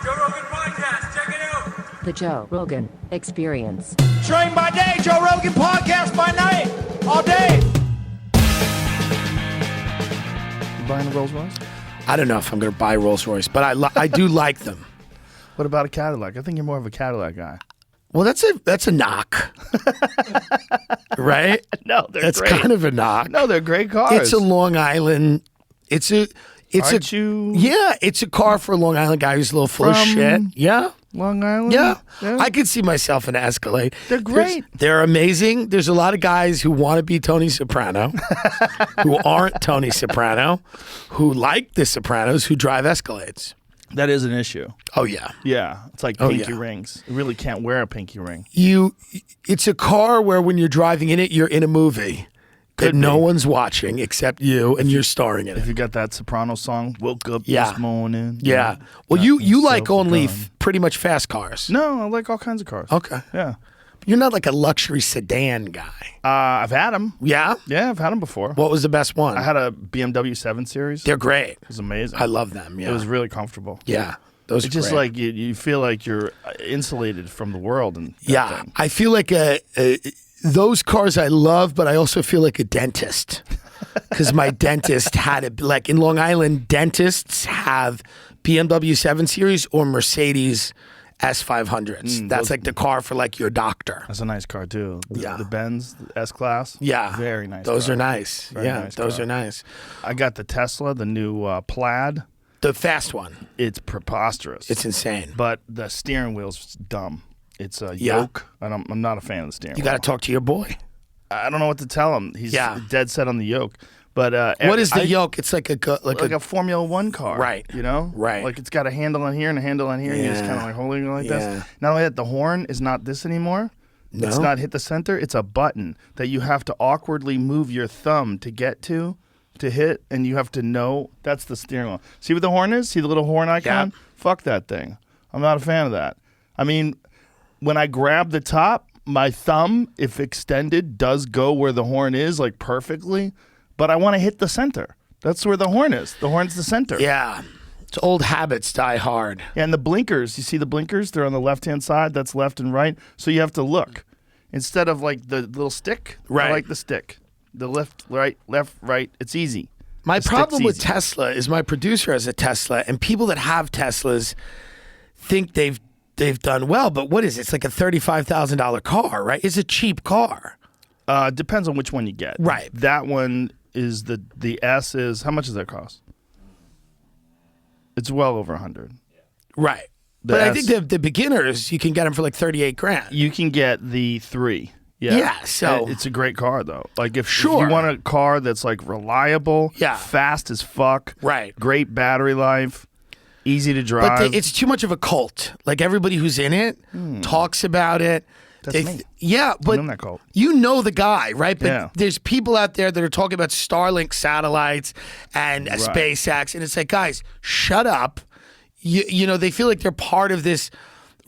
Joe Rogan Podcast. Check it out. The Joe Rogan Experience. Train by day, Joe Rogan Podcast by night, all day. You buying a Rolls Royce? I don't know if I'm going to buy Rolls Royce, but I do like them. What about a Cadillac? I think you're more of a Cadillac guy. Well, that's a knock, right? No, they're that's great. kind of a knock. No, they're great cars. It's a Long Island. It's a car for a Long Island guy who's a little full of shit. Yeah. Long Island? Yeah. I could see myself in an Escalade. They're great. They're amazing. There's a lot of guys who want to be Tony Soprano, who aren't Tony Soprano, who like The Sopranos, who drive Escalades. That is an issue. Oh, yeah. Yeah. It's like pinky rings. You really can't wear a pinky ring. It's a car where when you're driving in it, you're in a movie that no one's watching except you, and you're starring in it. If you got that Soprano song, woke up this morning. Yeah. Well, you like only pretty much fast cars. No, I like all kinds of cars. Okay. Yeah. You're not like a luxury sedan guy. I've had them. Yeah? Yeah, I've had them before. What was the best one? I had a BMW 7 Series. They're great. It was amazing. I love them, yeah. It was really comfortable. Yeah. Those it's are just great. like you feel like you're insulated from the world. And yeah. thing. I feel like those cars I love, but I also feel like a dentist. Because my dentist had it. Like in Long Island, dentists have BMW 7 Series or Mercedes S500s. That's like the car for like your doctor. That's a nice car too. Yeah. The Benz the S-Class. Yeah. Very nice. Those car. are nice. Very yeah, nice those car. are nice. I got the Tesla, the new Plaid. The fast one. It's preposterous. It's insane. But the steering wheel's dumb. It's a Yeah. yoke, and I'm not a fan of the steering You wheel. got to talk to your boy. I don't know what to tell him. He's dead set on the yoke. But what is the yoke? It's like a Formula One car, Right. You know, Right. Like it's got a handle on here and a handle on here, and you're just kind of like holding it like this. Not only that, the horn is not this anymore. No? It's not hit the center. It's a button that you have to awkwardly move your thumb to get to hit, and you have to know that's the steering wheel. See what the horn is? See the little horn icon? Yeah. Fuck that thing. I'm not a fan of that. I mean, when I grab the top, my thumb, if extended, does go where the horn is, like perfectly. But I want to hit the center. That's where the horn is. The horn's the center. Yeah. It's old habits die hard. Yeah, and the blinkers, you see the blinkers? They're on the left-hand side. That's left and right. So you have to look. Instead of like the little stick, Right. I like the stick. The left, right. It's easy. My The problem stick's with easy. Tesla is my producer has a Tesla, and people that have Teslas think they've done well. But what is it? It's like a $35,000 car, right? It's a cheap car. Depends on which one you get. Right. That one is the S is, how much does that cost? It's well over 100. Right. The But I S- think the beginners, you can get them for like 38 grand. You can get the 3. Yeah, so- it's a great car though. Like if Sure. you want a car that's like reliable, Yeah. fast as fuck, Right. great battery life, easy to drive. But it's too much of a cult. Like everybody who's in it talks about it. That's me. Yeah, but in that cult. you know the guy, right? But Yeah. there's people out there that are talking about Starlink satellites and SpaceX, and it's like, guys, shut up. You know, they feel like they're part of this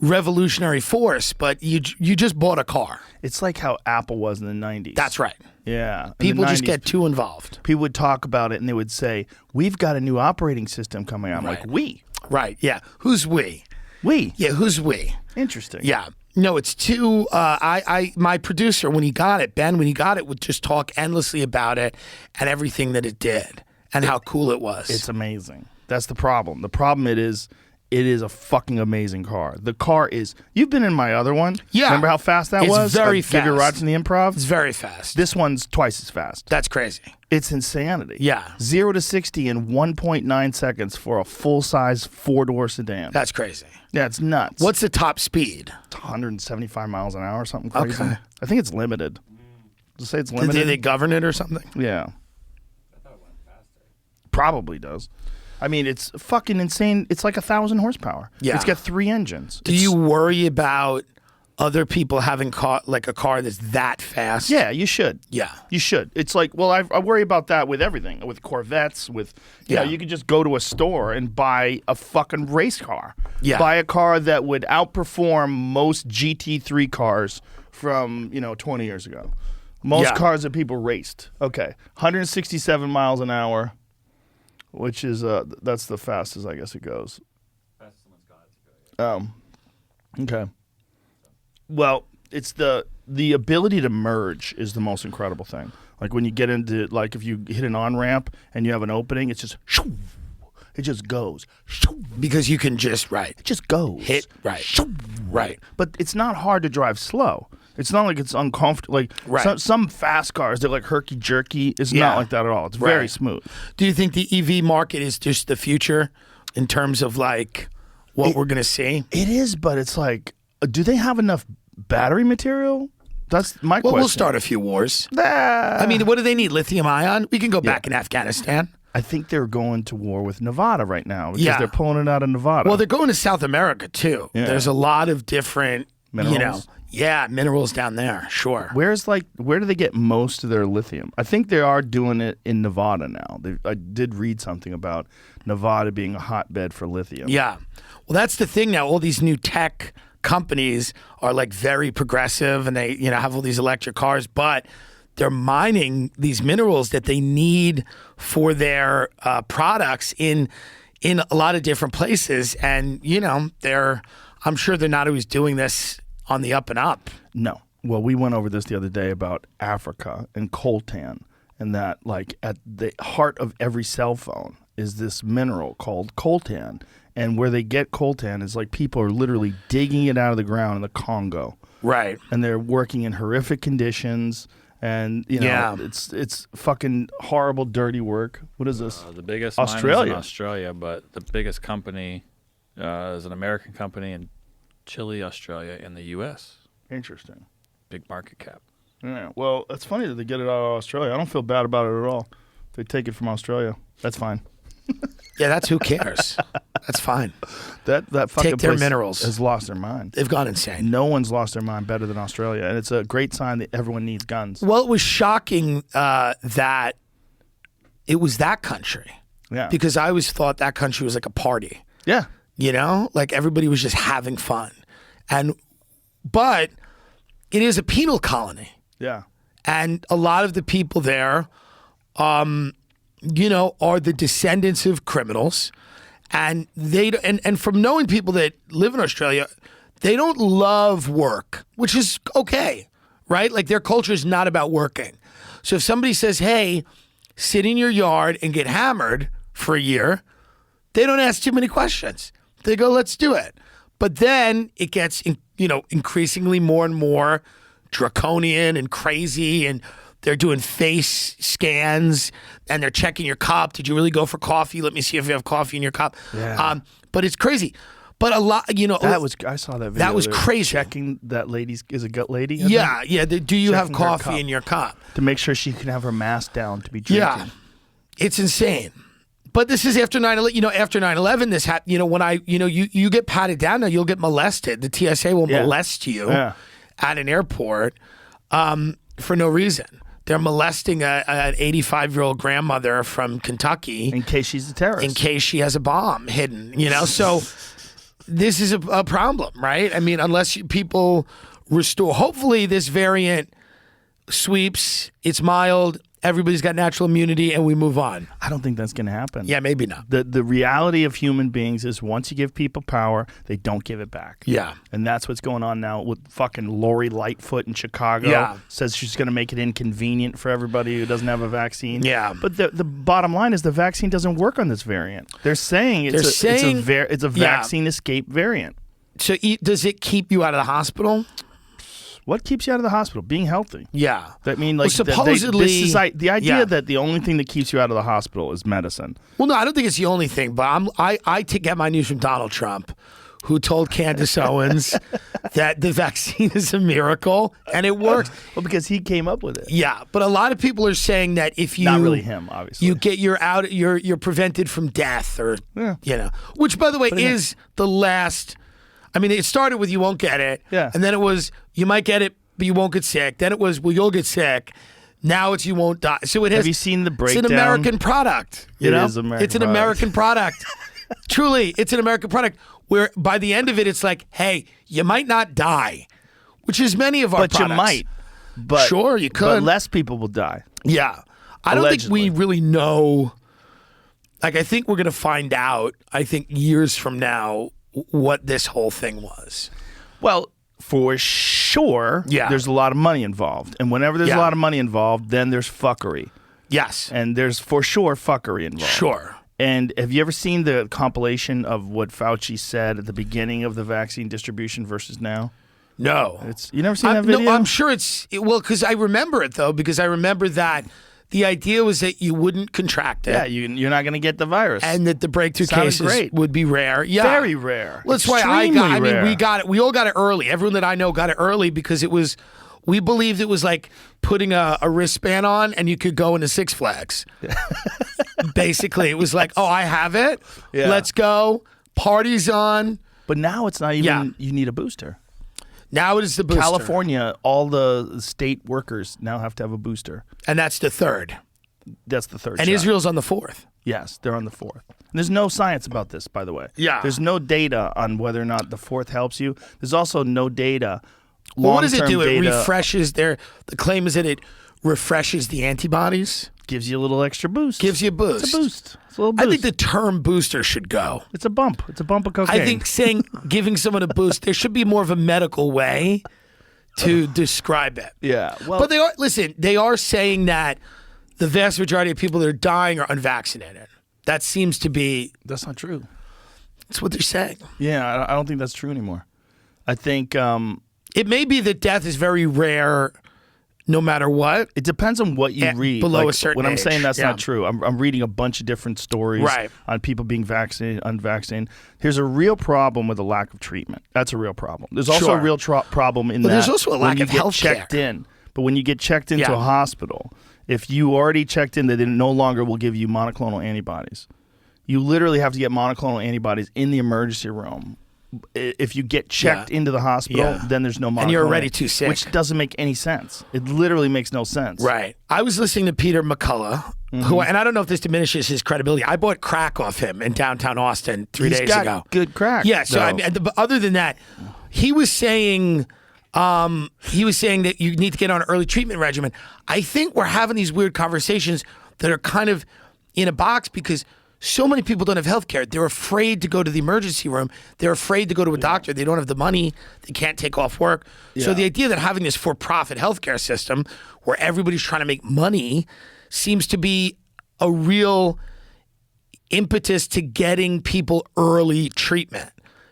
revolutionary force, but you just bought a car. It's like how Apple was in the 90s. That's right. Yeah. In the People just 90s, get too involved. people would talk about it and they would say, "We've got a new operating system coming out." I'm like, "We? Right, yeah. Who's we? We?" Yeah, who's we? Interesting. Yeah. No, it's too. My producer, when he got it, Ben, when he got it, would just talk endlessly about it and everything that it did and how cool it was. It's amazing. That's the problem. The problem it is a fucking amazing car. The car is. You've been in my other one. Yeah. Remember how fast that It's was? very Give your fast. rides in the Improv. It's very fast. This one's twice as fast. That's crazy. It's insanity. Yeah. 0 to 60 in 1.9 seconds for a full-size 4-door sedan. That's crazy. Yeah, it's nuts. What's the top speed? 175 miles an hour or something crazy. Okay. I think it's limited. Does it say it's Did limited? they govern it or something? Yeah. Probably does. I mean, it's fucking insane. It's like 1,000 horsepower. Yeah. It's got 3 engines. Do you worry about other people having like a car that's that fast? Yeah, you should. Yeah. You should. It's like, well, I worry about that with everything, with Corvettes, with, you know, you could just go to a store and buy a fucking race car. Yeah. Buy a car that would outperform most GT3 cars from, 20 years ago. Most cars that people raced. Okay. 167 miles an hour, which is, that's the fastest, I guess it goes. Fastest someone's got it to go, Okay. Well, it's the ability to merge is the most incredible thing. Like when you get into, like if you hit an on-ramp and you have an opening, it's just, shoo, it just goes. Shoo, Because you can just, it just goes. hit, right. Shoo. Right. But it's not hard to drive slow. It's not like it's uncomfortable. Like some fast cars, they're like herky-jerky. It's not like that at all. It's very smooth. Do you think the EV market is just the future in terms of like what we're going to see? It is, but it's like, do they have enough battery material? That's my question. Well, we'll start a few wars. I mean, what do they need? Lithium ion? We can go back in Afghanistan. I think they're going to war with Nevada right now because Yeah. they're pulling it out of Nevada. Well, they're going to South America too. Yeah. There's a lot of different, Minerals? minerals down there. Sure. where do they get most of their lithium? I think they are doing it in Nevada now. I did read something about Nevada being a hotbed for lithium. Yeah. Well, that's the thing now. All these new tech companies are like very progressive and they, have all these electric cars, but they're mining these minerals that they need for their products in a lot of different places. And, I'm sure they're not always doing this on the up and up. No. Well, we went over this the other day about Africa and coltan, and that like at the heart of every cell phone is this mineral called coltan. And where they get coltan is like people are literally digging it out of the ground in the Congo. Right. And they're working in horrific conditions. And, it's fucking horrible, dirty work. What is this? The biggest mine is Australia. in Australia, but the biggest company is an American company in Chile, Australia, and the U.S. Interesting. Big market cap. Yeah. Well, it's funny that they get it out of Australia. I don't feel bad about it at all. If they take it from Australia, that's fine. Yeah, that's who cares. That's fine. That fucking Take their place minerals. has lost their mind. They've gone insane. No one's lost their mind better than Australia, and it's a great sign that everyone needs guns. Well, it was shocking that it was that country. Yeah. Because I always thought that country was like a party. Yeah. Like everybody was just having fun. But it is a penal colony. Yeah. And a lot of the people there, are the descendants of criminals. And and from knowing people that live in Australia, they don't love work, which is okay, right? Like their culture is not about working. So if somebody says, hey, sit in your yard and get hammered for a year, they don't ask too many questions. They go, let's do it. But then it gets, increasingly more and more draconian and crazy, and they're doing face scans and they're checking your cup. Did you really go for coffee? Let me see if you have coffee in your cup. Yeah. But it's crazy. But a lot, I saw that video. That was They're crazy. Checking that lady's, is a gut lady? Yeah. Do you have Checking her coffee cup. in your cup? To make sure she can have her mask down to be drinking. Yeah. It's insane. But this is after 9/11. After 9/11, this happened. When you get patted down now, you'll get molested. The TSA will molest you at an airport for no reason. They're molesting an 85-year-old grandmother from Kentucky In case she's a terrorist. in case she has a bomb hidden. So this is a problem, right? I mean, unless people restore. Hopefully, this variant sweeps. It's mild. Everybody's got natural immunity, and we move on. I don't think that's going to happen. Yeah, maybe not. The reality of human beings is once you give people power, they don't give it back. Yeah. And that's what's going on now with fucking Lori Lightfoot in Chicago. Yeah. Says she's going to make it inconvenient for everybody who doesn't have a vaccine. Yeah. But the bottom line is the vaccine doesn't work on this variant. They're saying it's a vaccine escape variant. So does it keep you out of the hospital? What keeps you out of the hospital? Being healthy. Yeah. That mean like supposedly the idea yeah. that the only thing that keeps you out of the hospital is medicine. Well, no, I don't think it's the only thing, but I get my news from Donald Trump, who told Candace Owens that the vaccine is a miracle and it works. Well, because he came up with it. Yeah, but a lot of people are saying that if you not really him, obviously, you're prevented from death, or which by the way is the last. I mean, it started with you won't get it, and then it was you might get it, but you won't get sick. Then it was well, you'll get sick. Now it's you won't die. So it has. Have you seen the breakdown? It's an American product. You know? Is American it's an product. American product. Truly, it's an American product. Where by the end of it, it's like, hey, you might not die, which is many of our but products. you might. But sure, you could. But less people will die. Yeah, I don't think we Allegedly. really know. Like, I think we're going to find out. I think years from now, what this whole thing was. Well, for sure, there's a lot of money involved. And whenever there's a lot of money involved, then there's fuckery. Yes. And there's for sure fuckery involved. Sure. And have you ever seen the compilation of what Fauci said at the beginning of the vaccine distribution versus now? No. You never seen that video? No, I'm sure because I remember it, though, because I remember that the idea was that you wouldn't contract it. Yeah, you're not going to get the virus. And that the breakthrough cases would be rare. Yeah. Very rare. Well, that's why we got it. We all got it early. Everyone that I know got it early because we believed it was like putting a wristband on and you could go into Six Flags. Basically, it was like, oh, I have it. Yeah. Let's go. Party's on. But now it's not even, you need a booster. Now it is the booster. California, all the state workers now have to have a booster. And that's the third. That's the third And shot. Israel's on the fourth. Yes, they're on the fourth. And there's no science about this, by the way. Yeah. There's no data on whether or not the fourth helps you. There's also no data. Well, what does it do? Data, It refreshes the claim is that it refreshes the antibodies. Gives you a little extra boost. Gives you a boost. It's a boost. It's a little boost. I think the term booster should go. It's a bump. It's a bump of cocaine. I think giving someone a boost, there should be more of a medical way to describe it. Yeah. Well, but they are saying that the vast majority of people that are dying are unvaccinated. That seems to be. That's not true. That's what they're saying. Yeah, I don't think that's true anymore. I think it may be that death is very rare no matter what. It depends on what you read. Below a certain When I'm age. saying that's not true, I'm reading a bunch of different stories on people being vaccinated, unvaccinated. Here's a real problem with a lack of treatment. That's a real problem. There's also a real problem in that there's also a lack of health care. checked in. But when you get checked into a hospital, if you already checked in, they no longer will give you monoclonal antibodies. You literally have to get monoclonal antibodies in the emergency room. If you get checked into the hospital, then there's no monoclonal. And you're already too sick. Which doesn't make any sense. It literally makes no sense. Right. I was listening to Peter McCullough, and I don't know if this diminishes his credibility. I bought crack off him in downtown Austin 3 days ago. He's got good crack. Yeah. So but other than that, he was saying that you need to get on an early treatment regimen. I think we're having these weird conversations that are kind of in a box because so many people don't have health care. They're afraid to go to the emergency room. They're afraid to go to a doctor. They don't have the money. They can't take off work. Yeah. So the idea that having this for-profit healthcare system where everybody's trying to make money seems to be a real impetus to getting people early treatment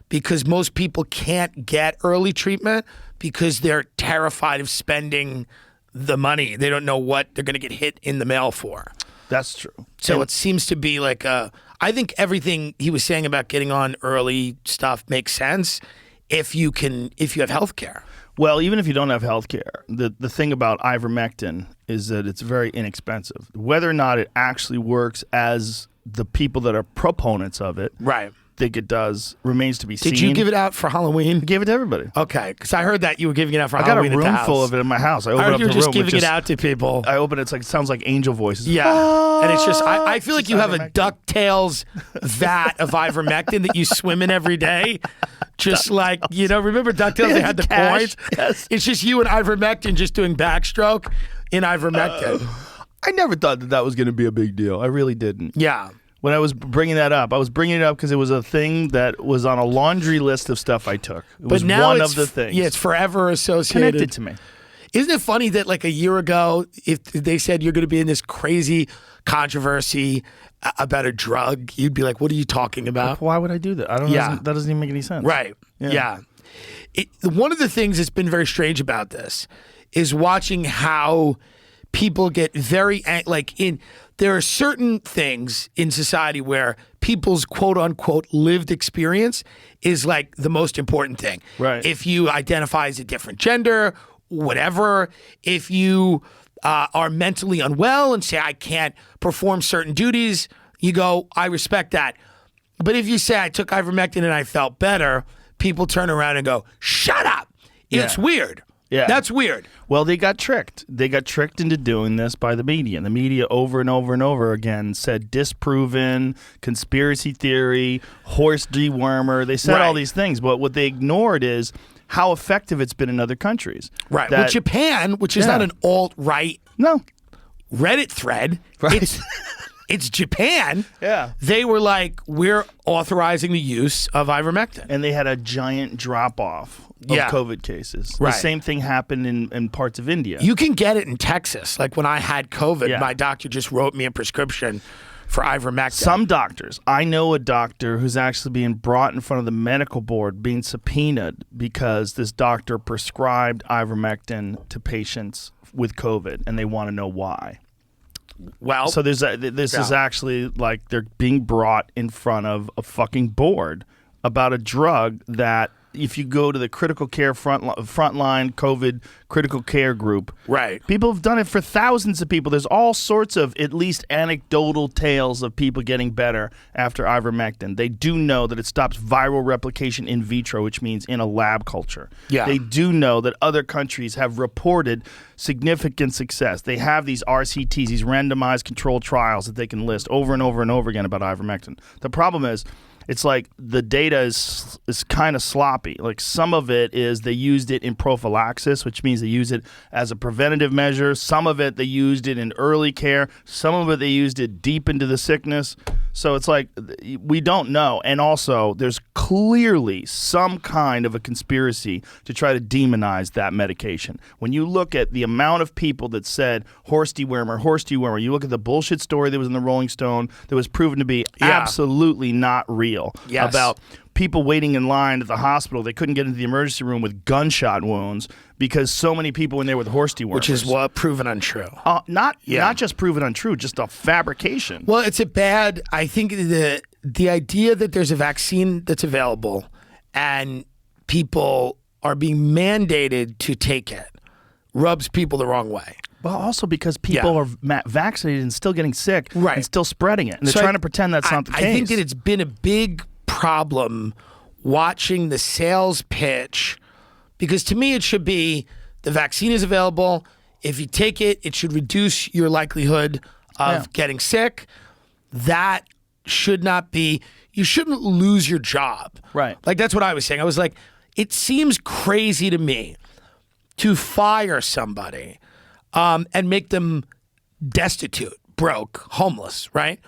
because most people can't get early treatment because they're terrified of spending the money. They don't know what they're going to get hit in the mail for. That's true. So it seems to be like I think everything he was saying about getting on early stuff makes sense if you have health care. Well, even if you don't have health care, the thing about ivermectin is that it's very inexpensive. Whether or not it actually works as the people that are proponents of it think it does remains to be seen. Did you give it out for Halloween? I gave it to everybody. Okay, because I heard that you were giving it out for Halloween. I got a room full of it in my house. I opened up the room. You're just giving it out to people. I open it. It sounds like angel voices. Yeah, and it's just I feel like you have a DuckTales vat of ivermectin that you swim in every day. Just like, remember DuckTales? They had the coins. Yes. It's just you and ivermectin just doing backstroke in ivermectin. I never thought that was going to be a big deal. I really didn't. Yeah. When I was bringing that up, I was bringing it up because it was a thing that was on a laundry list of stuff I took. It was one of the things. Yeah, it's forever associated. Connected to me. Isn't it funny that like a year ago, if they said you're going to be in this crazy controversy about a drug, you'd be like, what are you talking about? Why would I do that? That doesn't even make any sense. Right. Yeah. One of the things that's been very strange about this is watching how people get very there are certain things in society where people's quote unquote lived experience is like the most important thing. Right. If you identify as a different gender, whatever, if you are mentally unwell and say, I can't perform certain duties, you go, I respect that. But if you say, I took ivermectin and I felt better, people turn around and go, shut up. It's weird. Yeah. That's weird. Well, they got tricked. They got tricked into doing this by the media. And the media over and over and over again said disproven, conspiracy theory, horse dewormer. They said all these things. But what they ignored is how effective it's been in other countries. Right. Well, Japan, which is not an alt-right Reddit thread. Right. it's Japan. Yeah. They were like, we're authorizing the use of ivermectin. And they had a giant drop-off of COVID cases. Right. The same thing happened in parts of India. You can get it in Texas. Like when I had COVID, Yeah. my doctor just wrote me a prescription for ivermectin. Some doctors. I know a doctor who's actually being brought in front of the medical board, being subpoenaed because this doctor prescribed ivermectin to patients with COVID, and they want to know why. Well, So this is actually like they're being brought in front of a fucking board about a drug that if you go to the critical care frontline COVID critical care group, right. people have done it for thousands of people. There's all sorts of at least anecdotal tales of people getting better after ivermectin. They do know that it stops viral replication in vitro, which means in a lab culture. Yeah. They do know that other countries have reported significant success. They have these RCTs, these randomized controlled trials that they can list over and over and over again about ivermectin. The problem is, it's like the data is kind of sloppy. Like some of it is they used it in prophylaxis, which means they use it as a preventative measure. Some of it they used it in early care. Some of it they used it deep into the sickness. So it's like we don't know. And also there's clearly some kind of a conspiracy to try to demonize that medication. When you look at the amount of people that said horse dewormer, you look at the bullshit story that was in the Rolling Stone that was proven to be absolutely not real. Yes. About people waiting in line at the hospital. They couldn't get into the emergency room with gunshot wounds because so many people were in there with horse dewormers. Which is what proven untrue. Not just proven untrue, just a fabrication. Well, it's a bad. I think the idea that there's a vaccine that's available and people are being mandated to take it rubs people the wrong way. Well, also because people are vaccinated and still getting sick and still spreading it. And they're trying to pretend that's not the case. I think that it's been a big problem watching the sales pitch because to me it should be the vaccine is available. If you take it, it should reduce your likelihood of getting sick. That should not be, you shouldn't lose your job. Right. Like that's what I was saying. I was like, it seems crazy to me to fire somebody and make them destitute, broke, homeless, right?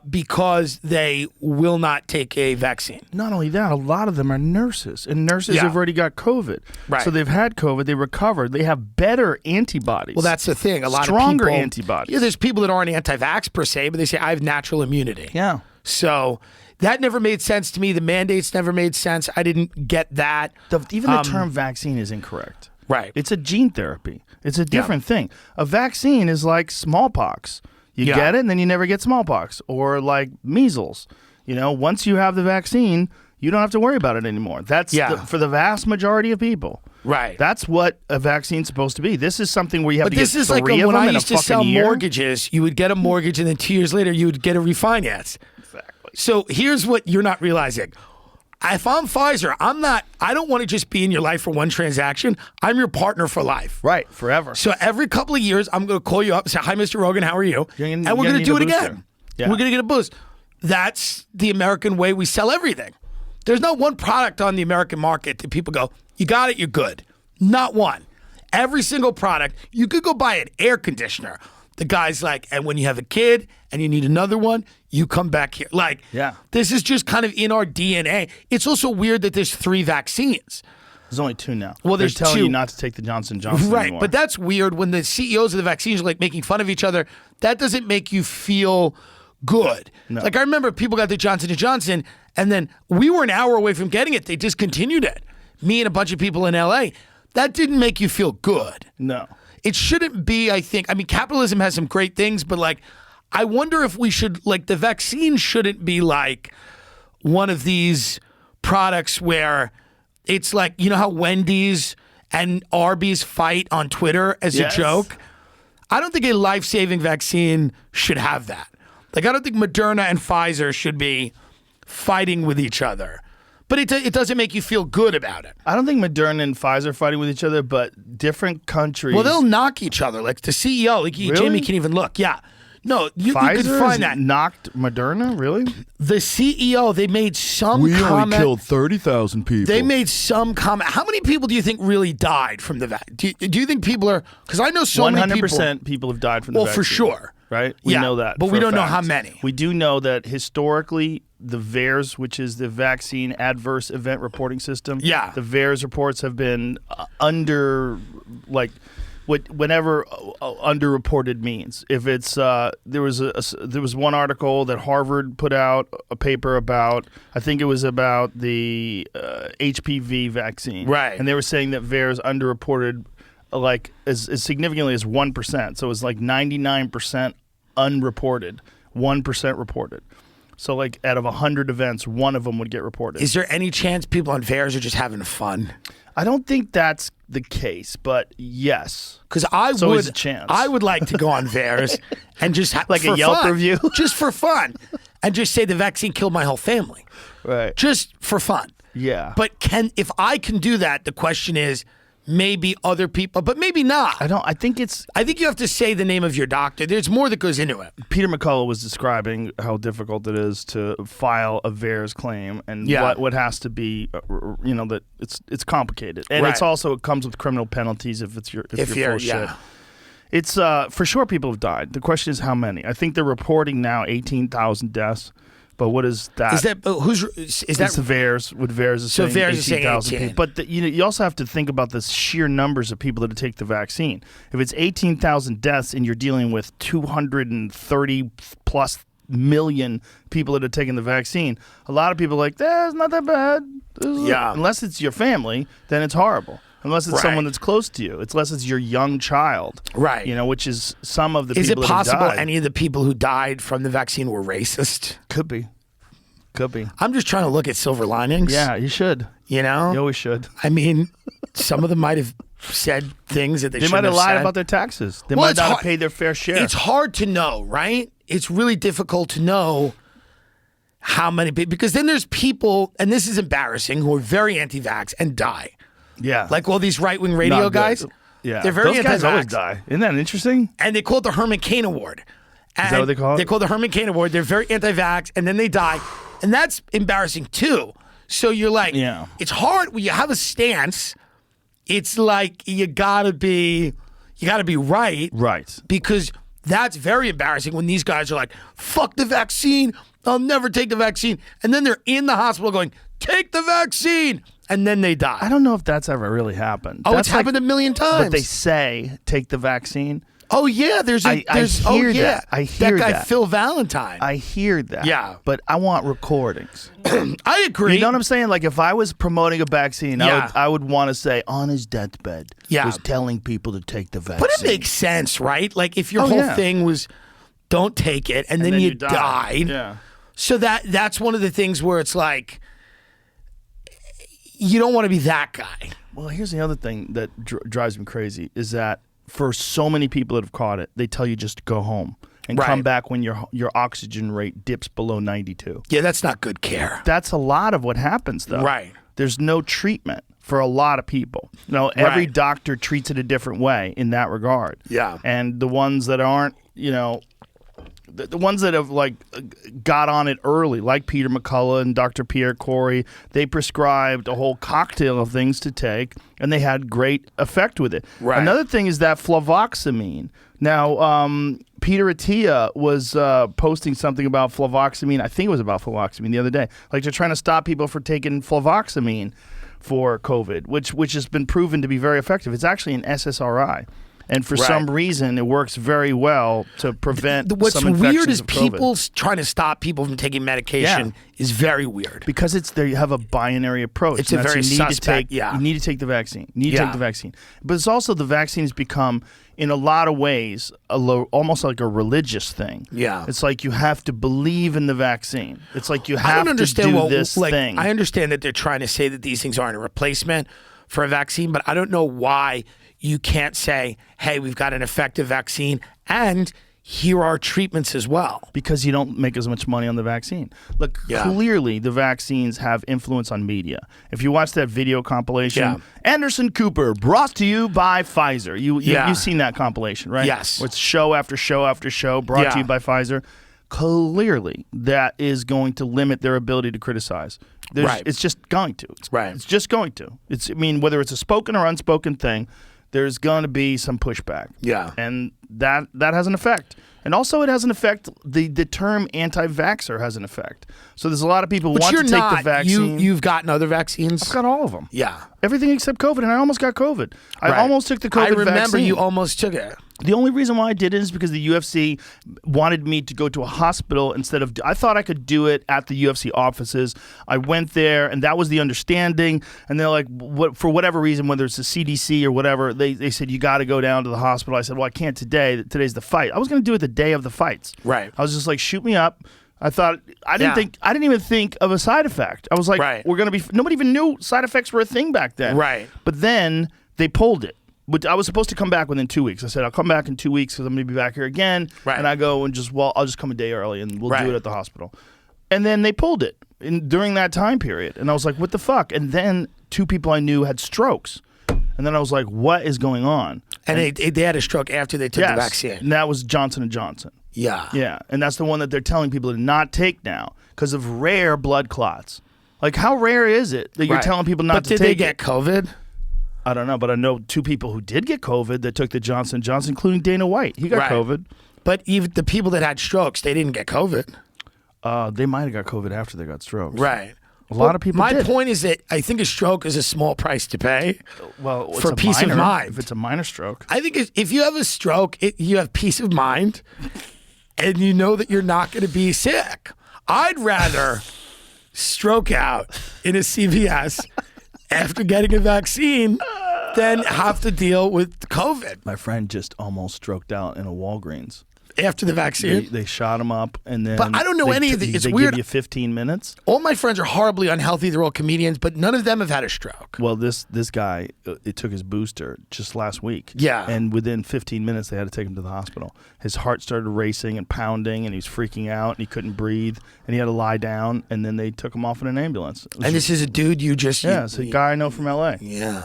Because they will not take a vaccine. Not only that, a lot of them are nurses, and nurses have already got COVID. Right. So they've had COVID, they recovered, they have better antibodies. Well, that's the thing. A lot stronger of people, antibodies. Yeah, there's people that aren't anti-vax per se, but they say I have natural immunity. Yeah. So that never made sense to me. The mandates never made sense. I didn't get that. Even the term vaccine is incorrect. Right. It's a gene therapy. It's a different thing. A vaccine is like smallpox. You get it, and then you never get smallpox. Or like measles. You know, once you have the vaccine, you don't have to worry about it anymore. That's for the vast majority of people. Right. That's what a vaccine's supposed to be. This is something where you have to get 3 of them in a fucking year. But this is like when I used to sell mortgages. You would get a mortgage, and then 2 years later, you would get a refinance. Exactly. So here's what you're not realizing. If I'm Pfizer, I don't want to just be in your life for one transaction. I'm your partner for life. Right, forever. So every couple of years, I'm going to call you up and say, hi, Mr. Rogan, how are you? And we're going to do it again. Yeah. We're going to get a boost. That's the American way we sell everything. There's not one product on the American market that people go, you got it, you're good. Not one. Every single product, you could go buy an air conditioner. The guy's like, and when you have a kid and you need another one, you come back here. Like, this is just kind of in our DNA. It's also weird that there's 3 vaccines. There's only 2 now. Well, They're there's telling 2. you not to take the Johnson & Johnson right, anymore. but that's weird when the CEOs of the vaccines are like making fun of each other. That doesn't make you feel good. No. Like I remember people got the Johnson & Johnson and then we were an hour away from getting it. They discontinued it. Me and a bunch of people in LA. That didn't make you feel good. No. It shouldn't be, I think. I mean, capitalism has some great things, but like, I wonder if we should, like, the vaccine shouldn't be like one of these products where it's like, you know how Wendy's and Arby's fight on Twitter as a joke? I don't think a life-saving vaccine should have that. Like, I don't think Moderna and Pfizer should be fighting with each other. But it doesn't make you feel good about it. I don't think Moderna and Pfizer are fighting with each other, but different countries. Well, they'll knock each other. Like the CEO, like Really? Jamie can even look. Yeah. No, you could find that. Knocked Moderna? Really? The CEO, they made some comment. 30,000 people. They made some comment. How many people do you think really died from the vaccine? Do you think people are, because I know so many people. 100% people have died from the vaccine. Well, for sure. right? We know that. but for we a don't know fact. how many. We do know that historically, the VAERS, which is the Vaccine Adverse Event Reporting System, Yeah. the VAERS reports have been under, like, whenever underreported means. If it's there was one article that Harvard put out a paper about, I think it was about the HPV vaccine, Right. and they were saying that VAERS underreported like as significantly as 1%. So it was like 99% unreported, 1% reported. So like out of 100 events, one of them would get reported. Is there any chance people on VAERS are just having fun? I don't think that's the case, but yes. Because There's always a chance. I would like to go on VAERS and just Like a for Yelp fun, review? just for fun, and just say the vaccine killed my whole family, Right. just for fun. Yeah. But if I can do that, the question is maybe other people, but maybe not. I think you have to say the name of your doctor. There's more that goes into it. Peter McCullough was describing how difficult it is to file a VAERS claim and Yeah. what has to be, that it's complicated. And it's Right. also, it comes with criminal penalties if you're full of shit. yeah. It's, for sure people have died. The question is how many? I think they're reporting now 18,000 deaths. But what is that? Is that It's the VAERS. What VAERS is So saying, VAERS is saying 18,000 18. people. But you also have to think about the sheer numbers of people that take the vaccine. If it's 18,000 deaths and you're dealing with 230 plus million people that are taking the vaccine, a lot of people are like, it's not that bad. Yeah. Unless it's your family, then it's horrible. Unless it's Right. someone that's close to you. Unless it's your young child. Right. Which is some of the Is it people that have possible died. any of the people who died from the vaccine were racist? Could be. Could be. I'm just trying to look at silver linings. Yeah, you should. You know? You always should. I mean, some of them might have said things that they They shouldn't might have lied said. about their taxes. They Well, might it's not hard- have paid their fair share. It's hard to know, right? It's really difficult to know how many people, because then there's people, and this is embarrassing, who are very anti-vax and die. Yeah. Like all these right-wing radio Not good. guys. Yeah. They're very Those guys anti-vax. always die. Isn't that interesting? And they call it the Herman Cain Award. Is that what they call it? They call it the Herman Cain Award. They're very anti-vax, and then they die. And that's embarrassing, too. So you're like, Yeah. it's hard when you have a stance. It's like you gotta be right. Right. Because that's very embarrassing when these guys are like, fuck the vaccine. I'll never take the vaccine. And then they're in the hospital going, take the vaccine. And then they die. I don't know if that's ever really happened. Oh, That's it's happened a million times. But they say, take the vaccine. Oh, yeah. There's I hear that. I hear that guy, that. Phil Valentine. I hear that. Yeah. But I want recordings. I agree. You know what I'm saying? Like if I was promoting a vaccine, Yeah. I would want to say on his deathbed Yeah. was telling people to take the vaccine. But it makes sense, right? Like if your Oh, whole yeah. thing was don't take it and then you died. Yeah. So that's one of the things where it's like you don't want to be that guy. Well, here's the other thing that drives me crazy is that for so many people that have caught it, they tell you just to go home and Right. come back when your oxygen rate dips below 92. Yeah, that's not good care. That's a lot of what happens, though. Right. There's no treatment for a lot of people. Every Right. doctor treats it a different way in that regard. Yeah. And the ones that aren't, the ones that have got on it early, like Peter McCullough and Dr. Pierre Corey, they prescribed a whole cocktail of things to take, and they had great effect with it. Right. Another thing is that fluvoxamine. Now, Peter Attia was posting something about fluvoxamine. I think it was about fluvoxamine the other day. Like they're trying to stop people from taking fluvoxamine for COVID, which has been proven to be very effective. It's actually an SSRI. And for Right. some reason, it works very well to prevent What's some infections weird is of COVID. people trying to stop people from taking medication is very weird. Because it's there, you have a binary approach. It's a and that's very you need to suspect, take. yeah. You need to take the vaccine. You need to Yeah. take the vaccine. But it's also the vaccine has become, in a lot of ways, almost like a religious thing. Yeah. It's like you have to believe in the vaccine. It's like you I have don't understand to do this thing. I understand that they're trying to say that these things aren't a replacement for a vaccine, but I don't know why you can't say, hey, we've got an effective vaccine and here are treatments as well. Because you don't make as much money on the vaccine. Look, Yeah. clearly the vaccines have influence on media. If you watch that video compilation, Yeah. Anderson Cooper, brought to you by Pfizer. Yeah. You've seen that compilation, right? Yes. Where it's show after show after show, brought to Yeah. you by Pfizer. Clearly, that is going to limit their ability to criticize. Right. It's just going to. Right. It's just going to. Whether it's a spoken or unspoken thing, there's going to be some pushback. Yeah. And that has an effect. And also it has an effect, the term anti-vaxxer has an effect. So there's a lot of people who But want you're to take not. the vaccine. You've gotten other vaccines? I've got all of them. Yeah. Everything except COVID, and I almost got COVID. I Right. almost took the COVID I remember vaccine. you almost took it. The only reason why I did it is because the UFC wanted me to go to a hospital instead of. I thought I could do it at the UFC offices. I went there, and that was the understanding. And they're like, what, for whatever reason, whether it's the CDC or whatever, they said you got to go down to the hospital. I said, well, I can't today. Today's the fight. I was going to do it the day of the fights. Right. I was just like, shoot me up. I thought I Yeah. didn't even think of a side effect. I was like, Right. we're gonna be. Nobody even knew side effects were a thing back then. Right. But then they pulled it. But I was supposed to come back within 2 weeks. I said I'll come back in 2 weeks because I'm gonna be back here again. Right. And I go and I'll just come a day early and we'll Right. do it at the hospital. And then they pulled it during that time period, and I was like, what the fuck? And then 2 people I knew had strokes, and then I was like, what is going on? And they had a stroke after they took the vaccine. And that was Johnson & Johnson. Yeah. Yeah, and that's the one that they're telling people to not take now because of rare blood clots. Like, how rare is it that you're Right. telling people not But to did take they get it? COVID? I don't know, but I know 2 people who did get COVID that took the Johnson & Johnson, including Dana White. He got Right. COVID. But even the people that had strokes, they didn't get COVID. They might have got COVID after they got strokes. Right. A lot of people My did. point is that I think a stroke is a small price to pay. Well, it's for a peace of minor, mind. If it's a minor stroke. I think if you have a stroke, you have peace of mind, and you know that you're not going to be sick. I'd rather stroke out in a CVS after getting a vaccine than have to deal with COVID My friend just almost stroked out in a Walgreens. after the vaccine. They shot him up, and then. But I don't know any of the- it's they weird. give you 15 minutes. All my friends are horribly unhealthy. They're all comedians, but none of them have had a stroke. Well, this guy, it took his booster just last week. Yeah. And within 15 minutes, they had to take him to the hospital. His heart started racing and pounding, and he was freaking out, and he couldn't breathe, and he had to lie down, and then they took him off in an ambulance. It was And this is a dude you just... yeah, it's a guy I know from L.A. Yeah.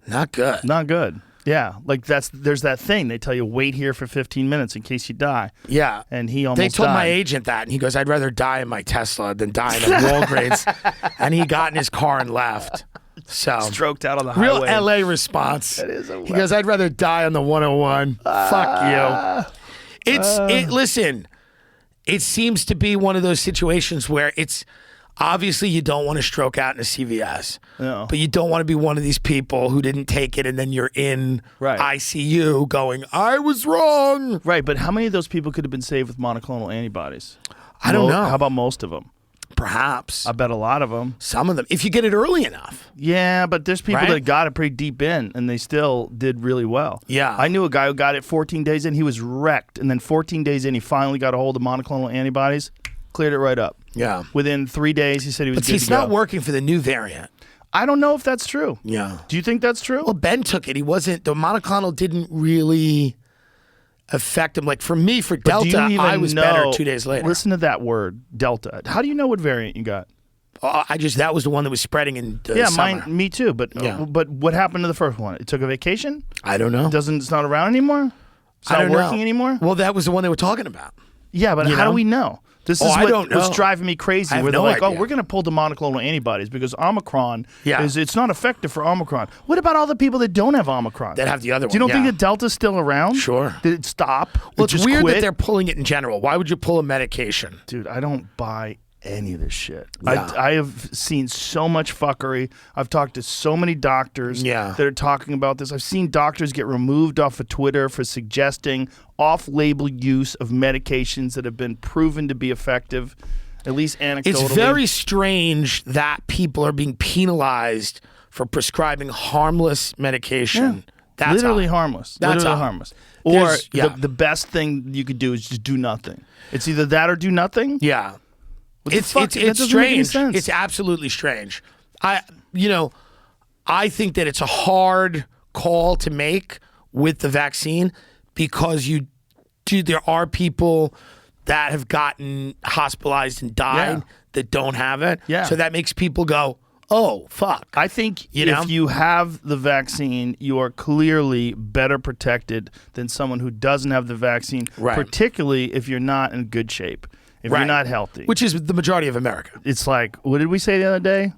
Not good. Not good. Yeah, like there's that thing. They tell you, wait here for 15 minutes in case you die. Yeah. And he almost They told died. my agent that, and he goes, I'd rather die in my Tesla than die in a Walgreens. And he got in his car and left. So Stroked out on the real highway. LA response. is a He goes, I'd rather die on the 101. Fuck you. Listen, it seems to be one of those situations where it's obviously you don't want to stroke out in a CVS. No. But you don't want to be one of these people who didn't take it and then you're in Right. ICU going, I was wrong. Right, but how many of those people could have been saved with monoclonal antibodies? I don't know. How about most of them? Perhaps. I bet a lot of them. Some of them, if you get it early enough. Yeah, but there's people Right? that got it pretty deep in, and they still did really well. Yeah. I knew a guy who got it 14 days in. He was wrecked, and then 14 days in, he finally got a hold of monoclonal antibodies, cleared it right up. Yeah. Within 3 days, he said he was But good it's to go. not working for the new variant. I don't know if that's true. Yeah. Do you think that's true? Well, Ben took it. The monoclonal didn't really affect him. Like for me, for But do Delta, you even I was know, better 2 days later. Listen to that word, Delta. How do you know what variant you got? That was the one that was spreading in the Yeah, summer. me too. But Yeah. but what happened to the first one? It took a vacation? I don't know. It's not around anymore? It's I not don't working know. anymore? Well, that was the one they were talking about. Yeah, but You how know? do we know? This is I what don't know. what's driving me crazy. I have Where they're no like, oh, idea. we're going to pull the monoclonal antibodies because Omicron Yeah. it's not effective for Omicron. What about all the people that don't have Omicron? That have the other Do you one, don't think yeah. that Delta's still around? Sure. Did it stop? Well, It it's just weird quit? that they're pulling it in general. Why would you pull a medication? Dude, I don't buy any of this shit. Yeah. I have seen so much fuckery. I've talked to so many doctors Yeah. that are talking about this. I've seen doctors get removed off of Twitter for suggesting off-label use of medications that have been proven to be effective, at least anecdotally. It's very strange that people are being penalized for prescribing harmless medication. That's literally odd. harmless. That's literally odd. harmless. Or There's- yeah. the best thing you could do is just do nothing. It's either that or do nothing. Yeah. What the It's fuck? That it's doesn't make any strange. sense. It's absolutely strange. I think that it's a hard call to make with the vaccine because there are people that have gotten hospitalized and died Yeah. that don't have it. Yeah. So that makes people go, oh, fuck. I think You know? if you have the vaccine, you are clearly better protected than someone who doesn't have the vaccine, Right. particularly if you're not in good shape, if you're Right. not healthy. Which is the majority of America. It's like, what did we say the other day?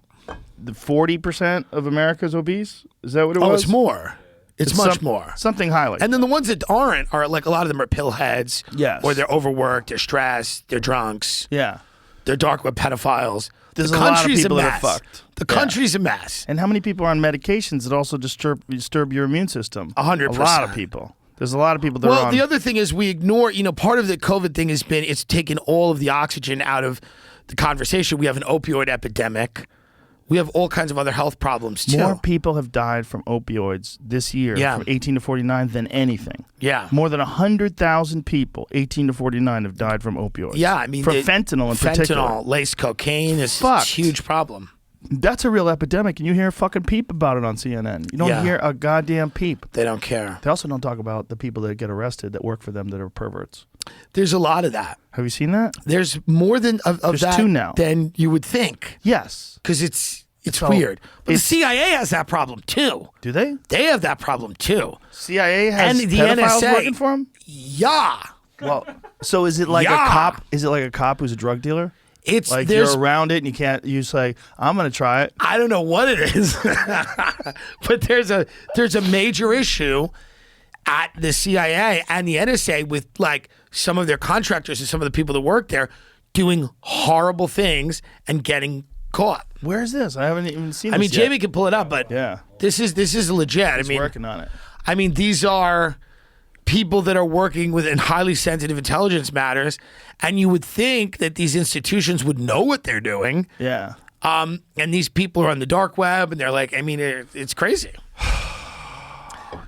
The 40% of America is obese? Is that what it was? Oh, it's more. It's much more. Something high like And then the ones that aren't are like a lot of them are pill heads. Yes. Or they're overworked, they're stressed, they're drunks, Yeah. they're dark web pedophiles. There's the a lot of country's people a that mess. are fucked. The Yeah. country's a mess. And how many people are on medications that also disturb your immune system? 100%. A lot of people. There's a lot of people that are Well, on. the other thing is we ignore, part of the COVID thing has been it's taken all of the oxygen out of the conversation. We have an opioid epidemic. We have all kinds of other health problems too. More people have died from opioids this year Yeah. from 18 to 49 than anything. Yeah. More than 100,000 people, 18 to 49, have died from opioids. Yeah, I mean, from fentanyl in particular. Fentanyl, laced cocaine is a Fucked. huge problem. That's a real epidemic, and you hear a fucking peep about it on CNN. You don't Yeah. hear a goddamn peep. They don't care. They also don't talk about the people that get arrested that work for them that are perverts. There's a lot of that. Have you seen that? There's more than of There's that two now. than you would think Yes. because it's So, weird. But the it's- CIA has that problem too. Do they? They have that problem too. CIA has And the pedophiles NSA. working for them? Yeah. Well, so is it like Yeah. a cop? Is it like a cop who's a drug dealer? It's Like there's you're around it and you can't. You say, "I'm going to try it." I don't know what it is, but there's a major issue at the CIA and the NSA with like some of their contractors and some of the people that work there doing horrible things and getting caught. Where is this? I haven't even seen. I mean, this yet. Jamie can pull it up, but Yeah. this is legit. He's working on it. I mean, these are people that are working within highly sensitive intelligence matters, and you would think that these institutions would know what they're doing. Yeah. And these people are on the dark web, and they're like, I mean, it's crazy.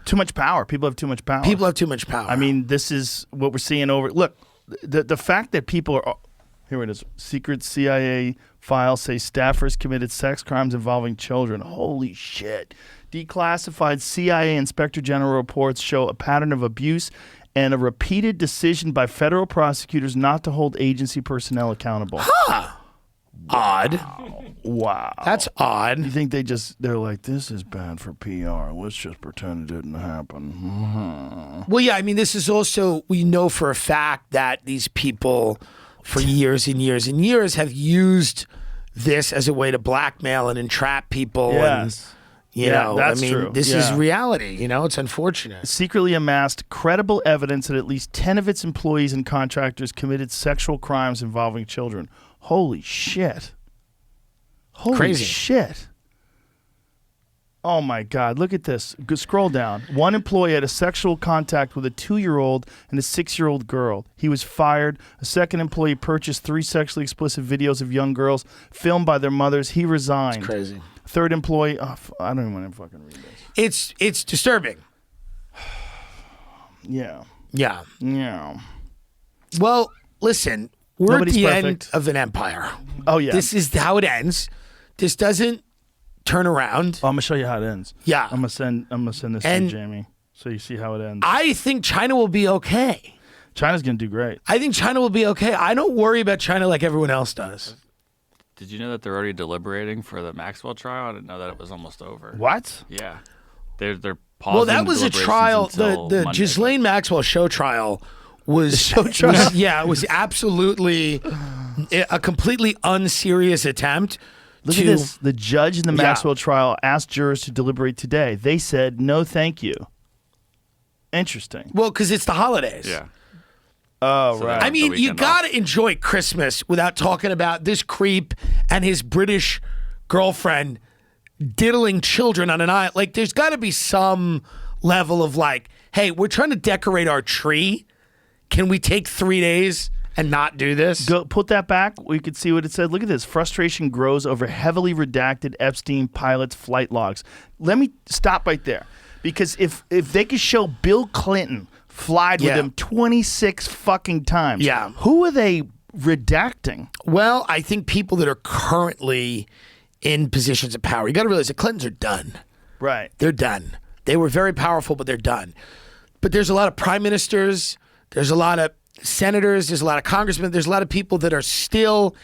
Too much power. People have too much power. People have too much power. I mean, this is what we're seeing over. Look, the fact that people are. Here it is. Secret CIA files say staffers committed sex crimes involving children. Holy shit. Declassified CIA Inspector General reports show a pattern of abuse and a repeated decision by federal prosecutors not to hold agency personnel accountable. odd. Wow. That's odd. You think they're like, this is bad for PR. Let's just pretend it didn't happen. Well, yeah, I mean, this is also, we know for a fact that these people for years and years and years have used this as a way to blackmail and entrap people. Yes. And, you Yeah, know, that's I mean, true. this is Yeah. reality. You know, it's unfortunate. Secretly amassed credible evidence that at least 10 of its employees and contractors committed sexual crimes involving children. Holy shit. Holy Crazy. shit. Oh my God. Look at this. Scroll down. One employee had a sexual contact with a 2-year-old and a 6-year-old girl. He was fired. A second employee purchased 3 sexually explicit videos of young girls filmed by their mothers. He resigned. It's crazy. Third employee. Oh, I don't even want to fucking read this. It's disturbing. Yeah. Yeah. Yeah. Well, listen, we're Nobody's at the perfect. end of an empire. Oh, yeah. This is how it ends. This doesn't turn around. I'm gonna show you how it ends. Yeah. I'm gonna send this And- to Jamie so you see how it ends. I think China will be okay. China's gonna do great. I think China will be okay. I don't worry about China like everyone else does. Did you know that they're already deliberating for the Maxwell trial? I didn't know that it was almost over. What? Yeah, they're pausing. Well, that was a deliberations trial. until The Monday. Ghislaine Maxwell show trial was it was absolutely a completely unserious attempt. Look to, at this. The judge in the Yeah. Maxwell trial asked jurors to deliberate today. They said no, thank you. Interesting. Well, because it's the holidays. Yeah. Oh, So right. I mean, the you weekend got to enjoy Christmas without talking about this creep and his British girlfriend diddling children on an island. Like, there's got to be some level of like, hey, we're trying to decorate our tree. Can we take 3 days and not do this? Go put that back. We could see what it said. Look at this. Frustration grows over heavily redacted Epstein pilot's flight logs. Let me stop right there. Because if they could show Bill Clinton flied with Yeah. him 26 fucking times, Yeah. who are they redacting? Well, I think people that are currently in positions of power, you got to realize the Clintons are done. Right. They're done. They were very powerful, but they're done. But there's a lot of prime ministers, there's a lot of senators, there's a lot of congressmen, there's a lot of people that are still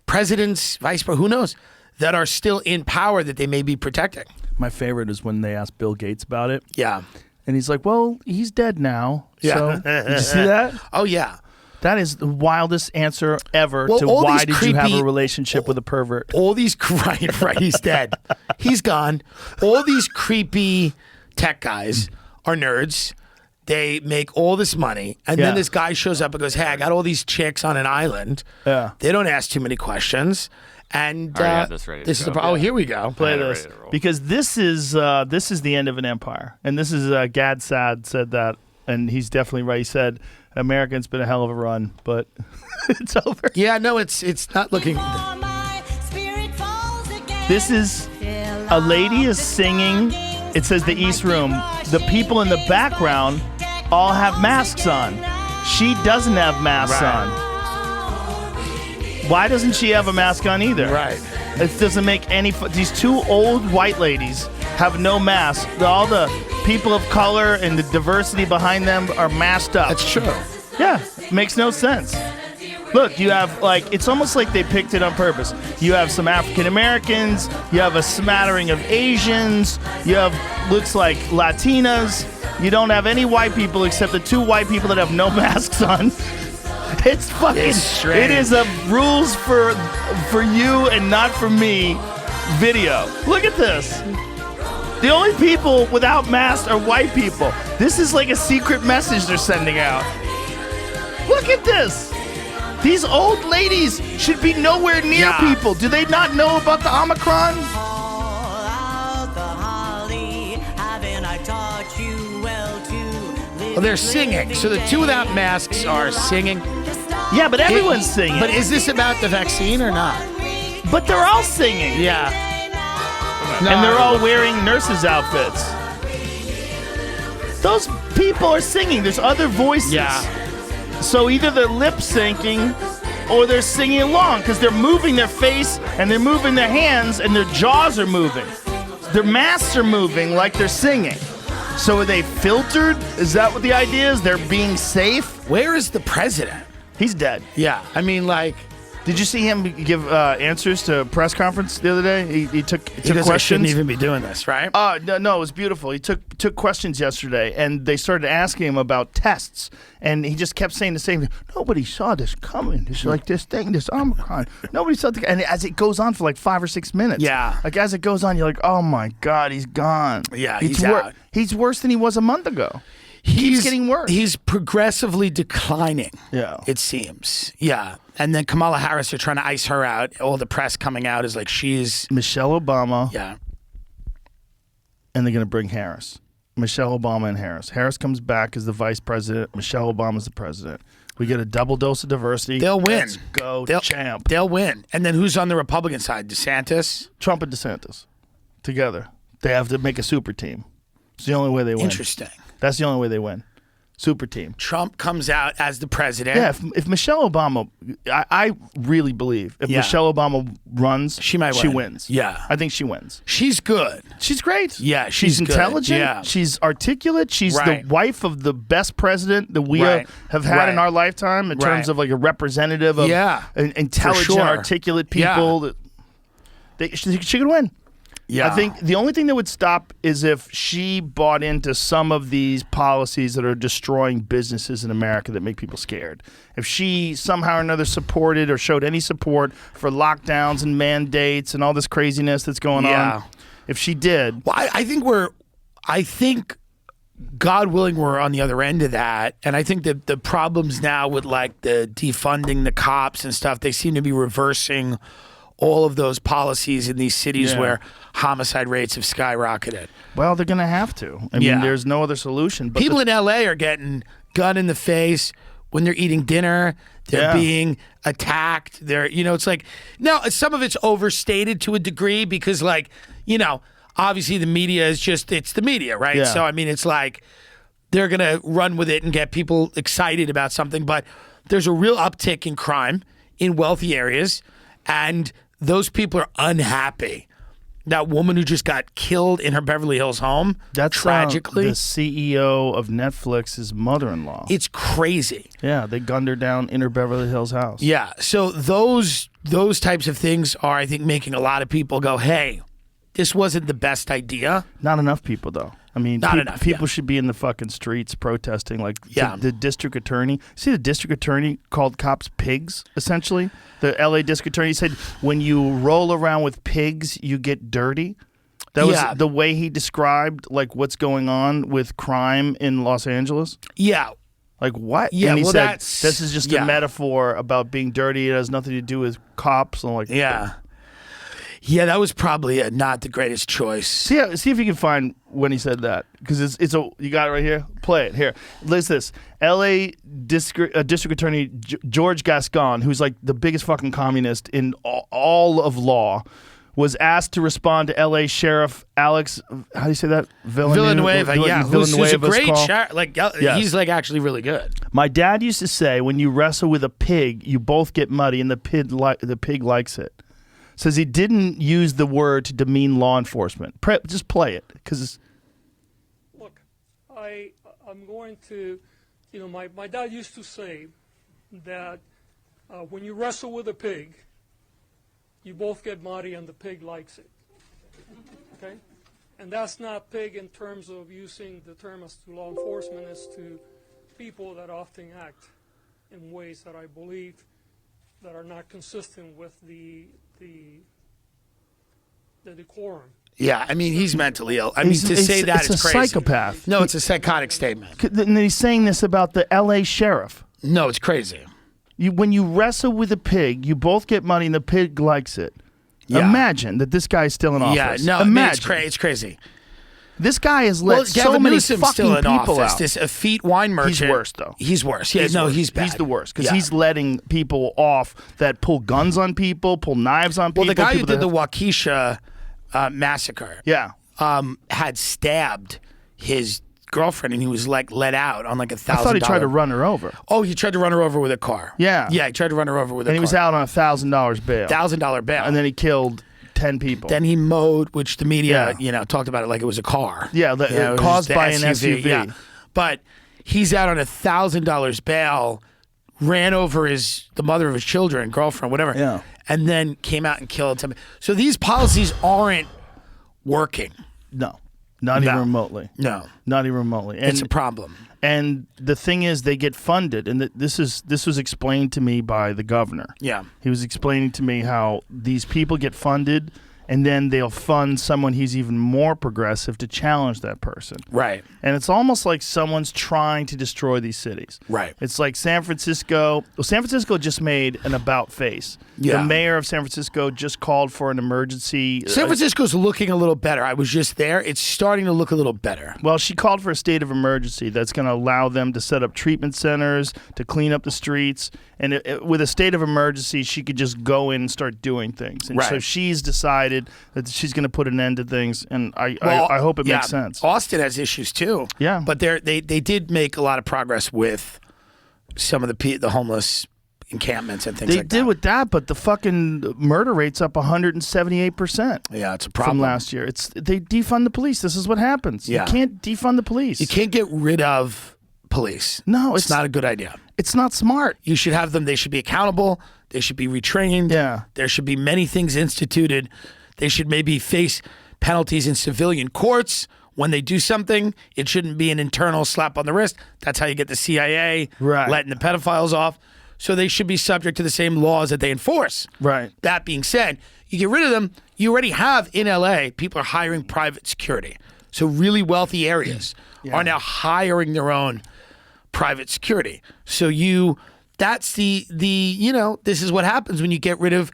presidents, vice president, who knows, that are still in power that they may be protecting. My favorite is when they asked Bill Gates about it. Yeah. And he's like, well, he's dead now. Yeah. So, did you see that? Oh, yeah. That is the wildest answer ever Well, to all why these did you have creepy- a relationship with a pervert? All these, right, he's dead. He's gone. All these creepy tech guys are nerds. They make all this money, and Yeah. then this guy shows up and goes, "Hey, I got all these chicks on an island. Yeah. They don't ask too many questions." And I already had this ready to is go. the oh, here we go. Play I had it this ready to roll. because this is the end of an empire, and this is Gad Sad said that, and he's definitely right. He said American's been a hell of a run, but it's over. Yeah, no, it's not looking. This is a lady is singing. It says the East Room. The people in the background all have masks on. She doesn't have masks Right. on. Why doesn't she have a mask on either? Right. It doesn't make any. These two old white ladies have no mask. All the people of color and the diversity behind them are masked up. That's true. Yeah, makes no sense. Look, you have it's almost like they picked it on purpose. You have some African Americans, you have a smattering of Asians, you have looks like Latinas. You don't have any white people except the two white people that have no masks on. It's fucking. It's strange. It is a rules for you and not for me video. Look at this. The only people without masks are white people. This is like a secret message they're sending out. Look at this. These old ladies should be nowhere near Yeah. people. Do they not know about the Omicron? Well, they're singing. So the two without masks are singing. Yeah, but everyone's singing. But is this about the vaccine or not? But they're all singing. Yeah. And they're all wearing nurses' outfits. Those people are singing. There's other voices. Yeah. So either they're lip syncing or they're singing along because they're moving their face and they're moving their hands and their jaws are moving. Their masks are moving like they're singing. So are they filtered? Is that what the idea is? They're being safe? Where is the president? He's dead. Yeah. I mean, like, Did you see him give answers to a press conference the other day? He took because I shouldn't questions. even be doing this, right? No, it was beautiful. He took questions yesterday, and they started asking him about tests, and he just kept saying the same thing. Nobody saw this coming. It's like this thing, this Omicron. Nobody saw it. And as it goes on for like 5 or 6 minutes. Yeah. Like as it goes on, you're like, oh my God, he's gone. Yeah, It's he's out. He's worse than he was a month ago. He's getting worse. He's progressively declining. Yeah. It seems. Yeah. And then Kamala Harris, they're trying to ice her out. All the press coming out is like she's. Michelle Obama. Yeah. And they're going to bring Harris. Michelle Obama and Harris. Harris comes back as the vice president. Michelle Obama's the president. We get a double dose of diversity. They'll win. Let's go, champ. They'll win. And then who's on the Republican side? DeSantis? Trump and DeSantis together. They have to make a super team. It's the only way they win. Interesting. That's the only way they win. Super team. Trump comes out as the president. Yeah, if Michelle Obama, I really believe if Yeah. Michelle Obama runs, She might She win. wins. Yeah. I think she wins. She's good. She's great. Yeah, she's she's good. intelligent. Yeah. She's articulate. She's Right. the wife of the best president that we Right. have had in Right. our lifetime in terms Right. of like a representative of Yeah. intelligent, For sure. articulate people. Yeah. She could win. Yeah. I think the only thing that would stop is if she bought into some of these policies that are destroying businesses in America that make people scared. If she somehow or another supported or showed any support for lockdowns and mandates and all this craziness that's going Yeah. on, if she did, Well, I think, God willing, we're on the other end of that. And I think that the problems now with like the defunding the cops and stuff, they seem to be reversing all of those policies in these cities Yeah. where homicide rates have skyrocketed. well, they're going to have to. I mean, Yeah. there's no other solution. But People in LA are getting gun in the face when they're eating dinner. They're Yeah. being attacked. It's like, now some of it's overstated to a degree because like, obviously the media is it's the media, right? Yeah. So, I mean, it's like they're going to run with it and get people excited about something. But there's a real uptick in crime in wealthy areas. And those people are unhappy. That woman who just got killed in her Beverly Hills home, that's tragically. the CEO of Netflix's mother-in-law. It's crazy. Yeah, they gunned her down in her Beverly Hills house. Yeah. So those types of things are, I think, making a lot of people go, hey, this wasn't the best idea. Not enough people, though. I mean, Not enough, people yeah. should be in the fucking streets protesting. Like Yeah. the district attorney. See, the district attorney called cops pigs, essentially. The LA district attorney said, when you roll around with pigs, you get dirty. That was Yeah. the way he described like what's going on with crime in Los Angeles. Yeah. Like what? Yeah, and he well, said that's- this is just yeah. a metaphor about being dirty. It has nothing to do with cops. And like, Yeah. Yeah, that was probably not the greatest choice. see if you can find when he said that, because it's a you got it right here. Play it here. Listen to this. L.A. District Attorney George Gascon, who's like the biggest fucking communist in all of law, was asked to respond to L.A. Sheriff Alex. How do you say that? Villanueva, yeah, who's a Villanueva's great call. sheriff. Like, Yes. he's like actually really good. My dad used to say, when you wrestle with a pig, you both get muddy, and the pig likes it. Says he didn't use the word to demean law enforcement. Just play it, because Look, I'm going to, my dad used to say that when you wrestle with a pig, you both get muddy and the pig likes it. Okay? And that's not pig in terms of using the term as to law enforcement, as to people that often act in ways that I believe that are not consistent with the decorum. Yeah, I mean, he's mentally ill. I mean, He's- to say that it's is a crazy. psychopath. No, it's a psychotic statement. and then he's saying this about the L.A. sheriff. No, it's crazy. When you wrestle with a pig, you both get money, and the pig likes it. Yeah. Imagine that this guy's still in Yeah, office. no, I mean, imagine it's crazy. this guy has let so Gavin many Newsom's fucking still in people office. out. This effete wine merchant. He's worse, though. He's worse. Yeah, He's no, worse. he's bad. He's the worst, because Yeah. he's letting people off that pull guns on people, pull knives on people. Well, the guy who people did the that- Waukesha massacre yeah. had stabbed his girlfriend, and he was like let out on like I $1,000. thought he tried to run her over, Oh, he tried to run her over with a car. Yeah. Yeah, he tried to run her over with a and car. he was out on $1,000 bail, $1,000 bail. and then he killed 10 people. Then he mowed, which the media, Yeah. talked about it like it was a car. Yeah, it was caused just by the an SUV. Yeah. But he's out on $1,000 bail, ran over the mother of his children, girlfriend, whatever. Yeah. And then came out and killed somebody. So these policies aren't working. No, not even remotely. No. Not even remotely. And, It's a problem. and the thing is, they get funded, and this was explained to me by the governor. Yeah. He was explaining to me how these people get funded, and then they'll fund someone who's even more progressive to challenge that person. Right. And it's almost like someone's trying to destroy these cities. Right. It's like San Francisco. Well, San Francisco just made an about face. Yeah. The mayor of San Francisco just called for an emergency. San Francisco's looking a little better. I was just there. It's starting to look a little better. Well, she called for a state of emergency that's going to allow them to set up treatment centers, to clean up the streets. And with a state of emergency, she could just go in and start doing things. And so Right. she's decided that she's going to put an end to things. And I hope it yeah, makes sense. Austin has issues too. Yeah. But they did make a lot of progress with some of the homeless encampments and things They like did that. with that, but the fucking murder rate's up 178%. Yeah, it's a problem. From last year. They defund the police. This is what happens. Yeah. You can't defund the police. You can't get rid of police. No, it's not a good idea. It's not smart. You should have them. They should be accountable. They should be retrained. Yeah. There should be many things instituted. They should maybe face penalties in civilian courts when they do something. It shouldn't be an internal slap on the wrist. That's how you get the CIA letting the pedophiles off. So they should be subject to the same laws that they enforce. Right. That being said, you get rid of them. You already have in LA, people are hiring private security. So really wealthy areas are now hiring their own private security. So that's the this is what happens when you get rid of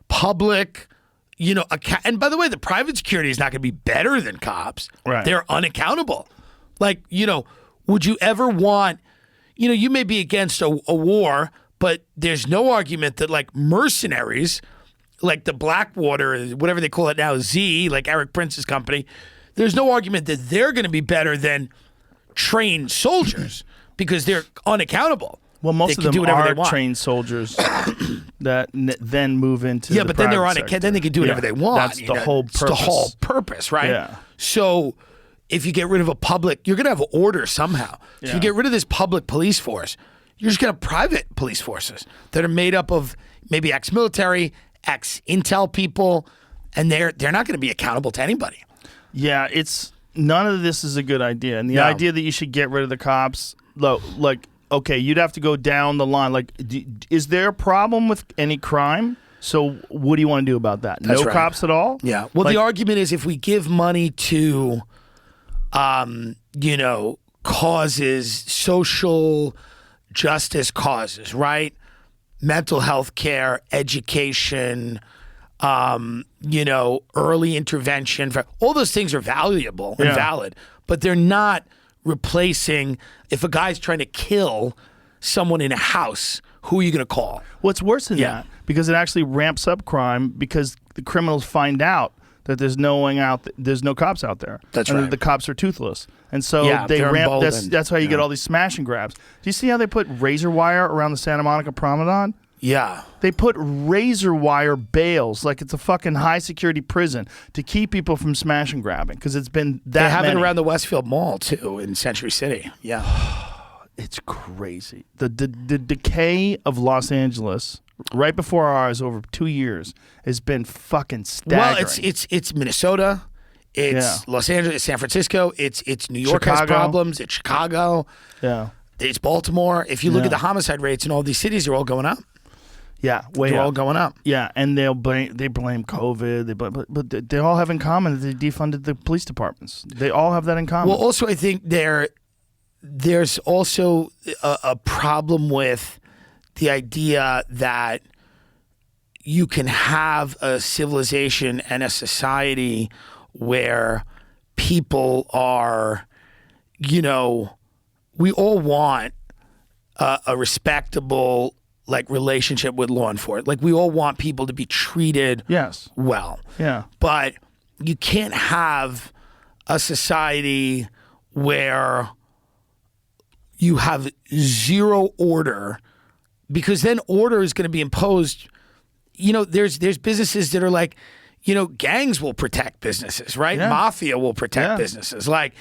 public, and by the way, the private security is not going to be better than cops. Right. They're unaccountable. Like, would you ever want, you may be against a war, but there's no argument that like mercenaries, like the Blackwater, whatever they call it now, Z, like Eric Prince's company, there's no argument that they're going to be better than trained soldiers because they're unaccountable. Well, most They of can them do whatever they are want. trained soldiers that then move into Yeah, the but then they're private on sector. then they can do whatever Yeah, they want. That's the whole purpose. It's the whole purpose, right? Yeah. So if you get rid of a public, you're going to have order somehow. If Yeah. you get rid of this public police force, you're just going to have private police forces that are made up of maybe ex-military, ex-intel people, and they're not going to be accountable to anybody. Yeah, none of this is a good idea. And the No. idea that you should get rid of the cops, like, okay, you'd have to go down the line. Like, is there a problem with any crime? So what do you want to do about that? That's no right. cops at all? Yeah. Well, Like- the argument is if we give money to, causes, social justice causes, right? Mental health care, education, early intervention, all those things are valuable and Yeah. valid, but they're not replacing if a guy's trying to kill someone in a house, who are you going to call? What's worse than Yeah. that? Because it actually ramps up crime because the criminals find out that there's no cops out there. That's and right. that the cops are toothless. And so Yeah, they they're ramp emboldened. that's how you get Yeah. all these smash and grabs. Do you see how they put razor wire around the Santa Monica Promenade? Yeah. They put razor wire bales like it's a fucking high security prison to keep people from smash and grabbing because it's been that They have many. it around the Westfield Mall, too, in Century City. Yeah. It's crazy. The decay of Los Angeles right before our eyes over 2 years has been fucking staggering. Well, it's Minnesota, it's Yeah. Los Angeles, it's San Francisco, it's New York has Chicago. problems, it's Chicago, yeah. it's Baltimore. If you look Yeah. at the homicide rates in all these cities, they're all going up. Yeah, way They're up. all going up. Yeah, and they blame COVID. But they all have in common that they defunded the police departments. They all have that in common. Well, also I think there's also a problem with the idea that you can have a civilization and a society where people are, we all want a respectable relationship with law enforcement. Like we all want people to be treated yes. well. Yeah. But you can't have a society where you have zero order, because then order is going to be imposed. There's businesses that are like, gangs will protect businesses, right? Yeah. Mafia will protect Yeah. businesses. Like,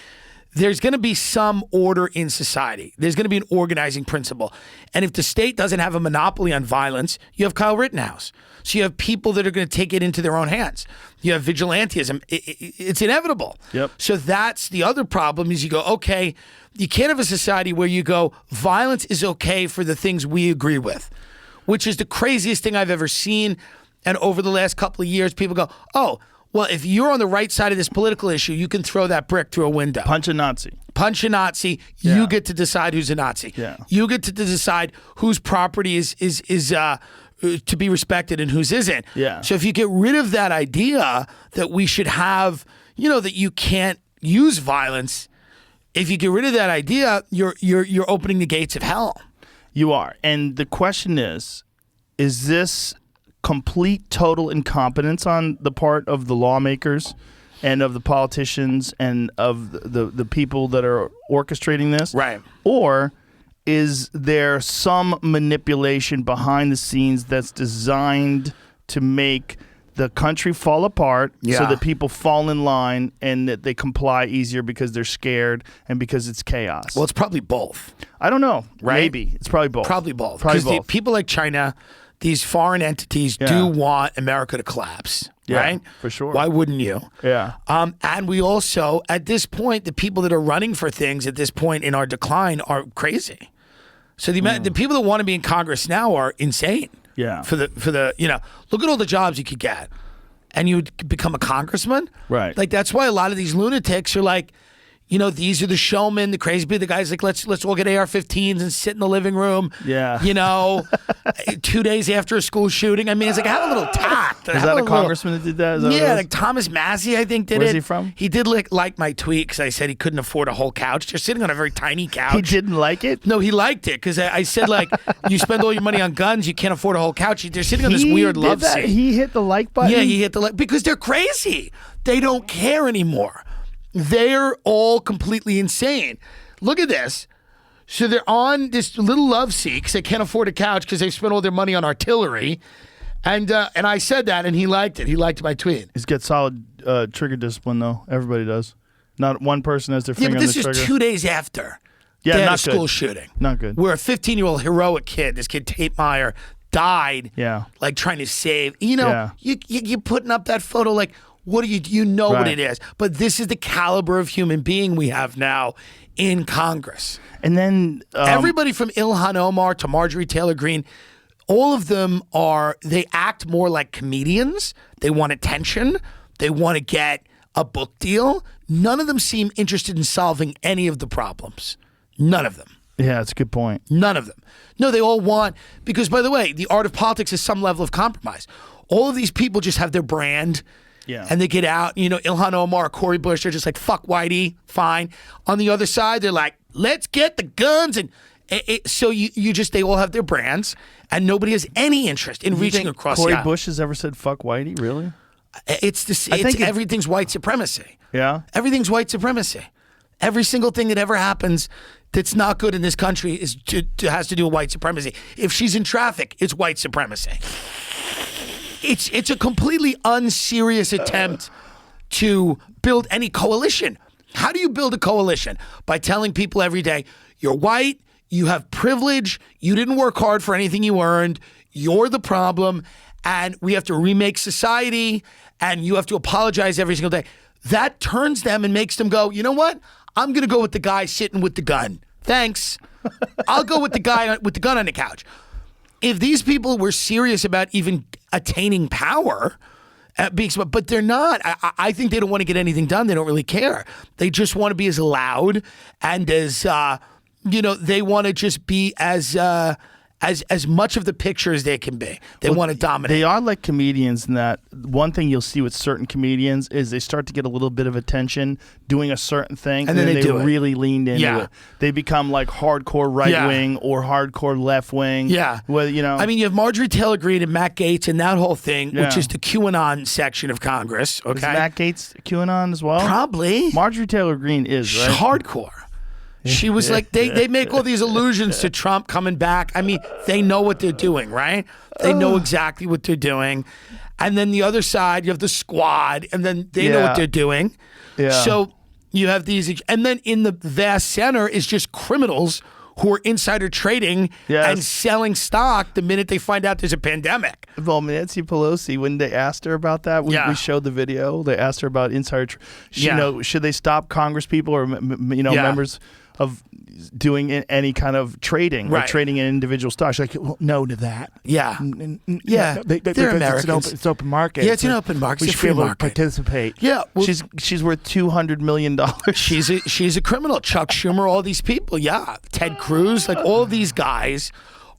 there's going to be some order in society. There's going to be an organizing principle. And if the state doesn't have a monopoly on violence, you have Kyle Rittenhouse. So you have people that are going to take it into their own hands. You have vigilantism. It's inevitable. Yep. So that's the other problem is you go, okay, you can't have a society where you go, violence is okay for the things we agree with, which is the craziest thing I've ever seen. And over the last couple of years, people go, oh, well, if you're on the right side of this political issue, you can throw that brick through a window. Punch a Nazi. Punch a Nazi. Yeah. You get to decide who's a Nazi. Yeah. You get to decide whose property is to be respected and whose isn't. Yeah. So if you get rid of that idea that we should have, that you can't use violence, if you get rid of that idea, you're opening the gates of hell. You are. And the question is this complete total incompetence on the part of the lawmakers and of the politicians and of the people that are orchestrating this? Right. Or is there some manipulation behind the scenes that's designed to make the country fall apart so Yeah. that people fall in line and that they comply easier because they're scared and because it's chaos? Well, it's probably both. I don't know. Right? Maybe. It's probably both. Probably both. Probably Because both. people like China, these foreign entities Yeah. do want America to collapse. Yeah, right? for sure. Why wouldn't you? Yeah. And we also, at this point, the people that are running for things at this point in our decline are crazy. So the people that want to be in Congress now are insane. Yeah. For the look at all the jobs you could get, and you would become a congressman. Right. Like that's why a lot of these lunatics are like, these are the showmen, the crazy people. The guys like, let's all get AR-15s and sit in the living room. Yeah. 2 days after a school shooting. I mean, it's like have a little tact. Is Have that a little- congressman that did that? Is that what it Yeah, is? like Thomas Massey, I think, did Where's it. he from? He did like my tweet because I said he couldn't afford a whole couch. They're sitting on a very tiny couch. He didn't like it? No, he liked it because I said like, you spend all your money on guns, you can't afford a whole couch. They're sitting on this weird did love that? seat. He hit the like button? Yeah, he hit the because they're crazy. They don't care anymore. They're all completely insane. Look at this. So they're on this little love seat because they can't afford a couch because they've spent all their money on artillery. And I said that, and he liked it. He liked my tweet. He's got solid trigger discipline, though. Everybody does. Not one person has their Yeah, finger but on this the is trigger. 2 days after Yeah, they had not a school good. shooting. Not good. Where a 15-year-old heroic kid, this kid Tate Meyer, died. Yeah. Like trying to save. Yeah. You're putting up that photo like, what do you know what Right. it is. But this is the caliber of human being we have now in Congress. And then Everybody from Ilhan Omar to Marjorie Taylor Greene, all of them they act more like comedians. They want attention. They want to get a book deal. None of them seem interested in solving any of the problems. None of them. Yeah, that's a good point. None of them. No, they all want, because by the way, the art of politics is some level of compromise. All of these people just have their brand. Yeah. And they get out, Ilhan Omar, Cory Bush, they're just like, fuck Whitey, fine. On the other side, they're like, let's get the guns. And so they all have their brands, and nobody has any interest in reaching across Cory the aisle. Bush has ever said fuck Whitey? Really? Everything's white supremacy. Yeah. Everything's white supremacy. Every single thing that ever happens that's not good in this country has to do with white supremacy. If she's in traffic, it's white supremacy. It's a completely unserious attempt to build any coalition. How do you build a coalition? By telling people every day, you're white, you have privilege, you didn't work hard for anything you earned, you're the problem, and we have to remake society, and you have to apologize every single day. That turns them and makes them go, you know what? I'm going to go with the guy sitting with the gun. Thanks. I'll go with the guy with the gun on the couch. If these people were serious about even attaining power, but they're not. I think they don't want to get anything done. They don't really care. They just want to be as loud and as, they want to just be as much of the picture as they can be. They want to dominate. They are like comedians in that one thing you'll see with certain comedians is they start to get a little bit of attention doing a certain thing, and then they really leaned into it. They become like hardcore right wing or hardcore left wing. Yeah. Well, I mean, you have Marjorie Taylor Greene and Matt Gaetz and that whole thing, which is the QAnon section of Congress. Okay. Is Matt Gaetz QAnon as well? Probably. Marjorie Taylor Greene is, right? Hardcore. She was like, they make all these allusions to Trump coming back. I mean, they know what they're doing, right? They know exactly what they're doing. And then the other side, you have the squad, and then they know what they're doing. Yeah. So you have these, and then in the vast center is just criminals who are insider trading and selling stock the minute they find out there's a pandemic. Well, Nancy Pelosi, when they asked her about that, we showed the video. They asked her about insider. Should they stop Congress people or members of doing any kind of trading, or trading in individual stocks? She's like, well, no to that. Yeah. They're Americans. It's open market. Yeah, it's an open market. We It's a should free be able to market. participate. Yeah. Well, she's worth $200 million. She's a criminal. Chuck Schumer, all these people. Yeah. Ted Cruz, like all of these guys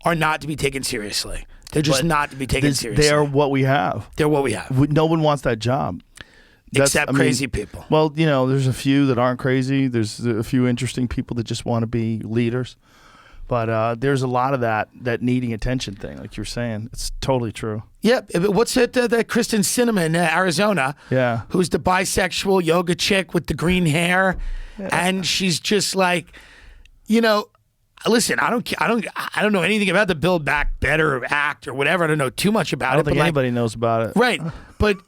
are not to be taken seriously. They're just not to be taken seriously. They are what we have. They're what we have. No one wants that job. Except crazy people. Well, there's a few that aren't crazy. There's a few interesting people that just want to be leaders. But there's a lot of that needing attention thing, like you're saying. It's totally true. Yeah. What's it, that Kristen Sinema in Arizona? Yeah. Who's the bisexual yoga chick with the green hair. Yeah. And she's just like, listen, I don't know anything about the Build Back Better Act or whatever. I don't know too much about it. I don't think anybody knows about it. Right. But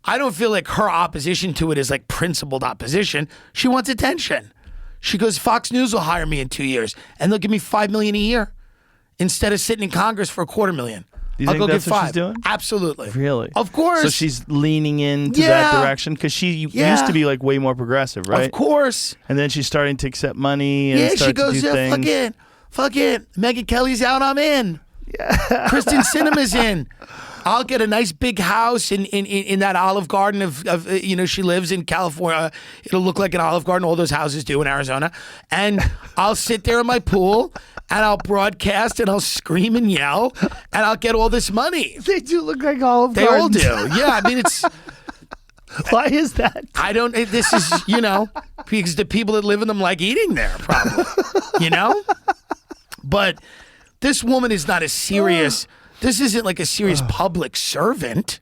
I don't feel like her opposition to it is like principled opposition. She wants attention. She goes, Fox News will hire me in 2 years, and they'll give me $5 million a year instead of sitting in Congress for $250,000. You I'll think go that's get what $5 she's doing? Absolutely. Really? Of course. So she's leaning into that direction because she used to be like way more progressive, right? Of course. And then she's starting to accept money and she goes, to do things. Fuck it. Megyn Kelly's out, I'm in. Yeah. Kristen Sinema's in. I'll get a nice big house in that Olive Garden of she lives in California. It'll look like an Olive Garden. All those houses do in Arizona. And I'll sit there in my pool and I'll broadcast and I'll scream and yell and I'll get all this money. They do look like Olive They Gardens. all do. Yeah, I mean, it's... Why is that? I don't... This is, because the people that live in them like eating there, probably. But this woman is not a serious... This isn't like a serious public servant.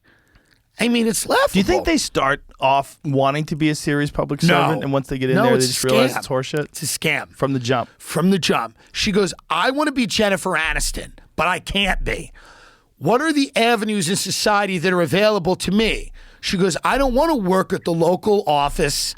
I mean, it's laughable. Do you think they start off wanting to be a serious public servant, and once they get in there, they just realize it's horseshit? It's a scam. From the jump. From the jump. She goes, I want to be Jennifer Aniston, but I can't be. What are the avenues in society that are available to me? She goes, I don't want to work at the local office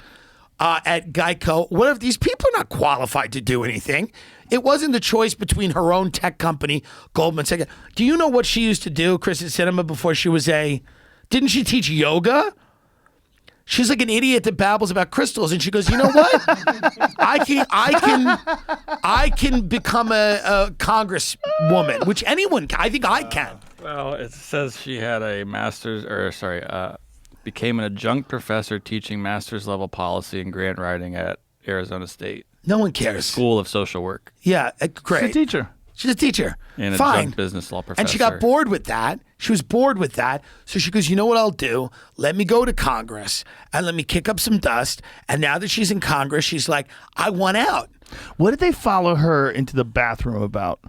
at Geico. What if these people are not qualified to do anything? It wasn't the choice between her own tech company, Goldman Sachs. Do you know what she used to do, Kristen Sinema, before she was didn't she teach yoga? She's like an idiot that babbles about crystals, and she goes, "You know what? I can become a congresswoman, which anyone can. I think I can." Well, it says she had a became an adjunct professor teaching master's level policy and grant writing at Arizona State No one cares. School of Social Work. Yeah, great. She's a teacher. She's a teacher. And Fine. adjunct business law professor. And she got bored with that. She was bored with that. So she goes, you know what I'll do? Let me go to Congress and let me kick up some dust. And now that she's in Congress, she's like, I want out. What did they follow her into the bathroom about?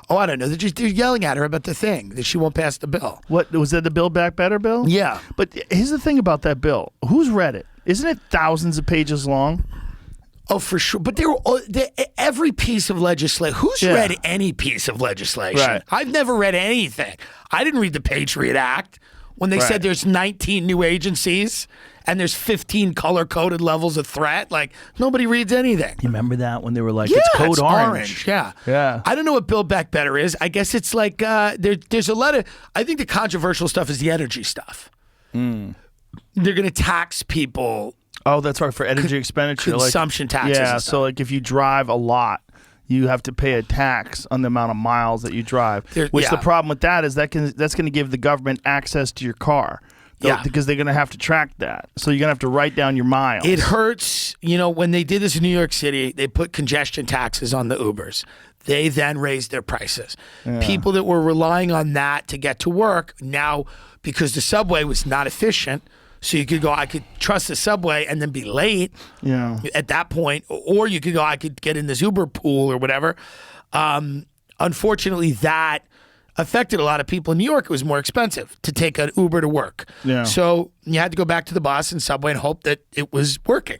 Oh, I don't know. They're yelling at her about the thing, that she won't pass the bill. What was that? The Build Back Better bill? Yeah. But here's the thing about that bill. Who's read it? Isn't it thousands of pages long? Oh, for sure. But every piece of legislation, who's read any piece of legislation? Right. I've never read anything. I didn't read the Patriot Act when they said there's 19 new agencies and there's 15 color-coded levels of threat. Like, nobody reads anything. You remember that when they were like, Yeah, it's code it's orange. Yeah. Yeah. I don't know what Build Back Better is. I guess it's like there's a lot of, I think the controversial stuff is the energy stuff. They're going to tax people. Oh, that's right, for energy expenditure. Consumption taxes Yeah, and so stuff. like if you drive a lot, you have to pay a tax on the amount of miles that you drive. Which the problem with that is that's going to give the government access to your car. Yeah. Because they're going to have to track that. So you're going to have to write down your miles. It hurts. You know, when they did this in New York City, they put congestion taxes on the Ubers. They then raised their prices. People that were relying on that to get to work now, because the subway was not efficient, so you could go, I could trust the subway and then be late at that point. Or you could go, I could get in this Uber pool or whatever. Unfortunately, that affected a lot of people in New York. It was more expensive to take an Uber to work. Yeah. So you had to go back to the bus and subway and hope that it was working.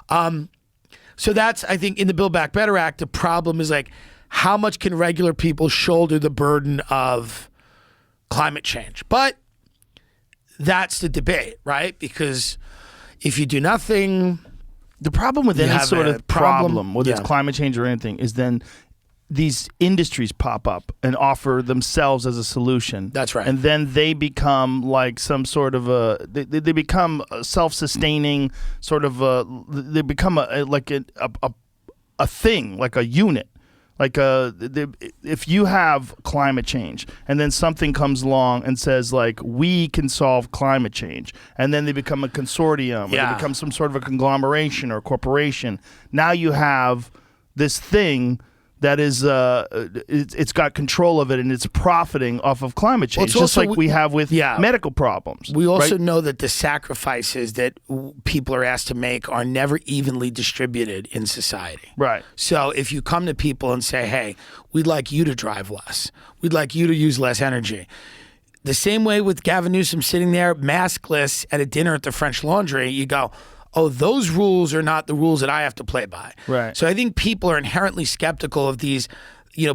So that's, I think, in the Build Back Better Act, the problem is like, how much can regular people shoulder the burden of climate change? But that's the debate, right? Because if you do nothing, the problem with any have sort a of problem, problem. whether it's Yeah. climate change or anything, is then these industries pop up and offer themselves as a solution. That's right. And then they become like some sort of they become a self-sustaining sort of they become a thing, like a unit. Like if you have climate change and then something comes along and says like we can solve climate change, and then they become a consortium, or they become some sort of a conglomeration or a corporation. Now you have this thing that is it's got control of it and it's profiting off of climate change, it's just also like we have with yeah. medical problems. we also right? know that the sacrifices that people are asked to make are never evenly distributed in society. Right. So if you come to people and say, hey, we'd like you to drive less, we'd like you to use less energy. The same way with Gavin Newsom sitting there maskless at a dinner at the French Laundry, you go, oh, those rules are not the rules that I have to play by. Right. So I think people are inherently skeptical of these,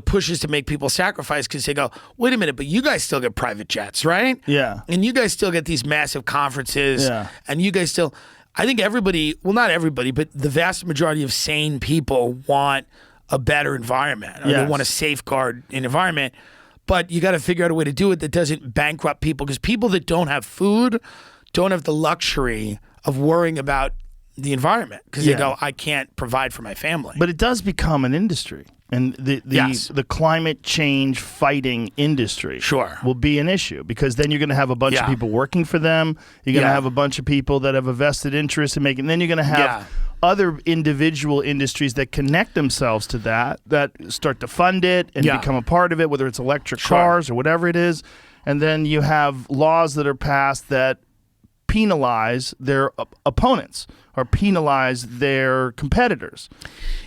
pushes to make people sacrifice, because they go, wait a minute, but you guys still get private jets, right? Yeah. And you guys still get these massive conferences. Yeah. And you guys still, I think everybody, well, not everybody, but the vast majority of sane people want a better environment, or they Yes. want to safeguard an environment. But you got to figure out a way to do it that doesn't bankrupt people, because people that don't have food don't have the luxury of worrying about the environment, because they go, I can't provide for my family. But it does become an industry, and the climate change fighting industry will be an issue, because then you're going to have a bunch of people working for them. You're going to have a bunch of people that have a vested interest in making. And then you're going to have other individual industries that connect themselves to that start to fund it and become a part of it, whether it's electric cars or whatever it is. And then you have laws that are passed that penalize their opponents or penalize their competitors.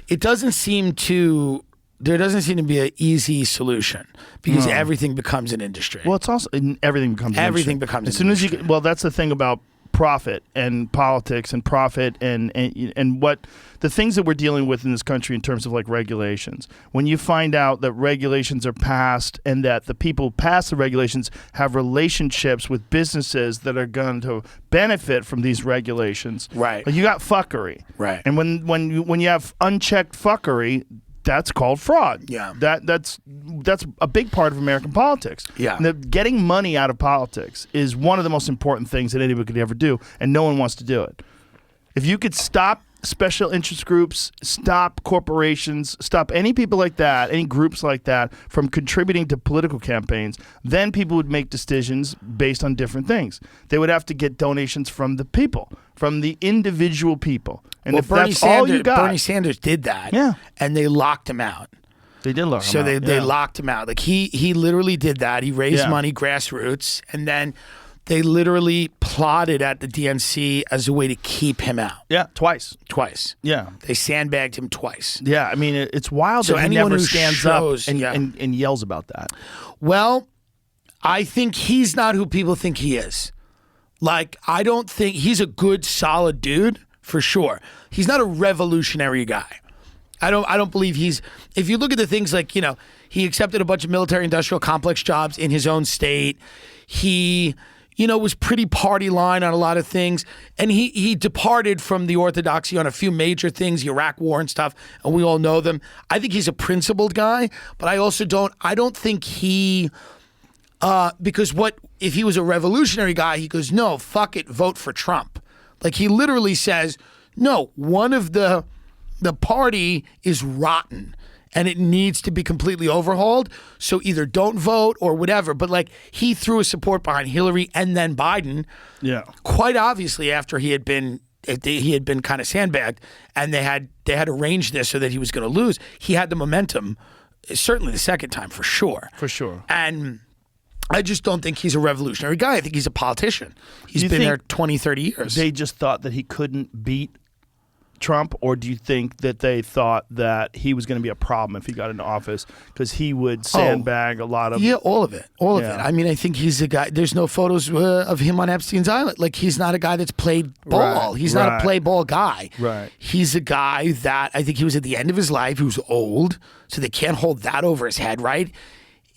There doesn't seem to be an easy solution, because everything becomes an industry. Well, it's also everything becomes an industry. becomes as an soon as industry. well, that's the thing about profit and politics and profit and what the things that we're dealing with in this country in terms of like regulations. When you find out that regulations are passed and that the people who pass the regulations have relationships with businesses that are going to benefit from these regulations, Right. like you got fuckery, Right. And when you have unchecked fuckery, that's called fraud. Yeah. That's a big part of American politics. Yeah. Getting money out of politics is one of the most important things that anybody could ever do, and no one wants to do it. If you could stop special interest groups, stop corporations, stop any people like that, any groups like that from contributing to political campaigns, then people would make decisions based on different things. They would have to get donations from the people, from the individual people. And well, if that's all you got, Bernie Sanders did that. Yeah. And they locked him out. they did lock him So out. they locked him out. Like he literally did that. He raised Yeah. money, grassroots, and then they literally plotted at the DNC as a way to keep him out Yeah, twice. twice. Yeah. They sandbagged him twice. Yeah, I mean, it's wild So that he anyone never who stands shows- up and, yeah. and yells about that. Well, I think he's not who people think he is. Like, I don't think he's a good, solid dude for sure. He's not a revolutionary guy. I don't believe he's. If you look at the things like, you know, he accepted a bunch of military-industrial complex jobs in his own state. He, you know, was pretty party line on a lot of things, and he departed from the orthodoxy on a few major things, the Iraq War and stuff, and we all know them. I think he's a principled guy, but I also don't think he. Because if he was a revolutionary guy, he goes, no, fuck it, vote for Trump. Like, he literally says, no, one of the party is rotten and it needs to be completely overhauled. So either don't vote or whatever. But like, he threw his support behind Hillary and then Biden. Yeah. Quite obviously after he had been kind of sandbagged, and they had arranged this so that he was going to lose. He had the momentum, certainly the second time for sure. For sure. And I just don't think he's a revolutionary guy. I think he's a politician. He's You been think there 20, 30 years. They just thought that he couldn't beat Trump, or do you think that they thought that he was going to be a problem if he got into office because he would sandbag a lot of... Yeah, all of it. All of Yeah. it. I mean, I think he's a guy. There's no photos of him on Epstein's Island. Like, he's not a guy that's played ball. Right, He's not a right. play ball guy. Right. He's a guy that I think he was at the end of his life. He was old, so they can't hold that over his head, right?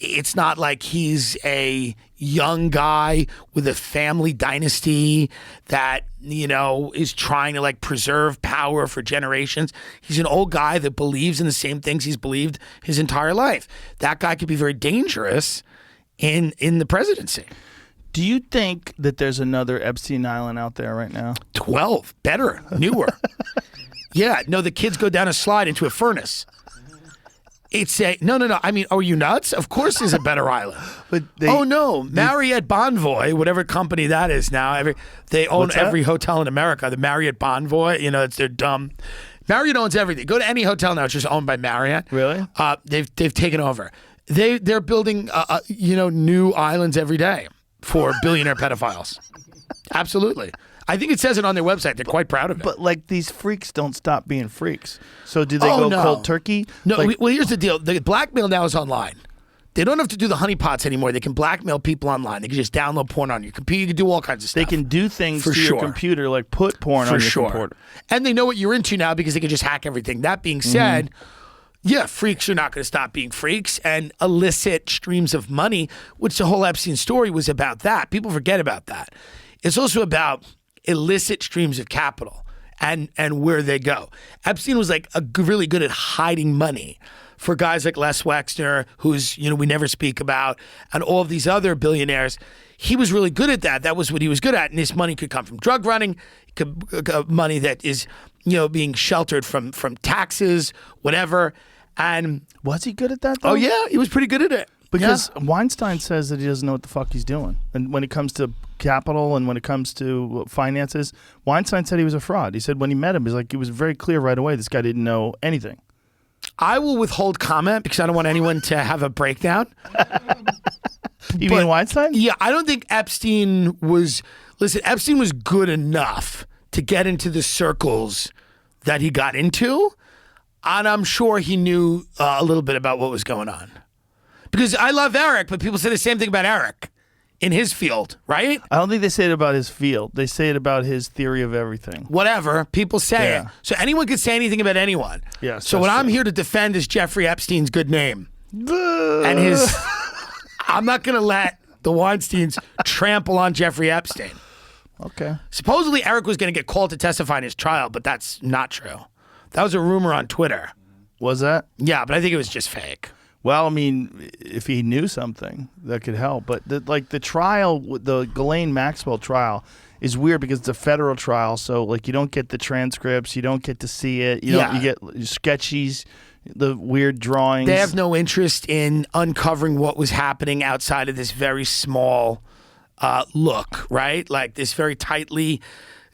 It's not like he's a young guy with a family dynasty that, you know, is trying to like preserve power for generations. He's an old guy that believes in the same things he's believed his entire life. That guy could be very dangerous in the presidency. Do you think that there's another Epstein Island out there right now? 12, better, newer. Yeah, no, the kids go down a slide into a furnace. It's a no. I mean, are you nuts? Of course, there's a better island. But Oh no, Marriott Bonvoy, whatever company that is now. They own What's that? every hotel in America. The Marriott Bonvoy, you know, they're dumb. Marriott owns everything. Go to any hotel now; it's just owned by Marriott. Really? They've taken over. They're building new islands every day for billionaire pedophiles. Absolutely. I think it says it on their website. They're quite proud of it. But like these freaks don't stop being freaks. So do they Oh, go no. cold turkey? No, Like, well, here's the deal. The blackmail now is online. They don't have to do the honeypots anymore. They can blackmail people online. They can just download porn on your computer. You can do all kinds of they stuff. can do things For to your sure. computer, like put porn For on your sure. computer. And they know what you're into now because they can just hack everything. That being said, yeah, freaks are not going to stop being freaks, and illicit streams of money, which the whole Epstein story was about that. People forget about that. It's also about illicit streams of capital and where they go. Epstein was like really good at hiding money for guys like Les Wexner, who's, you know, we never speak about, and all of these other billionaires. He was really good at that. That was what he was good at. And this money could come from drug running, money that is, you know, being sheltered from taxes, whatever. And Was he good at that, though? oh yeah, he was pretty good at it. Because Yeah. Weinstein says that he doesn't know what the fuck he's doing. And when it comes to capital and when it comes to finances, Weinstein said he was a fraud. He said when he met him, it was very clear right away this guy didn't know anything. I will withhold comment because I don't want anyone to have a breakdown. You mean Weinstein? Yeah, I don't think Epstein was. Listen, Epstein was good enough to get into the circles that he got into, and I'm sure he knew a little bit about what was going on. Because I love Eric, but people say the same thing about Eric in his field, right? I don't think they say it about his field. They say it about his theory of everything. Whatever, people say Yeah. it. So anyone can say anything about anyone. Yes, So what that's I'm true. here to defend is Jeffrey Epstein's good name. And his. I'm not going to let the Weinsteins trample on Jeffrey Epstein. Okay. Supposedly, Eric was going to get called to testify in his trial, but that's not true. That was a rumor on Twitter. Was that? Yeah, but I think it was just fake. Well, I mean, if he knew something, that could help. But the trial, the Ghislaine Maxwell trial, is weird because it's a federal trial. So like you don't get the transcripts, you don't get to see it. You get sketchies, the weird drawings. They have no interest in uncovering what was happening outside of this very small look, right? Like this very tightly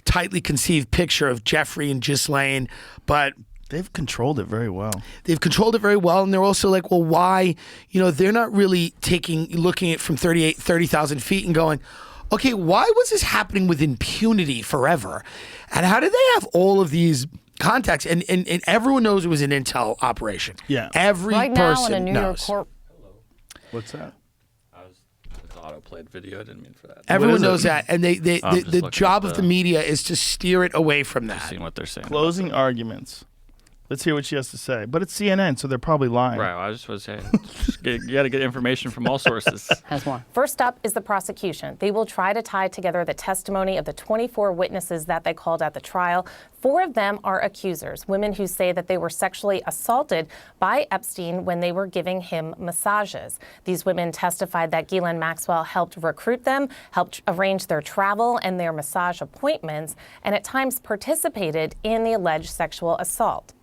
conceived picture of Jeffrey and Ghislaine, but they've controlled it very well. They've controlled it very well, and they're also like, well, why? You know, they're not really looking at it from 30,000 feet and going, okay, why was this happening with impunity forever? And how did they have all of these contacts? And everyone knows it was an intel operation. Yeah. Every right person now in a New York knows. court. What's that? It's auto-played video. I didn't mean for that. Everyone knows that, and the looking job at of the media is to steer it away from Just that. seeing what they're saying. Closing arguments. Let's hear what she has to say. But it's CNN, so they're probably lying. Right. Well, I just was saying, you got to get information from all sources. Has more. First up is the prosecution. They will try to tie together the testimony of the 24 witnesses that they called at the trial. 4 of them are accusers, women who say that they were sexually assaulted by Epstein when they were giving him massages. These women testified that Ghislaine Maxwell helped recruit them, helped arrange their travel and their massage appointments, and at times participated in the alleged sexual assault.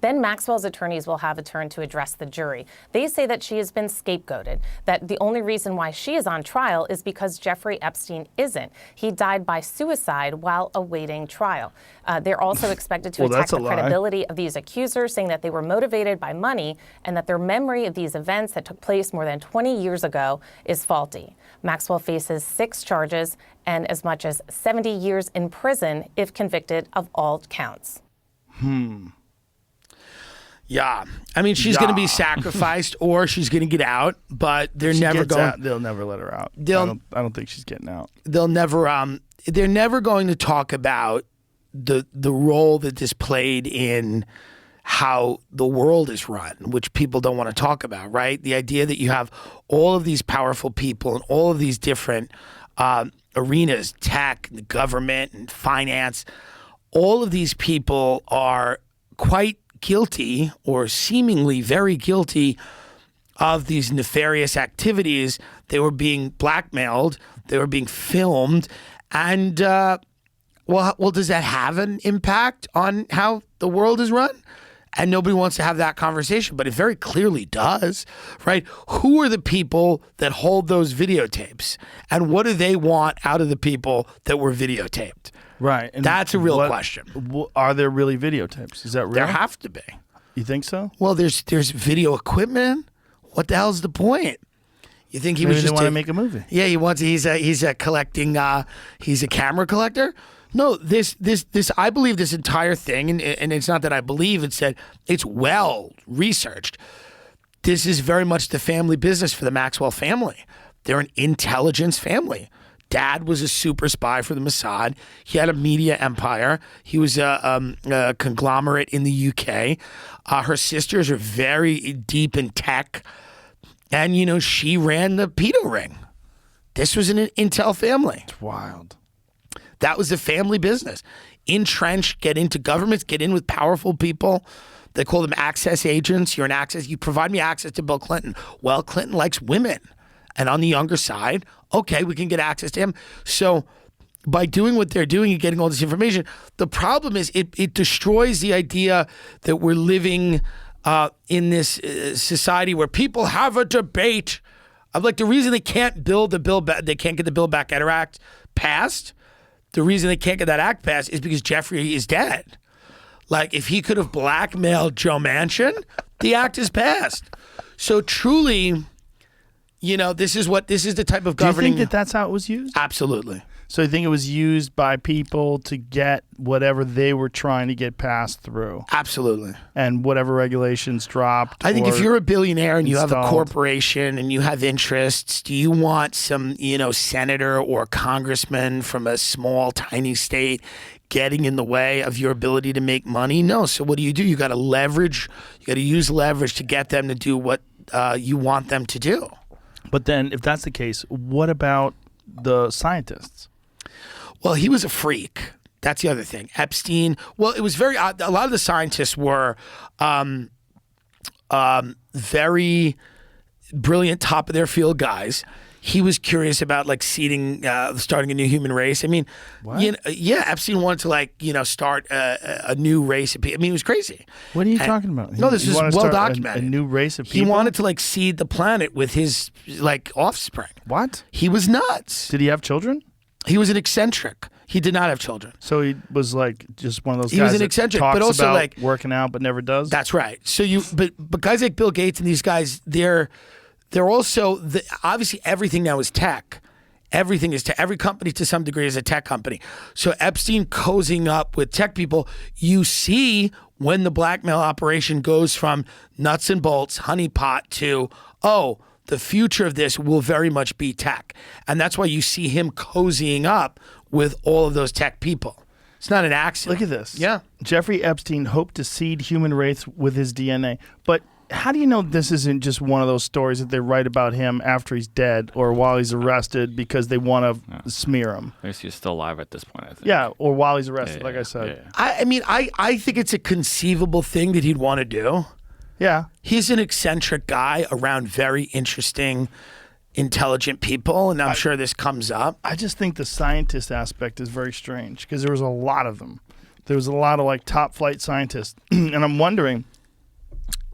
Then Maxwell's attorneys will have a turn to address the jury. They say that she has been scapegoated, that the only reason why she is on trial is because Jeffrey Epstein isn't. He died by suicide while awaiting trial. They're also expected to attack the credibility of these accusers, saying that they were motivated by money and that their memory of these events that took place more than 20 years ago is faulty. Maxwell faces 6 charges and as much as 70 years in prison if convicted of all counts. Yeah. I mean, she's going to be sacrificed or she's going to get out, but they're never going. They'll never let her out. I don't think she's getting out. They'll never. They're never going to talk about the role that this played in how the world is run, which people don't want to talk about, right? The idea that you have all of these powerful people in all of these different arenas, tech, the government, and finance. All of these people are quite guilty or seemingly very guilty of these nefarious activities. They were being blackmailed. They were being filmed. And, well, does that have an impact on how the world is run? And nobody wants to have that conversation, but it very clearly does, right? Who are the people that hold those videotapes? And what do they want out of the people that were videotaped? Right. And that's a real question. Are there really videotapes? Is that real? There have to be. You think so? Well, there's video equipment. What the hell's the point? You think he Maybe was just they want to make a movie? Yeah, he's a collecting. He's a camera collector. No, this I believe this entire thing, and it's not that I believe. It's that it's well researched. This is very much the family business for the Maxwell family. They're an intelligence family. Dad was a super spy for the Mossad. He had a media empire. He was a conglomerate in the UK. Her sisters are very deep in tech. And, you know, she ran the pedo ring. This was an intel family. It's wild. That was the family business. Entrench, get into governments, get in with powerful people. They call them access agents. You're an access. You provide me access to Bill Clinton. Well, Clinton likes women. And on the younger side, okay, we can get access to him. So by doing what they're doing and getting all this information, the problem is it destroys the idea that we're living in this society where people have a debate. Of like the reason they can't build the bill back, they can't get the Build Back Better Act passed. The reason they can't get that act passed is because Jeffrey is dead. Like if he could have blackmailed Joe Manchin, the act is passed. So truly, you know, this is the type of governing. Do you think that's how it was used? Absolutely. So you think it was used by people to get whatever they were trying to get passed through? Absolutely. And whatever regulations dropped? I think if you're a billionaire and you have a installed. corporation and you have interests, do you want some, you know, senator or congressman from a small, tiny state getting in the way of your ability to make money? No. So what do? You got to leverage. You got to use leverage to get them to do what you want them to do. But then if that's the case, what about the scientists? Well, he was a freak. That's the other thing. Epstein, well, it was very odd. A lot of the scientists were very brilliant, top of their field guys. He was curious about like seeding, starting a new human race. I mean, Epstein wanted to like, start a new race of people. I mean, it was crazy. What are you talking about? No, this is well documented. A new race of people? He wanted to like seed the planet with his like offspring. What? He was nuts. Did he have children? He was an eccentric. He did not have children. So he was like just one of those guys he was an that eccentric, talks but also about like working out but never does? That's right. So but guys like Bill Gates and these guys, they're also obviously everything now is tech. Everything is tech. Every company to some degree is a tech company. So Epstein cozying up with tech people, you see when the blackmail operation goes from nuts and bolts, honeypot to, the future of this will very much be tech. And that's why you see him cozying up with all of those tech people. It's not an accident. Look at this. Yeah. Jeffrey Epstein hoped to seed human race with his DNA. But how do you know this isn't just one of those stories that they write about him after he's dead or while he's arrested because they want to smear him? I guess he's still alive at this point, I think. Yeah, or while he's arrested, like I said. Yeah. I mean, I think it's a conceivable thing that he'd want to do. Yeah. He's an eccentric guy around very interesting, intelligent people, and I'm sure this comes up. I just think the scientist aspect is very strange because there was a lot of them. There was a lot of like top flight scientists. And I'm wondering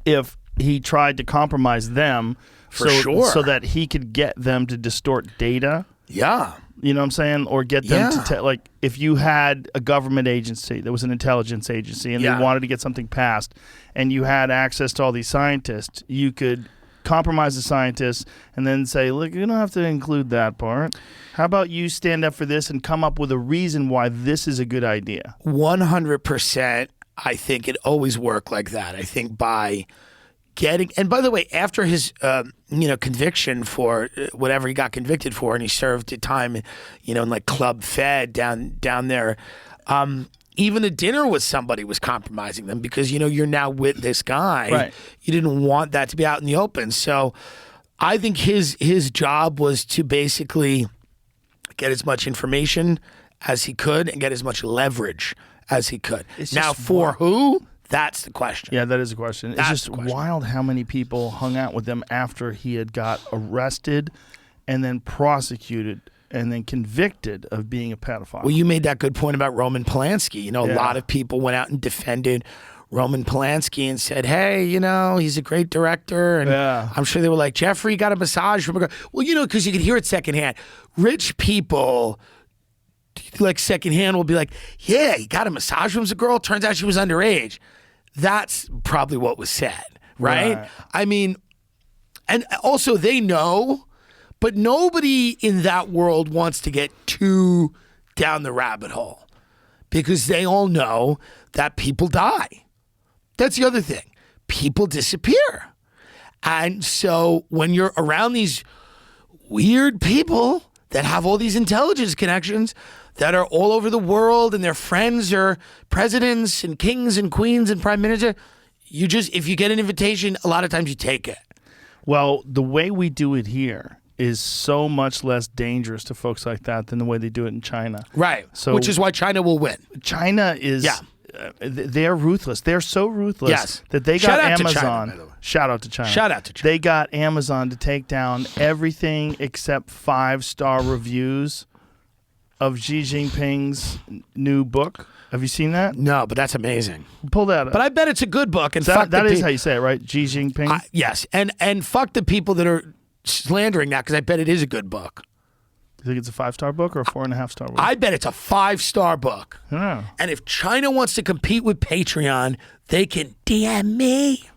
if he tried to compromise them so that he could get them to distort data. Yeah. You know what I'm saying? Or get them to like if you had a government agency that was an intelligence agency and they wanted to get something passed and you had access to all these scientists, you could compromise the scientists and then say, look, you don't have to include that part. How about you stand up for this and come up with a reason why this is a good idea? 100%. I think it always worked like that. I think by getting, and by the way, after his conviction for whatever he got convicted for, and he served time, in like Club Fed down there. Even a dinner with somebody was compromising them because you're now with this guy. Right. You didn't want that to be out in the open. So I think his job was to basically get as much information as he could and get as much leverage as he could. Now, for who? That's the question. Yeah, that is a question. It's just wild how many people hung out with him after he had got arrested and then prosecuted and then convicted of being a pedophile. Well, you made that good point about Roman Polanski. A lot of people went out and defended Roman Polanski and said, hey, he's a great director. And I'm sure they were like, Jeffrey got a massage from a girl. Well, because you could hear it secondhand. Rich people, like secondhand, will be like, yeah, he got a massage from a girl. Turns out she was underage. That's probably what was said, right? I mean, and also they know, but nobody in that world wants to get too down the rabbit hole because they all know that people die. That's the other thing. People disappear. And so when you're around these weird people that have all these intelligence connections that are all over the world and their friends are presidents and kings and queens and prime minister, if you get an invitation, a lot of times you take it. Well, the way we do it here is so much less dangerous to folks like that than the way they do it in China. Right. So, which is why China will win. China is, they're ruthless. They're so ruthless that they got Amazon. Shout out to China. Shout out to China. They got Amazon to take down everything except 5-star reviews of Xi Jinping's new book. Have you seen that? No, but that's amazing. Pull that up. But I bet it's a good book. And that is how you say it, right? Xi Jinping? Yes. And fuck the people that are slandering that because I bet it is a good book. You think it's a 5-star book or a 4.5-star book? I bet it's a 5-star book. Yeah. And if China wants to compete with Patreon, they can DM me.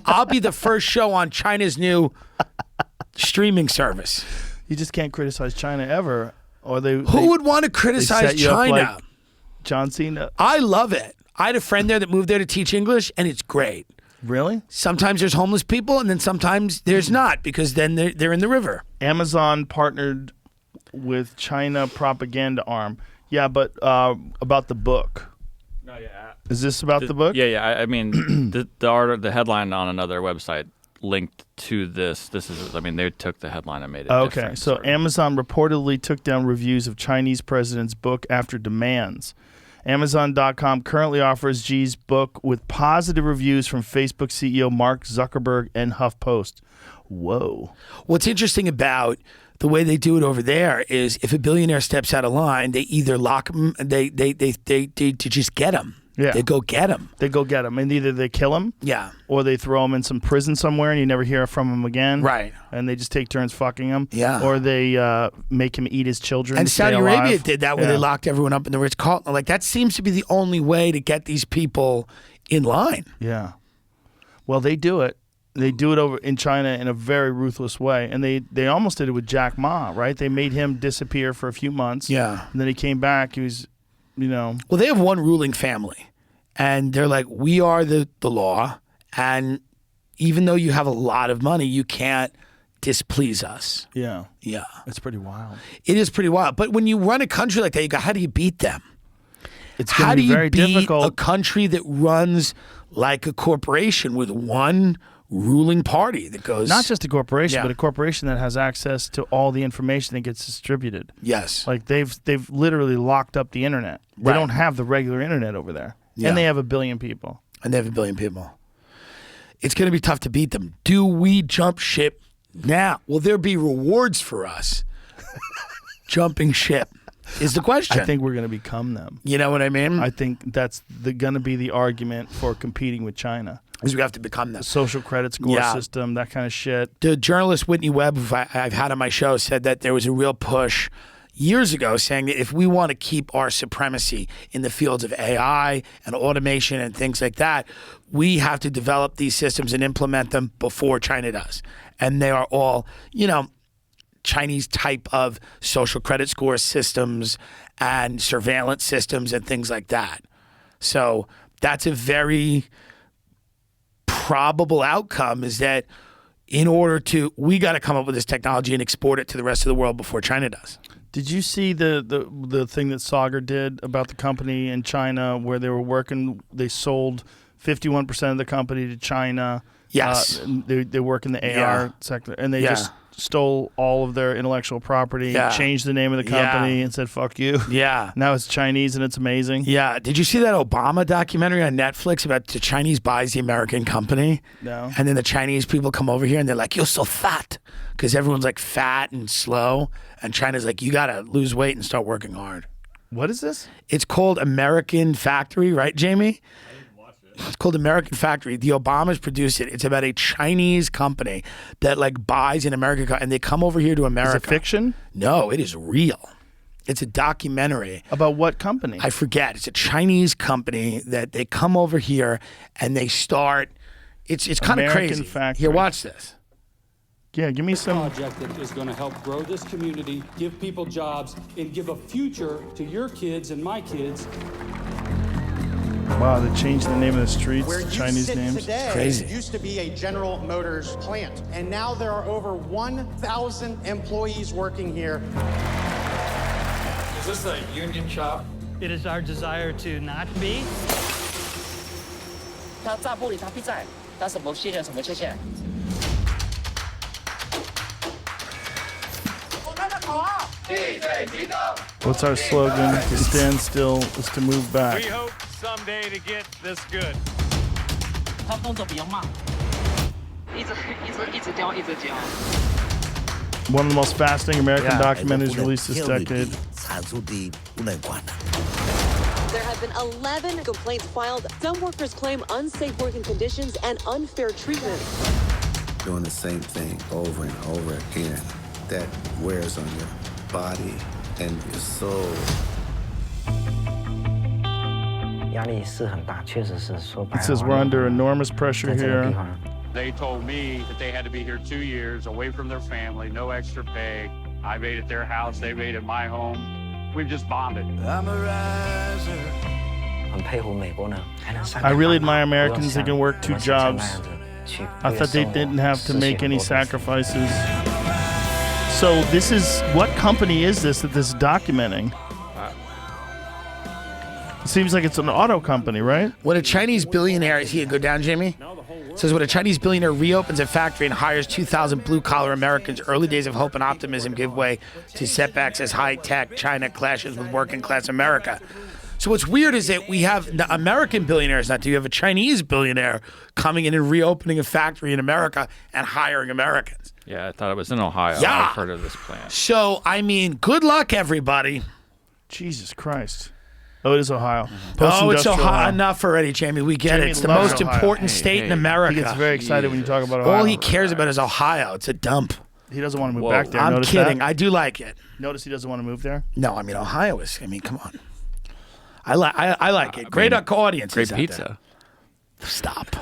I'll be the first show on China's new streaming service. You just can't criticize China ever. Who would want to criticize China? Like John Cena. I love it. I had a friend there that moved there to teach English, and it's great. Really? Sometimes there's homeless people, and then sometimes there's not, because then they're in the river. Amazon partnered with China propaganda arm. Yeah, but about the book. No, yeah. Is this about the book? Yeah. I mean, the headline on another website linked to this. They took the headline and made it different. So Amazon reportedly took down reviews of Chinese president's book after demands. Amazon.com currently offers G's book with positive reviews from Facebook CEO Mark Zuckerberg and HuffPost. Whoa. What's interesting about the way they do it over there is if a billionaire steps out of line, they either lock him, they just get him. Yeah. They go get him. They go get him. And either they kill him, Yeah. or they throw him in some prison somewhere and you never hear from him again. Right. And they just take turns fucking him. Yeah. Or they make him eat his children. And to stay Saudi Arabia alive. did that when they locked everyone up in the Ritz-Carlton. Like, that seems to be the only way to get these people in line. Yeah. Well, they do it. They do it over in China in a very ruthless way. And they almost did it with Jack Ma, right? They made him disappear for a few months. Yeah. And then he came back. He was, Well, they have one ruling family. And they're like, we are the law. And even though you have a lot of money, you can't displease us. Yeah. Yeah. It's pretty wild. It is pretty wild. But when you run a country like that, you go, how do you beat them? It's How going do to be you very beat difficult. a country that runs like a corporation with one ruling party that goes... Not just a corporation, Yeah. but a corporation that has access to all the information that gets distributed. Yes. Like they've literally locked up the internet. They Right. don't have the regular internet over there. Yeah. And they have 1 billion people. And they have 1 billion people. It's going to be tough to beat them. Do we jump ship now? Will there be rewards for us jumping ship is the question. I think we're going to become them. You know what I mean? I think that's going to be the argument for competing with China. Because we have to become them. Social credit score Yeah. system, that kind of shit. The journalist Whitney Webb, who I've had on my show, said that there was a real push years ago saying that if we want to keep our supremacy in the fields of AI and automation and things like that, we have to develop these systems and implement them before China does. And they are all, Chinese type of social credit score systems and surveillance systems and things like that. So that's a very probable outcome, is that we got to come up with this technology and export it to the rest of the world before China does. Did you see the thing that Sagar did about the company in China where they were working, they sold 51% of the company to China. Yes. They work in the AR sector, and they Yeah. just stole all of their intellectual property, Yeah. changed the name of the company, and said, fuck you. Yeah. Now it's Chinese, and it's amazing. Yeah. Did you see that Obama documentary on Netflix about the Chinese buys the American company? No. And then the Chinese people come over here and they're like, you're so fat. Because everyone's like fat and slow. And China's like, you got to lose weight and start working hard. What is this? It's called American Factory, right, Jamie? It's called American Factory. The Obamas produced it. It's about a Chinese company that like buys an American company, and they come over here to America. Is it fiction? No, it is real. It's a documentary. About what company? I forget. It's a Chinese company that they come over here and they start. It's kind of American crazy. Factory. Here, watch this. Yeah, give me some. Project that is going to help grow this community, give people jobs, and give a future to your kids and my kids. Wow, they changed the name of the streets, Where you Chinese sit names. today Crazy. used to be a General Motors plant, and now there are over 1,000 employees working here. Is this a union shop? It is our desire to not be. 他炸玻璃他必在，他什么信任什么缺陷？ What's our slogan? To stand still is to move back. We hope someday to get this good. 他动作不要慢，一直掉，一直掉。 One of the most fascinating American documentaries released this decade. There have been 11 complaints filed. Some workers claim unsafe working conditions and unfair treatment. Doing the same thing over and over again, that wears on your body and your soul. 压力是很大，确实是说白 It 了。 says we're under enormous pressure 在这个地 here. 方， They told me that they had to be here 2 years, away from their family, no extra pay. I've ate at their house, they've ate at my home. We've just bonded. 很佩服美国呢，还能上 I 班 really 嘛 admire 不要 Americans 像 that can work 2我们现在那 jobs. 样子去 I thought they 为了生活 didn't have to 失去 make 很 any 多东西 sacrifices. So this is, what company is this that this is documenting? It seems like it's an auto company, right? When a Chinese billionaire, here, go down, Jamie. It says when a Chinese billionaire reopens a factory and hires 2,000 blue-collar Americans, early days of hope and optimism give way to setbacks as high-tech China clashes with working-class America. So what's weird is that we have the American billionaires not. You have a Chinese billionaire coming in and reopening a factory in America and hiring Americans. Yeah, I thought it was in Ohio. Yeah. I've heard of this plant. So, I mean, good luck, everybody. Jesus Christ. Oh, it is Ohio. It's Ohio. Enough already, Jamie. We get Jamie it. It's the loves most Ohio. important state in America. He gets very excited when you talk about Ohio. All he cares about is Ohio. It's a dump. He doesn't want to move back there. I'm Notice kidding. that? I do like it. Notice he doesn't want to move there? No, I mean, Ohio is, come on. I like it. Great audience. Great pizza. Stop.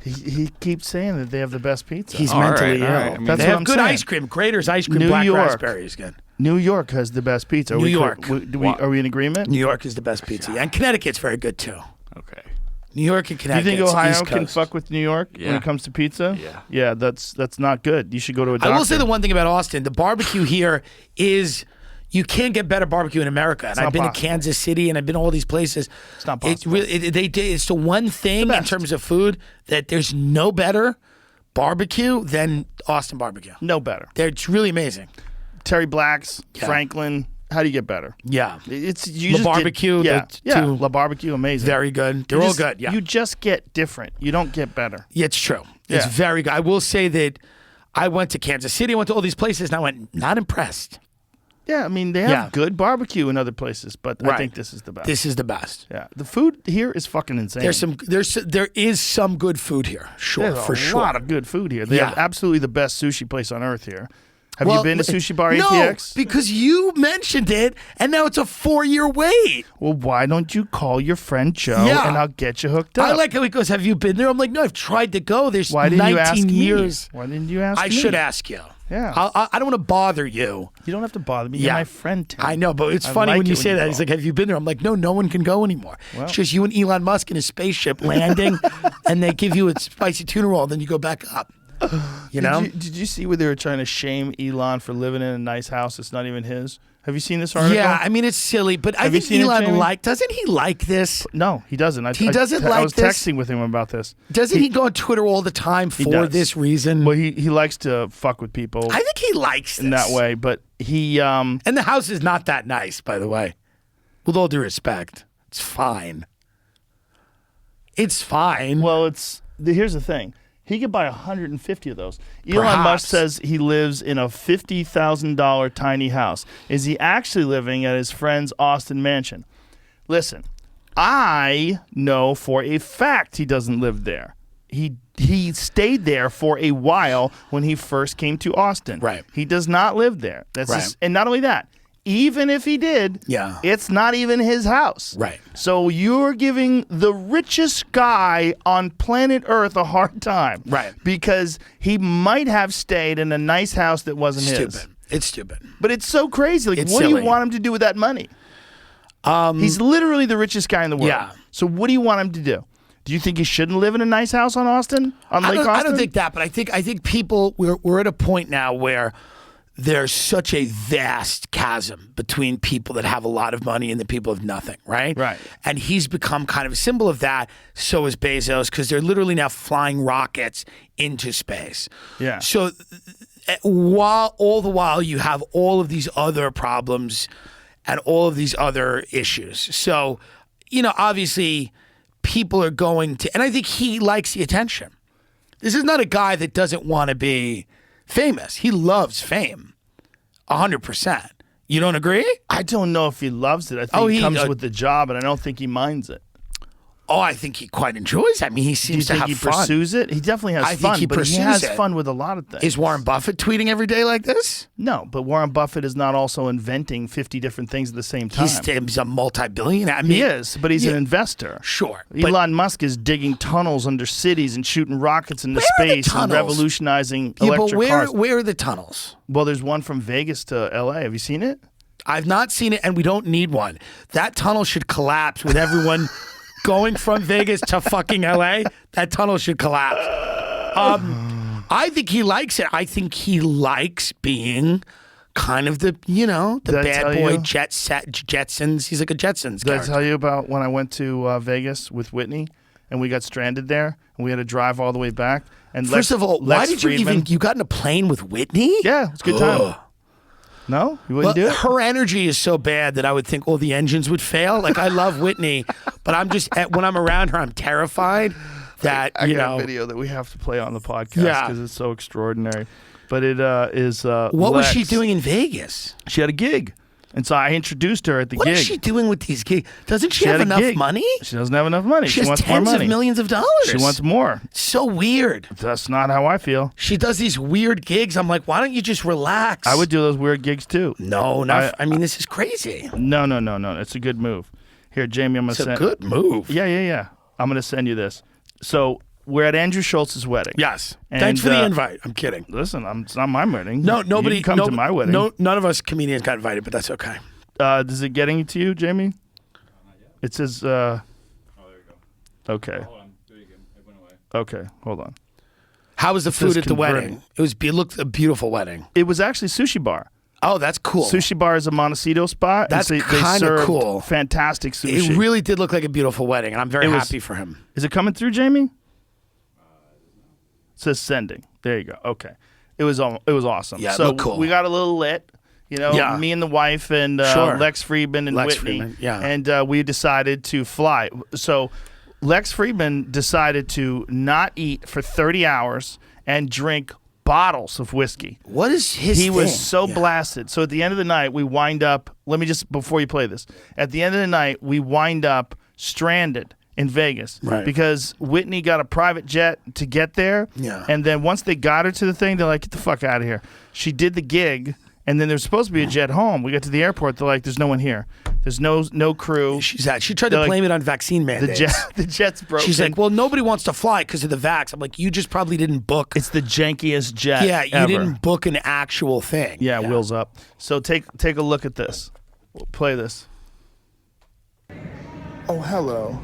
He keeps saying that they have the best pizza. He's mentally ill. I mean, That's they what have I'm good saying. ice cream. Grater's ice cream, New black York. raspberry is good. New York has the best pizza. New York. Are we in agreement? New York is the best pizza. And Connecticut's very good, too. Okay. New York and Do you Connecticut. think Ohio East can Coast. fuck with New York when it comes to pizza? Yeah. Yeah, that's not good. You should go to a doctor. I will say the one thing about Austin, the barbecue here is you can't get better barbecue in America. And I've been to Kansas City and I've been to all these places. It's not possible. It's the one thing in terms of food that there's no better barbecue than Austin barbecue. No better. It's really amazing. Terry Black's, Franklin. How do you get better? Yeah. It's La Barbecue. La Barbecue, amazing. Very good. They're all good. Yeah. You just get different. You don't get better. Yeah, it's true. It's Yeah. very good. I will say that I went to Kansas City, I went to all these places, and I went, not impressed. Yeah, I mean, they have good barbecue in other places, but I think this is the best. This is the best. Yeah. The food here is fucking insane. There is some good food here. Sure, There's for a lot of good food here. They have absolutely the best sushi place on earth here. Have you been to Sushi Bar ATX? No, because you mentioned it, and now it's a 4-year wait. Well, why don't you call your friend Joe and I'll get you hooked up? I like how he goes, have you been there? I'm like, no, I've tried to go. There's Why didn't 19 you ask years. me? Why didn't you ask me? I should ask you. Yeah. I don't want to bother you. You don't have to bother me. You're my friend, Tim. I know, but it's I funny like when you it say that. go. He's like, have you been there? I'm like, no one can go anymore. Well. It's just you and Elon Musk in a spaceship landing, and they give you a spicy tuna roll, and then you go back up. You know? Did you see where they were trying to shame Elon for living in a nice house that's not even his? Have you seen this article? Yeah, I mean, it's silly, but I Have you think seen it, Elon Jamie? doesn't he like this? No, he doesn't. He doesn't like I was this? texting with him about this. Doesn't he go on Twitter all the time He for does. this reason? Well, he likes to fuck with people. I think he likes this. in that way, but he And the house is not that nice, by the way. With all due respect, it's fine. It's fine. Well, here's the thing. He could buy 150 of those. Elon Perhaps. Musk says he lives in a $50,000 tiny house. Is he actually living at his friend's Austin mansion? Listen, I know for a fact he doesn't live there. He stayed there for a while when he first came to Austin. Right. He does not live there. That's and not only that, even if he did, it's not even his house. Right. So you're giving the richest guy on planet Earth a hard time. Right. Because he might have stayed in a nice house that wasn't his. Stupid. It's stupid. But it's so crazy. Like, It's what do silly. you want him to do with that money? He's literally the richest guy in the world. Yeah. So what do you want him to do? Do you think he shouldn't live in a nice house on Austin? On Lake Austin? I don't think that, but I think people we're at a point now where there's such a vast chasm between people that have a lot of money and the people of nothing, right? Right. And he's become kind of a symbol of that. So is Bezos, because they're literally now flying rockets into space. Yeah. So all the while you have all of these other problems and all of these other issues. So, obviously people are going to, and I think he likes the attention. This is not a guy that doesn't want to be famous. He loves fame, 100%. You don't agree? I don't know if he loves it. I think it comes with the job, and I don't think he minds it. Oh, I think he quite enjoys it. I mean, he seems to have he fun. pursues it? He definitely has I fun, think he but he pursues has it. fun with a lot of things. Is Warren Buffett tweeting every day like this? No, but Warren Buffett is not also inventing 50 different things at the same time. He's a multi-billionaire. I mean, He is, but he's an investor. Sure. Elon Musk is digging tunnels under cities and shooting rockets into Where are the space and tunnels? revolutionizing Yeah, electric but cars. where are the tunnels? Well, there's one from Vegas to LA. Have you seen it? I've not seen it, and we don't need one. That tunnel should collapse with everyone going from Vegas to fucking LA. That tunnel should collapse. I think he likes it. I think he likes being kind of the bad boy Jetsons. He's like a Jetsons Did I character. tell you about when I went to Vegas with Whitney and we got stranded there and we had to drive all the way back? And First of all, why did you got in a plane with Whitney? Yeah, it's a good time. No, you wouldn't do it. Her energy is so bad that I would think all the engines would fail. Like I love Whitney, but I'm just when I'm around her, I'm terrified that I got a video that we have to play on the podcast because it's so extraordinary. But it is. What was she doing in Vegas? She had a gig. And so I introduced her at the gig. What is she doing with these gigs? Doesn't she have enough money? She doesn't have enough money. She has wants more tens money. of millions of dollars. She wants more. So weird. That's not how I feel. She does these weird gigs. I'm like, why don't you just relax? I would do those weird gigs too. No, not. I mean, this is crazy. No. It's a good move. Here, Jamie, I'm going to send. It's a good move. Yeah. I'm going to send you this. So we're at Andrew Schultz's wedding. Yes. And, thanks for the invite. I'm kidding. Listen, it's not my wedding. No, nobody you can come to my wedding. No, none of us comedians got invited, but that's okay. Is it getting to you, Jamie? It says. Oh, there you go. Okay. Hold on. It went away. Okay, hold on. How was the food at the wedding? It looked a beautiful wedding. It was actually sushi bar. Oh, that's cool. Sushi bar is a Montecito spot. That's kind of cool. Fantastic sushi. It really did look like a beautiful wedding, and I'm very happy for him. Is it coming through, Jamie? It says sending. There you go. Okay. It was awesome. Yeah, so it looked cool. We got a little lit. You know, me and the wife and Lex Friedman and Whitney. And we decided to fly. So Lex Friedman decided to not eat for 30 hours and drink bottles of whiskey. What is his He thing? was so blasted. So at the end of the night, we wind up, before you play this, at the end of the night, we wind up stranded in Vegas. Right. Because Whitney got a private jet to get there. Yeah. And then once they got her to the thing, they're like, get the fuck out of here. She did the gig. And then there's supposed to be a jet home. We got to the airport. They're like, "There's no one here. There's no crew." She tried to blame it on vaccine mandates. The jet's broken. She's like, "Well, nobody wants to fly because of the vax." I'm like, "You just probably didn't book." It's the jankiest jet. Yeah, you ever. didn't book an actual thing. Yeah, wheels up. So take a look at this. We'll play this. Oh, hello.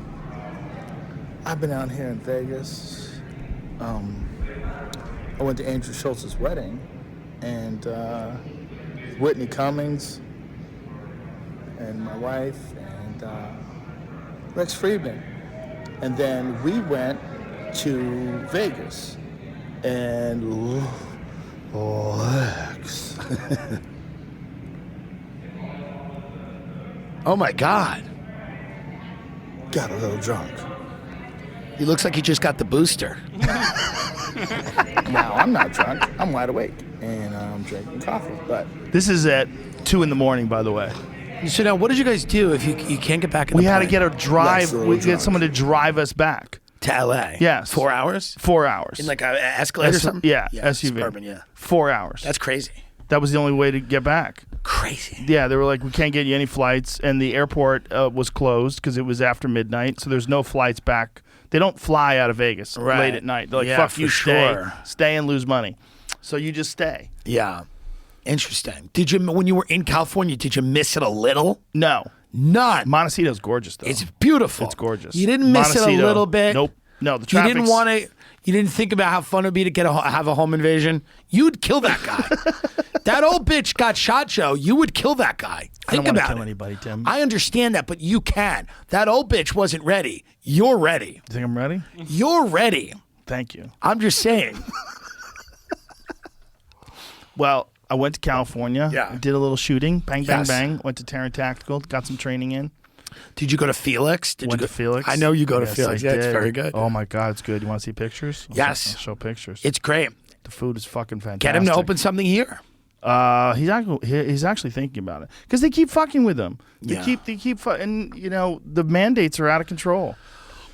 I've been out here in Vegas. I went to Andrew Schultz's wedding, and Whitney Cummings, and my wife, and Lex Friedman. And then we went to Vegas, and Lex. Oh my God. Got a little drunk. He looks like he just got the booster. Now, I'm not drunk. I'm wide awake, and I'm drinking coffee, but... This is at 2 a.m, by the way. So now, what did you guys do if you can't get back in We the had to plane? get a drive. We get someone to drive us back. To L.A.? Yes. 4 hours? 4 hours. In like an Escalade or something? Yeah, SUV. Suburban, yeah. 4 hours. That's crazy. That was the only way to get back. Crazy. Yeah, they were like, we can't get you any flights, and the airport was closed because it was after midnight, so there's no flights back. They don't fly out of Vegas late at night. They're like, fuck you, stay and lose money. So you just stay. Yeah. Interesting. Did you, when you were in California, did you miss it a little? No. None. Montecito's gorgeous, though. It's beautiful. It's gorgeous. You didn't miss it a little bit? Nope. No, the You traffic's... didn't want to... You didn't think about how fun it would be to have a home invasion? You'd kill that guy. That old bitch got shot, Joe. You would kill that guy. Think I don't about want to kill it. anybody, Tim. I understand that, but you can. That old bitch wasn't ready. You're ready. You think I'm ready? You're ready. Thank you. I'm just saying. Well, I went to California. Yeah. Did a little shooting. Bang, bang, Yes. bang. Went to Terran Tactical. Got some training in. Did you go to Felix? Went to Felix. I know you go to Yes, Felix. I Yeah, it's did. very good. Oh, my God. It's good. You want to see pictures? Yes. I'll show pictures. It's great. The food is fucking fantastic. Get him to open something here. He's actually thinking about it because they keep fucking with him. They Yeah. keep and you know the mandates are out of control.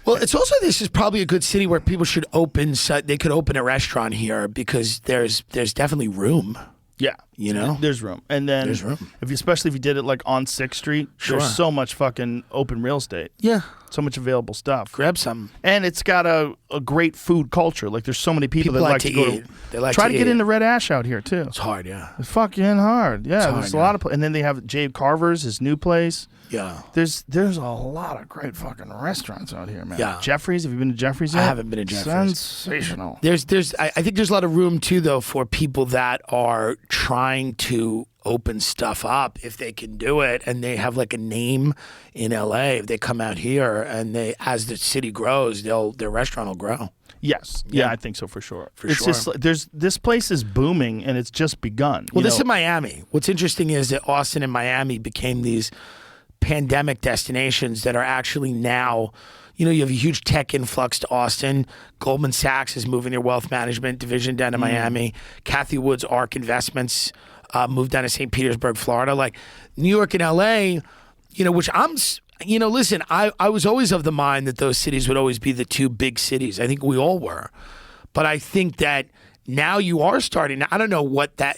Well, it's also, this is probably a good city where people should open. They could open a restaurant here because there's definitely room. Yeah, You know, there's room, and then There's room. especially if you did it like on 6th Street, Sure. there's so much fucking open real estate. Yeah. So much available stuff. Grab some. And it's got a great food culture. Like there's so many people that People like to go eat. They like try to to get eat. into Red Ash out here too. It's hard, yeah. It's fucking hard. Yeah, hard, there's a lot of and then they have Jade Carver's, his new place. Yeah. There's a lot of great fucking restaurants out here, man. Yeah. Jeffrey's, have you been to Jeffrey's I yet? haven't been to Jeffrey's. Sensational. I think there's a lot of room too, though, for people that are trying to open stuff up if they can do it, and they have like a name in LA. If they come out here and as the city grows, their restaurant will grow. Yes. Yeah, I think so for sure. It's sure. Just this place is booming and it's just begun. Well, this is Miami. What's interesting is that Austin and Miami became these pandemic destinations that are actually now, you have a huge tech influx to Austin. Goldman Sachs is moving their wealth management division down to Miami. Kathy Wood's ARK Investments moved down to St. Petersburg, Florida. Like New York and LA, which listen, I was always of the mind that those cities would always be the two big cities. I think we all were. But I think that now you are starting, I don't know what that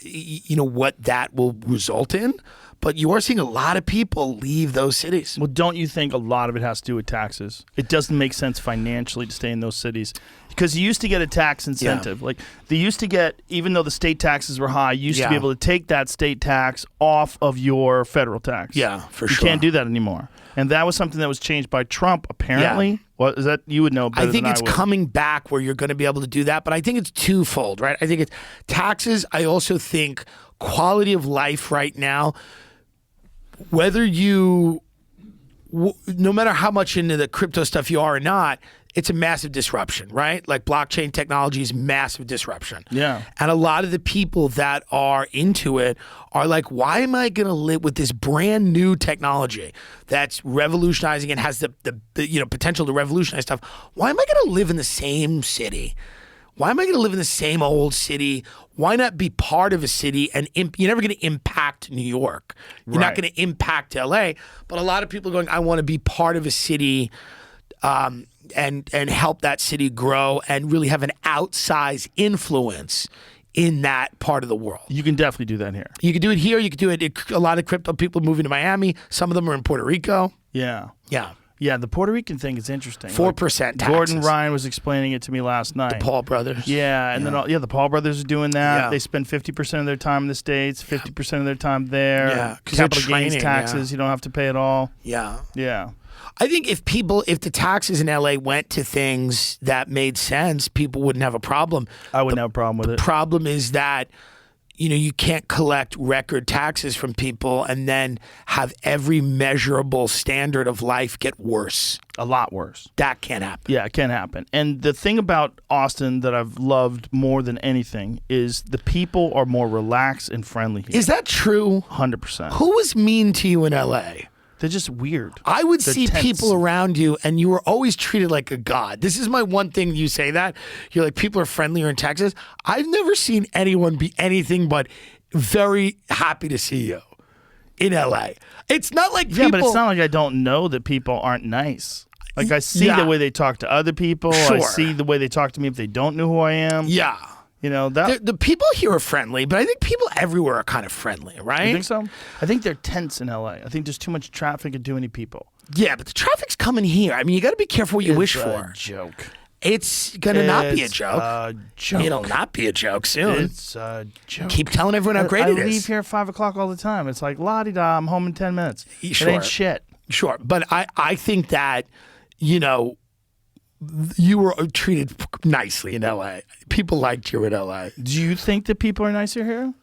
will result in, but you are seeing a lot of people leave those cities. Well, don't you think a lot of it has to do with taxes? It doesn't make sense financially to stay in those cities. Because you used to get a tax incentive. Like they used to get, even though the state taxes were high, you used to be able to take that state tax off of your federal tax. Yeah, for sure. You can't do that anymore. And that was something that was changed by Trump, apparently. Yeah. What is that? You would know better I think than it's I would. coming back where you're going to be able to do that, but I think it's twofold, right? I think it's taxes. I also think quality of life right now, whether no matter how much into the crypto stuff you are or not, it's a massive disruption, right? Like blockchain technology is massive disruption. Yeah. And a lot of the people that are into it are like, why am I going to live with this brand new technology that's revolutionizing and has the potential to revolutionize stuff? Why am I going to live in the same city? Why am I going to live in the same old city? Why not be part of a city? And you're never going to impact New York. You're not going to impact LA. But a lot of people are going, I want to be part of a city and help that city grow and really have an outsized influence in that part of the world. You can definitely do that here. You can do it here. You can do it. A lot of crypto people moving to Miami. Some of them are in Puerto Rico. Yeah. Yeah. Yeah, the Puerto Rican thing is interesting. 4% taxes. Gordon Ryan was explaining it to me last night. The Paul brothers. Yeah, and then the Paul brothers are doing that. Yeah. They spend 50% of their time in the States, 50% of their time there. Yeah, capital gains taxes, you don't have to pay it all. Yeah. Yeah. I think if the taxes in LA went to things that made sense, people wouldn't have a problem. I wouldn't have a problem with it. The problem is that you can't collect record taxes from people and then have every measurable standard of life get worse. A lot worse. That can't happen. Yeah, it can happen. And the thing about Austin that I've loved more than anything is the people are more relaxed and friendly here. Is that true? 100%. Who was mean to you in LA? They're just weird. I would They're see tense. people around you and you were always treated like a god. This is my one thing you say that. You're like, people are friendlier in Texas. I've never seen anyone be anything but very happy to see you in LA. It's not like people... Yeah, but it's not like I don't know that people aren't nice. Like I see the way they talk to other people. Sure. I see the way they talk to me if they don't know who I am. Yeah. The people here are friendly, but I think people everywhere are kind of friendly, right? You think so? I think they're tense in LA. I think there's too much traffic and too many people. Yeah, but the traffic's coming here. I mean, you got to be careful what you wish It's a for. joke. It's going to not be a It's joke. a joke. It'll not be a joke soon. It's a joke. Keep telling everyone how great I it is. leave here at 5 o'clock all the time. It's like, la-di-da, I'm home in 10 minutes. Sure. It ain't shit. Sure, but I think that, you were treated nicely in LA. People liked you in LA. Do you think that people are nicer here?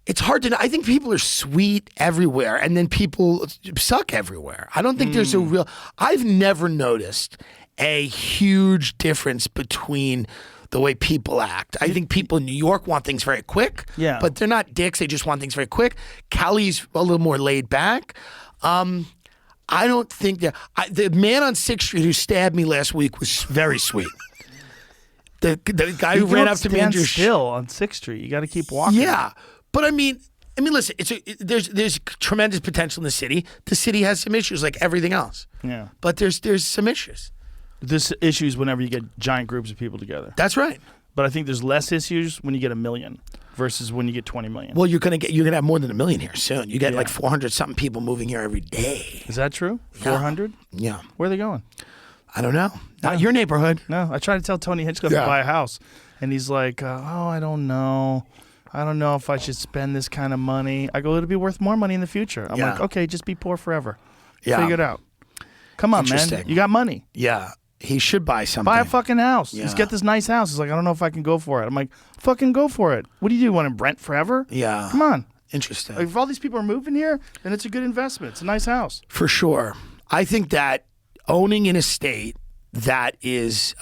It's hard to know. I think people are sweet everywhere, and then people suck everywhere. I don't think there's a real... I've never noticed a huge difference between the way people act. I think people in New York want things very quick, but they're not dicks. They just want things very quick. Cali's a little more laid back. I don't think that... the man on 6th Street who stabbed me last week was very sweet. The guy who ran up to me and just... still on 6th Street. You got to keep walking. Yeah. But I mean, listen, there's tremendous potential in the city. The city has some issues like everything else. Yeah. But there's some issues. There's issues whenever you get giant groups of people together. That's right. But I think there's less issues when you get 1 million versus when you get 20 million. Well, you're gonna have more than 1 million here soon. You get like 400 something people moving here every day. Is that true? 400? Yeah. Where are they going? I don't know. Not your neighborhood. No. I tried to tell Tony Hitchcock to buy a house, and he's like, I don't know. I don't know if I should spend this kind of money. I go, it'll be worth more money in the future. I'm like, okay, just be poor forever. Yeah. Figure it out. Come on, man. You got money. Yeah. He should buy something. Buy a fucking house. Yeah. Just get this nice house. He's like, I don't know if I can go for it. I'm like, fucking go for it. What do you do? Want to rent forever? Yeah. Come on. Interesting. Like, if all these people are moving here, then it's a good investment. It's a nice house. For sure. I think that owning an estate that is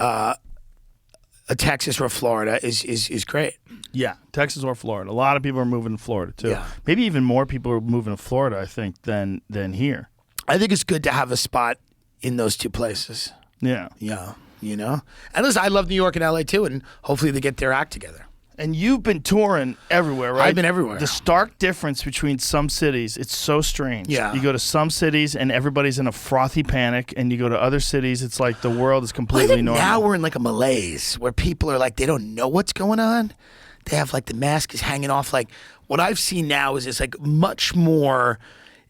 Texas or Florida is great. Yeah, Texas or Florida. A lot of people are moving to Florida too. Yeah. Maybe even more people are moving to Florida, I think, than here. I think it's good to have a spot in those two places. Yeah. Yeah. You know? And listen, I love New York and LA too, and hopefully they get their act together. And you've been touring everywhere, right? I've been everywhere. The stark difference between some cities, it's so strange. Yeah. You go to some cities and everybody's in a frothy panic, and you go to other cities, it's like the world is completely I think normal. now we're in like a malaise where people are like, they don't know what's going on. They have like the mask is hanging off. Like what I've seen now is it's like much more,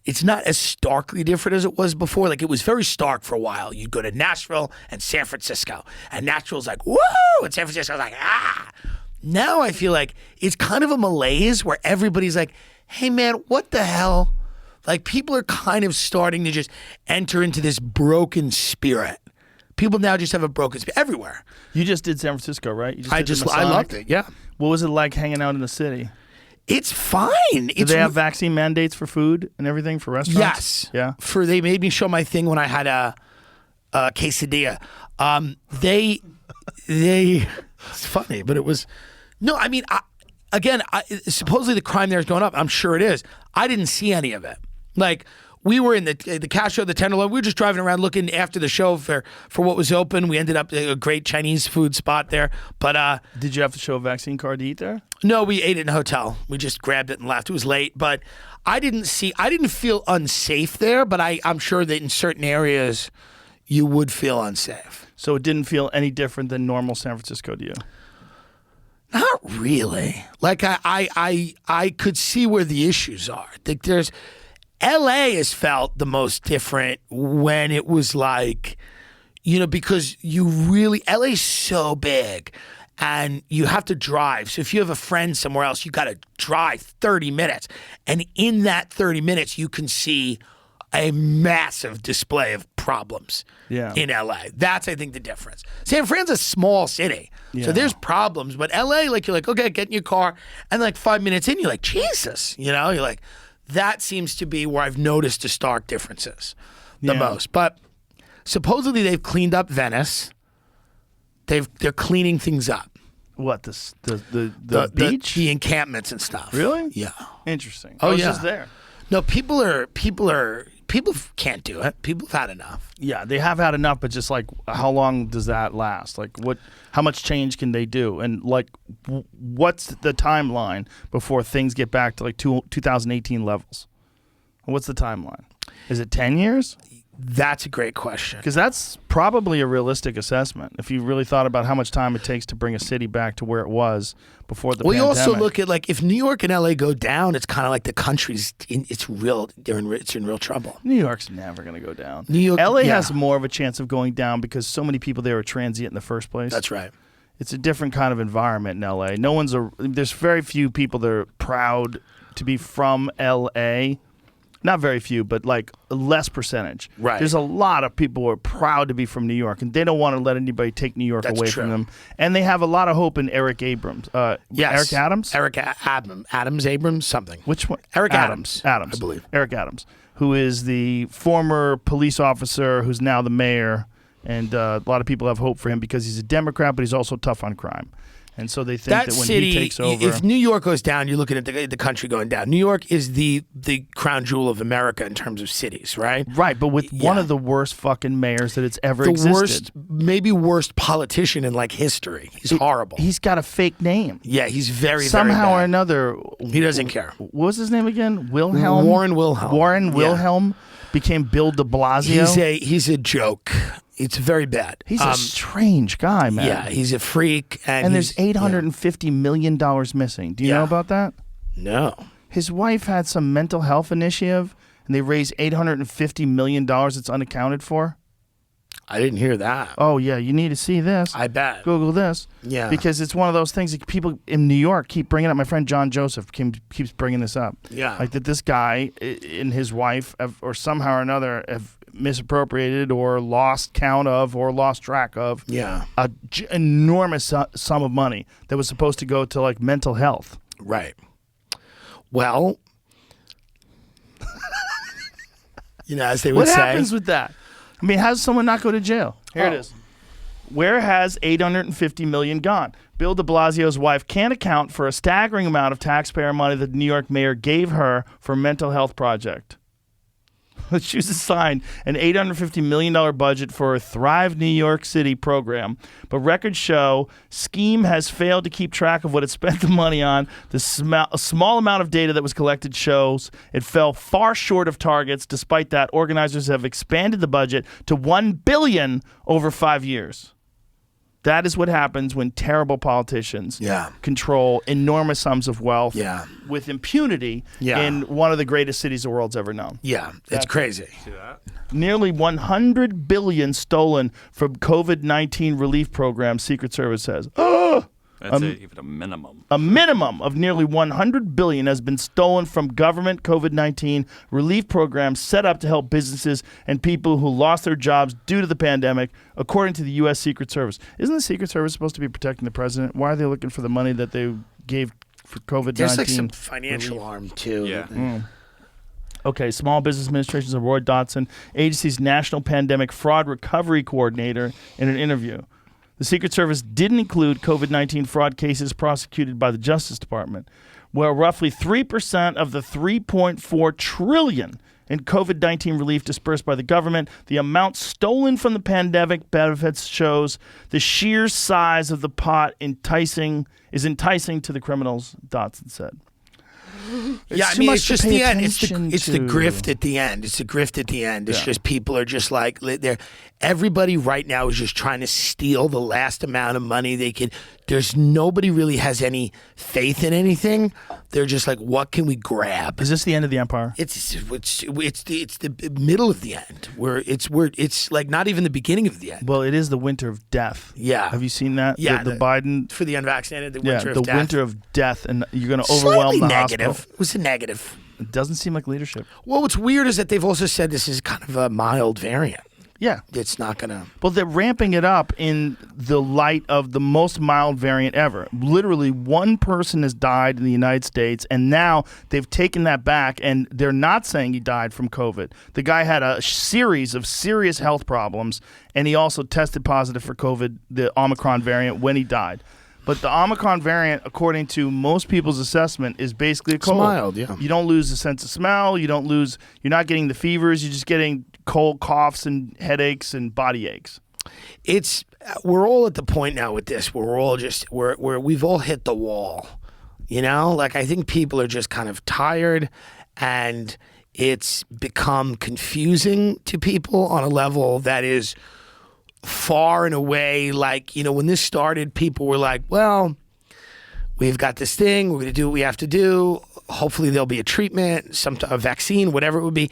it's not as starkly different as it was before. Like it was very stark for a while. You'd go to Nashville and San Francisco, and Nashville's like, woo! And San Francisco's like, ah! Now I feel like it's kind of a malaise where everybody's like, hey man, what the hell? Like people are kind of starting to just enter into this broken spirit. People now just have a broken spirit everywhere. You just did San Francisco, right? You I did the I Masonic? loved it, yeah. What was it like hanging out in the city? It's fine. Did they have vaccine mandates for food and everything for restaurants? Yes. Yeah. They made me show my thing when I had a quesadilla. It's funny, but it was, no, I mean, supposedly the crime there is going up. I'm sure it is. I didn't see any of it. Like, we were in the cash show, the Tenderloin. We were just driving around looking after the show for what was open. We ended up at a great Chinese food spot there. But did you have to show a vaccine card to eat there? No, we ate it in a hotel. We just grabbed it and left. It was late, but I didn't feel unsafe there. But I'm sure that in certain areas you would feel unsafe. So it didn't feel any different than normal San Francisco to you? Not really. Like I could see where the issues are. I think LA has felt the most different when it was like, because LA's so big and you have to drive. So if you have a friend somewhere else, you got to drive 30 minutes. And in that 30 minutes, you can see a massive display of problems in LA. That's, I think, the difference. San Fran's a small city. Yeah. So there's problems. But LA, like, you're like, okay, get in your car. And like 5 minutes in, you're like, Jesus. You're like, that seems to be where I've noticed the stark differences the most. But supposedly they've cleaned up Venice. They're cleaning things up. What, the beach? The encampments and stuff. Really? Yeah. Interesting. Oh, I was yeah. just there. No, people can't do it. People have had enough. Yeah, they have had enough, but just like, how long does that last? Like, how much change can they do? And like, what's the timeline before things get back to like 2018 levels? What's the timeline? Is it 10 years? That's a great question. Because that's probably a realistic assessment if you really thought about how much time it takes to bring a city back to where it was before the pandemic. You also look at, like, if New York and LA go down, it's kind of like the country's it's in real trouble. New York's never going to go down. New York, LA has more of a chance of going down because so many people there are transient in the first place. That's right. It's a different kind of environment in LA. There's very few people that are proud to be from LA. Not very few, but like a less percentage. Right. There's a lot of people who are proud to be from New York, and they don't want to let anybody take New York away from them. And they have a lot of hope in Eric Abrams. Yes. Eric Adams? Abrams, something. Which one? Eric Adams, I believe. Eric Adams, who is the former police officer who's now the mayor. And a lot of people have hope for him because he's a Democrat, but he's also tough on crime. And so they think that when he takes over... If New York goes down, you're looking at the country going down. New York is the crown jewel of America in terms of cities, right? Right, but with one of the worst fucking mayors that it's ever existed. Maybe worst politician in like history. He's horrible. He's got a fake name. Yeah, he's very, somehow very bad. or another. He doesn't care. What was his name again? Wilhelm? Warren Wilhelm. Warren Wilhelm became Bill de Blasio. He's a joke. It's very bad. He's a strange guy, man. Yeah, he's a freak. And there's $850 million missing. Do you know about that? No. His wife had some mental health initiative, and they raised $850 million it's unaccounted for. I didn't hear that. Oh, yeah. You need to see this. I bet. Google this. Yeah. Because it's one of those things that people in New York keep bringing up. My friend John Joseph keeps bringing this up. Yeah. Like that this guy and his wife or somehow or another have misappropriated or lost count of or lost track of a enormous sum of money that was supposed to go to like mental health. Right. Well, as they would say. What happens with that? I mean, how does someone not go to jail? Here it is. Where has $850 million gone? Bill de Blasio's wife can't account for a staggering amount of taxpayer money that the New York mayor gave her for a mental health project. She was assigned an $850 million budget for a Thrive New York City program, but records show Scheme has failed to keep track of what it spent the money on. A small amount of data that was collected shows it fell far short of targets. Despite that, organizers have expanded the budget to $1 billion over 5 years. That is what happens when terrible politicians control enormous sums of wealth with impunity in one of the greatest cities the world's ever known. Yeah, it's crazy. See that? Nearly $100 billion stolen from COVID-19 relief programs, Secret Service says. That's even a minimum. A minimum of nearly $100 billion has been stolen from government COVID-19 relief programs set up to help businesses and people who lost their jobs due to the pandemic, according to the U.S. Secret Service. Isn't the Secret Service supposed to be protecting the president? Why are they looking for the money that they gave for COVID-19? There's like some financial arm, too. Yeah. Okay, Small Business Administration's Roy Dotson, agency's National Pandemic Fraud Recovery Coordinator, in an interview. The Secret Service didn't include COVID-19 fraud cases prosecuted by the Justice Department, where roughly 3% of the $3.4 trillion in COVID-19 relief dispersed by the government, the amount stolen from the pandemic benefits shows the sheer size of the pot is enticing to the criminals, Dotson said. It's just the end. It's the grift at the end. It's the grift at the end. It's just people are just like everybody right now is just trying to steal the last amount of money they can. There's nobody really has any faith in anything. They're just like, what can we grab? Is this the end of the empire? It's the middle of the end. It's like not even the beginning of the end. Well, it is the winter of death. Yeah. Have you seen that? Yeah. The Biden for the unvaccinated. The winter of the death. winter of death, and you're going to overwhelm the negative. hospital. It was a negative. It doesn't seem like leadership. Well, what's weird is that they've also said this is kind of a mild variant. Yeah. It's not going to... Well, they're ramping it up in the light of the most mild variant ever. Literally, one person has died in the United States, and now they've taken that back, and they're not saying he died from COVID. The guy had a series of serious health problems, and he also tested positive for COVID, the Omicron variant, when he died. But the Omicron variant, according to most people's assessment, is basically a cold. It's mild, yeah. You don't lose the sense of smell. You're not getting the fevers. You're just getting cold coughs and headaches and body aches. We're all at the point now with this where we've all hit the wall. You know, like I think people are just kind of tired, and it's become confusing to people on a level that is far and away, like, you know, when this started, people were like, well, we've got this thing, we're going to do what we have to do. Hopefully there'll be a treatment, a vaccine, whatever it would be.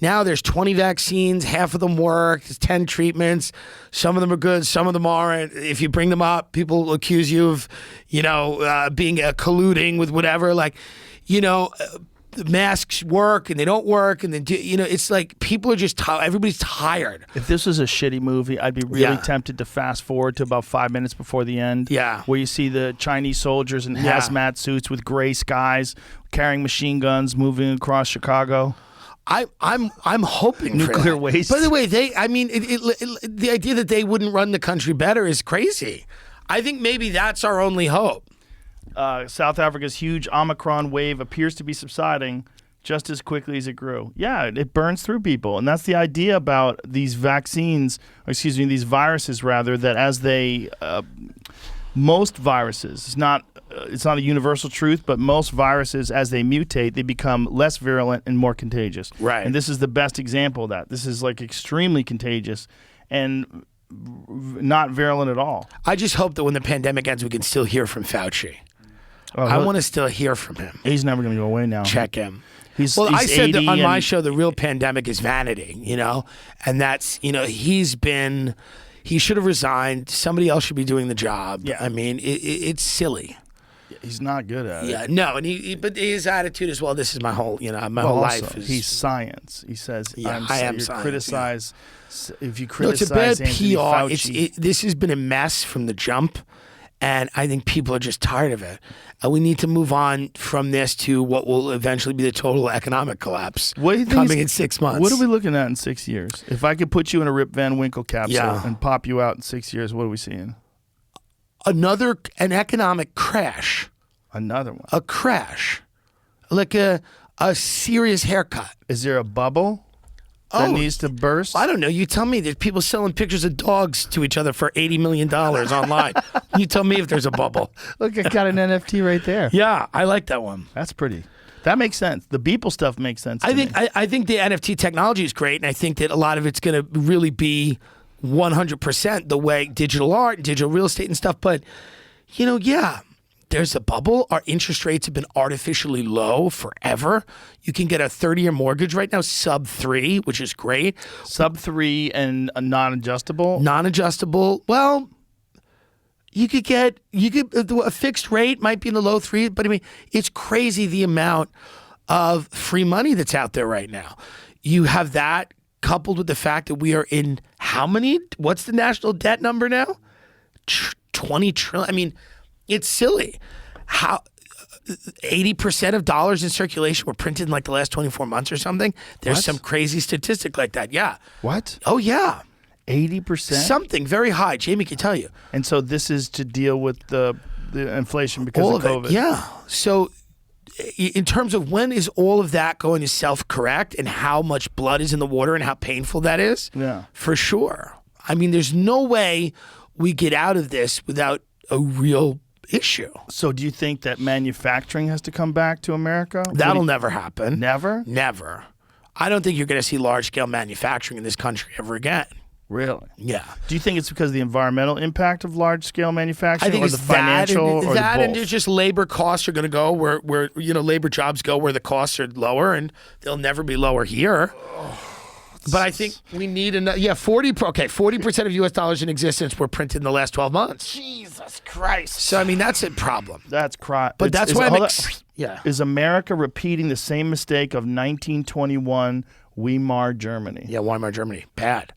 Now there's 20 vaccines, half of them work, there's 10 treatments. Some of them are good, some of them aren't. If you bring them up, people will accuse you of, you know, being colluding with whatever. Like, you know, the masks work and they don't work, and then it's like people are just tired. Everybody's tired. If this was a shitty movie, I'd be really tempted to fast forward to about 5 minutes before the end. Yeah, where you see the Chinese soldiers in hazmat suits with gray skies carrying machine guns moving across Chicago. I'm hoping nuclear for waste. By the way, the idea that they wouldn't run the country better is crazy. I think maybe that's our only hope. South Africa's huge Omicron wave appears to be subsiding just as quickly as it grew. Yeah, it burns through people. And that's the idea about these these viruses, rather, that as they, most viruses, it's not a universal truth, but most viruses, as they mutate, they become less virulent and more contagious. Right. And this is the best example of that. This is like extremely contagious and not virulent at all. I just hope that when the pandemic ends, we can still hear from Fauci. I want to still hear from him. He's never going to go away now. Check him. He's I said that on my and show, the real pandemic is vanity, you know? And that's, you know, he should have resigned. Somebody else should be doing the job. Yeah. I mean, it's silly. He's not good at it. Yeah, no, and but his attitude as well, this is my whole, you know, my whole life. He's science. He says, I am science. Criticize, yeah. If you criticize it's a bad Anthony PR. Fauci. This has been a mess from the jump. And I think people are just tired of it. And we need to move on from this to what will eventually be the total economic collapse coming in 6 months. What are we looking at in 6 years? If I could put you in a Rip Van Winkle capsule and pop you out in 6 years, what are we seeing? An economic crash. Another one. A crash. Like a serious haircut. Is there a bubble that needs to burst? I don't know. You tell me. There's people selling pictures of dogs to each other for $80 million online. You tell me if there's a bubble. Look, I got an NFT right there. Yeah, I like that one. That's pretty. That makes sense. The Beeple stuff makes sense to me. I think the NFT technology is great, and I think that a lot of it's going to really be 100% the way digital art and digital real estate and stuff. But, there's a bubble. Our interest rates have been artificially low forever. You can get a 30-year mortgage right now, sub 3, which is great. Sub 3 and a non-adjustable? Non-adjustable. Well, you could a fixed rate might be in the low 3s, but I mean, it's crazy the amount of free money that's out there right now. You have that coupled with the fact that we are in how many? What's the national debt number now? 20 trillion. I mean, it's silly. How 80% of dollars in circulation were printed in like the last 24 months or something. There's some crazy statistic like that. Yeah. What? Oh, yeah. 80%? Something very high. Jamie can tell you. And so this is to deal with the inflation because all of COVID. It, yeah. So in terms of when is all of that going to self-correct and how much blood is in the water and how painful that is? Yeah. For sure. I mean, there's no way we get out of this without a real issue. So do you think that manufacturing has to come back to America? That'll never happen. Never? Never. I don't think you're going to see large-scale manufacturing in this country ever again. Really? Yeah. Do you think it's because of the environmental impact of large-scale manufacturing, I think or it's the financial, or the that, both? and there's just labor costs are going to go where labor jobs go where the costs are lower, and they'll never be lower here. But I think we need another. Yeah, 40% of U.S. dollars in existence were printed in the last 12 months. Jesus Christ! So I mean, that's a problem. That's But that's why yeah. Is America repeating the same mistake of 1921 Weimar Germany? Yeah, Weimar Germany, bad.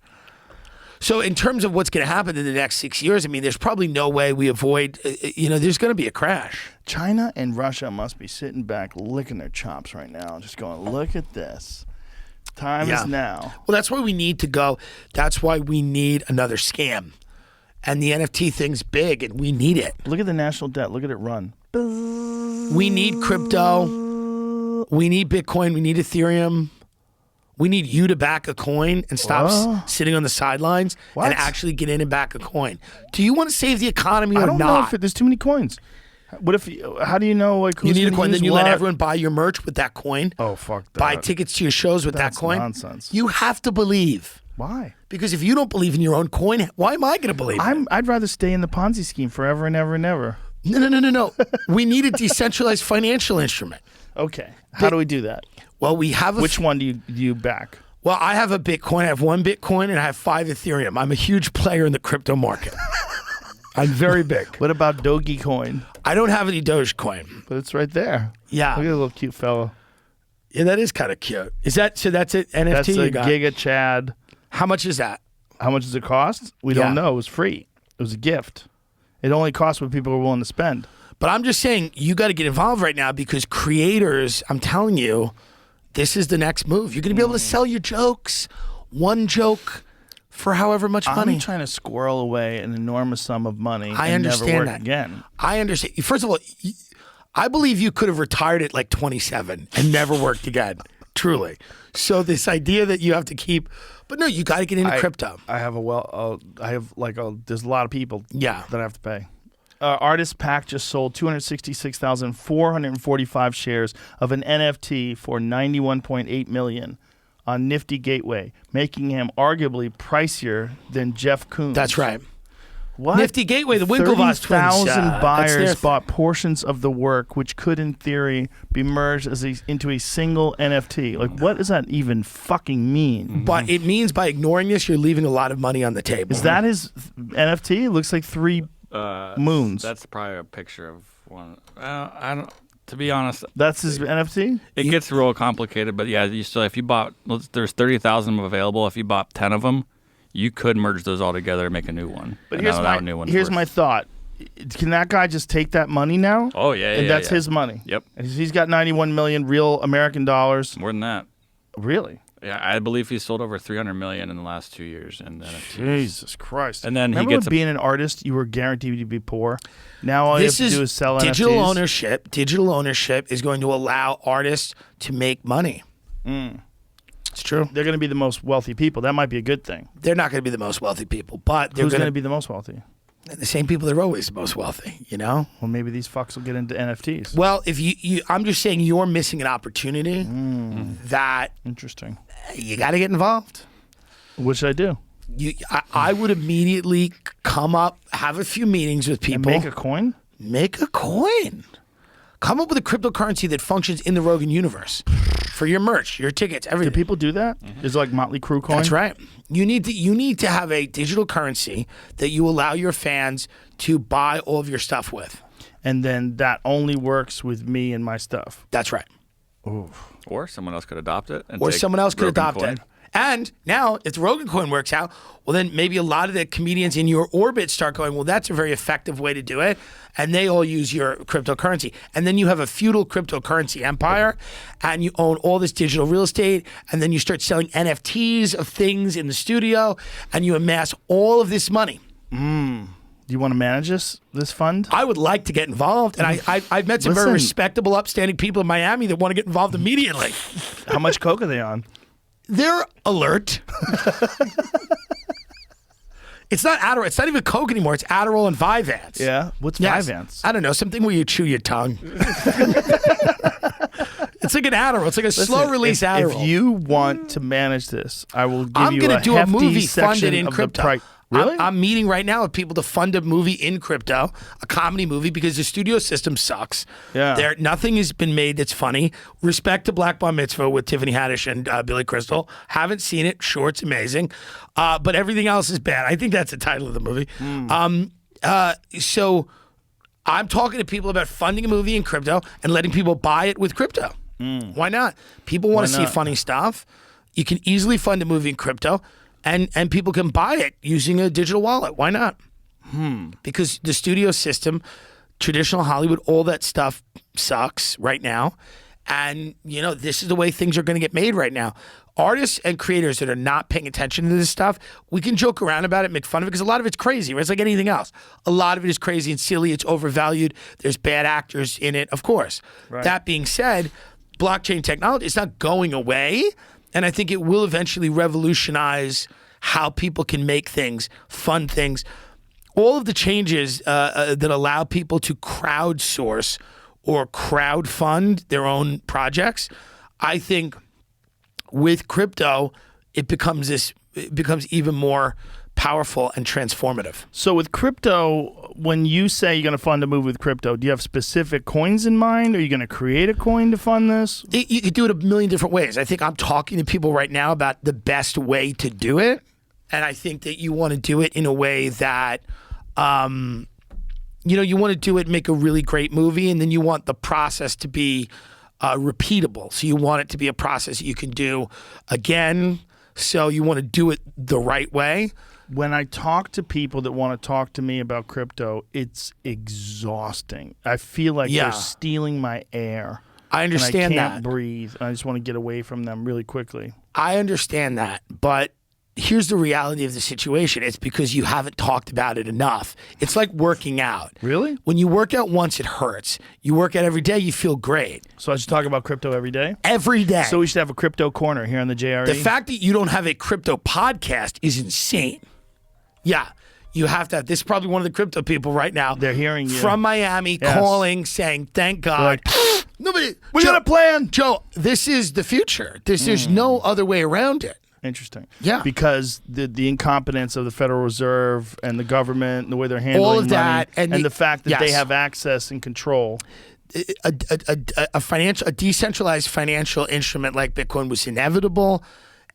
So in terms of what's going to happen in the next 6 years, I mean, there's probably no way we avoid, there's going to be a crash. China and Russia must be sitting back licking their chops right now, just going, look at this. Time is now. Well, that's why we need to go. That's why we need another scam. And the NFT thing's big, and we need it. Look at the national debt. Look at it run. We need crypto. We need Bitcoin. We need Ethereum. We need you to back a coin and stop sitting on the sidelines and actually get in and back a coin. Do you want to save the economy or not? I don't know if there's too many coins. What if? How do you know? Like, who's you need a coin, then you what? let everyone buy your merch with that coin. Oh, fuck that. Buy tickets to your shows with that coin. Nonsense. You have to believe. Why? Because if you don't believe in your own coin, why am I going to believe it? I'd rather stay in the Ponzi scheme forever and ever and ever. No. We need a decentralized financial instrument. Okay. How do we do that? Well, we have Which one do you back? Well, I have a Bitcoin. I have 1 Bitcoin and I have 5 Ethereum. I'm a huge player in the crypto market. I'm very big. What about Dogecoin? I don't have any Dogecoin. But it's right there. Yeah. Look at the little cute fellow. Yeah, that is kind of cute. That's it, NFT That's you a got? Giga Chad. How much is that? How much does it cost? We don't know. It was free. It was a gift. It only costs what people are willing to spend. But I'm just saying, you got to get involved right now because creators, I'm telling you, this is the next move. You're going to be able to sell your jokes, one joke, for however much money. I'm trying to squirrel away an enormous sum of money I and understand never work that. again. I understand. First of all, I believe you could have retired at like 27 and never worked again. Truly. So this idea that you have to keep, but no, you got to get into crypto. I have there's a lot of people that I have to pay. Artist Pack just sold 266,445 shares of an NFT for $91.8 million on Nifty Gateway, making him arguably pricier than Jeff Koons. That's right. What? Nifty Gateway, the Winklevoss twins. 30,000 buyers bought portions of the work, which could, in theory, be merged into a single NFT. Like, what does that even fucking mean? But it means by ignoring this, you're leaving a lot of money on the table. Is that his NFT? It looks like 3 moons. That's probably a picture of one. I don't. To be honest, that's his NFT. It gets real complicated, but yeah, you still if you bought, there's 30,000 available. If you bought 10 of them, you could merge those all together and make a new one. But here's my thought. Can that guy just take that money now? Oh yeah, and that's his money. Yep. And he's got 91 million real American dollars. More than that. Really? Yeah, I believe he's sold over 300 million in the last 2 years in NFTs. Jesus Christ! And then Remember he gets being an artist, you were guguaranteed to be poor. Now all you have to do is sell digital NFTs. ownership. Digital ownership is going to allow artists to make money. It's true. They're going to be the most wealthy people. That might be a good thing. They're not going to be the most wealthy people, but they're Who's going to be the most wealthy? The same people that are always the most wealthy, you know? Well, maybe these fucks will get into NFTs. Well, if I'm just saying you're missing an opportunity that interesting. You got to get involved. Which I do. I would immediately come up, have a few meetings with people. And make a coin? Make a coin. Come up with a cryptocurrency that functions in the Rogan universe for your merch, your tickets, everything. Do people do that? Is it like Motley Crue coin? That's right. You need to have a digital currency that you allow your fans to buy all of your stuff with. And then that only works with me and my stuff. That's right. Ooh. Or someone else could adopt it. Or someone else could Rogan adopt coin. it. And now, if the Rogan coin works out, well, then maybe a lot of the comedians in your orbit start going, well, that's a very effective way to do it. And they all use your cryptocurrency. And then you have a feudal cryptocurrency empire, and you own all this digital real estate. And then you start selling NFTs of things in the studio, and you amass all of this money. Do you want to manage this fund? I would like to get involved. And I've met some very respectable, upstanding people in Miami that want to get involved immediately. How much coke are they on? They're alert. It's not Adderall. It's not even Coke anymore. It's Adderall and Vyvanse. Yeah? What's Yes. Vyvanse? I don't know. Something where you chew your tongue. It's like an Adderall. It's like a slow-release Adderall. If you want to manage this, I will give I'm you gonna a do a hefty movie funded section in of the crypto. price. Really? I'm meeting right now with people to fund a movie in crypto, a comedy movie, because the studio system sucks. Yeah. Nothing has been made that's funny. Respect to Black Bar Mitzvah with Tiffany Haddish and Billy Crystal. Haven't seen it. Sure, it's amazing. But everything else is bad. I think that's the title of the movie. So I'm talking to people about funding a movie in crypto and letting people buy it with crypto. Why not? People want to see funny stuff. You can easily fund a movie in crypto. And people can buy it using a digital wallet. Why not? Because the studio system, traditional Hollywood, all that stuff sucks right now. And, you know, this is the way things are going to get made right now. Artists and creators that are not paying attention to this stuff, we can joke around about it, make fun of it, because a lot of it's crazy, right? It's like anything else. A lot of it is crazy and silly. It's overvalued. There's bad actors in it, of course. Right. That being said, blockchain technology is not going away. And I think it will eventually revolutionize how people can make things, fund things. All of the changes that allow people to crowdsource or crowdfund their own projects, I think with crypto, it becomes even more powerful and transformative. So with crypto, when you say you're going to fund a movie with crypto, do you have specific coins in mind? Are you going to create a coin to fund this? You could do it a million different ways. I think I'm talking to people right now about the best way to do it. And I think that you want to do it in a way that, you want to do it, make a really great movie, and then you want the process to be repeatable. So you want it to be a process that you can do again. So you want to do it the right way. When I talk to people that want to talk to me about crypto, it's exhausting. I feel like they're stealing my air. I understand and I can't that. breathe. I just want to get away from them really quickly. I understand that, but here's the reality of the situation. It's because you haven't talked about it enough. It's like working out. Really? When you work out once, it hurts. You work out every day, you feel great. So I should talk about crypto every day? Every day. So we should have a crypto corner here on the JRE? The fact that you don't have a crypto podcast is insane. Yeah. You have to have, this is probably one of the crypto people right now. They're hearing you. From Miami, calling, saying, thank God. Nobody. We got a plan. Joe, this is the future. There's no other way around it. Interesting. Yeah. Because the incompetence of the Federal Reserve and the government and the way they're handling all of that, money, and the fact that yes. they have access and control. A decentralized financial instrument like Bitcoin was inevitable,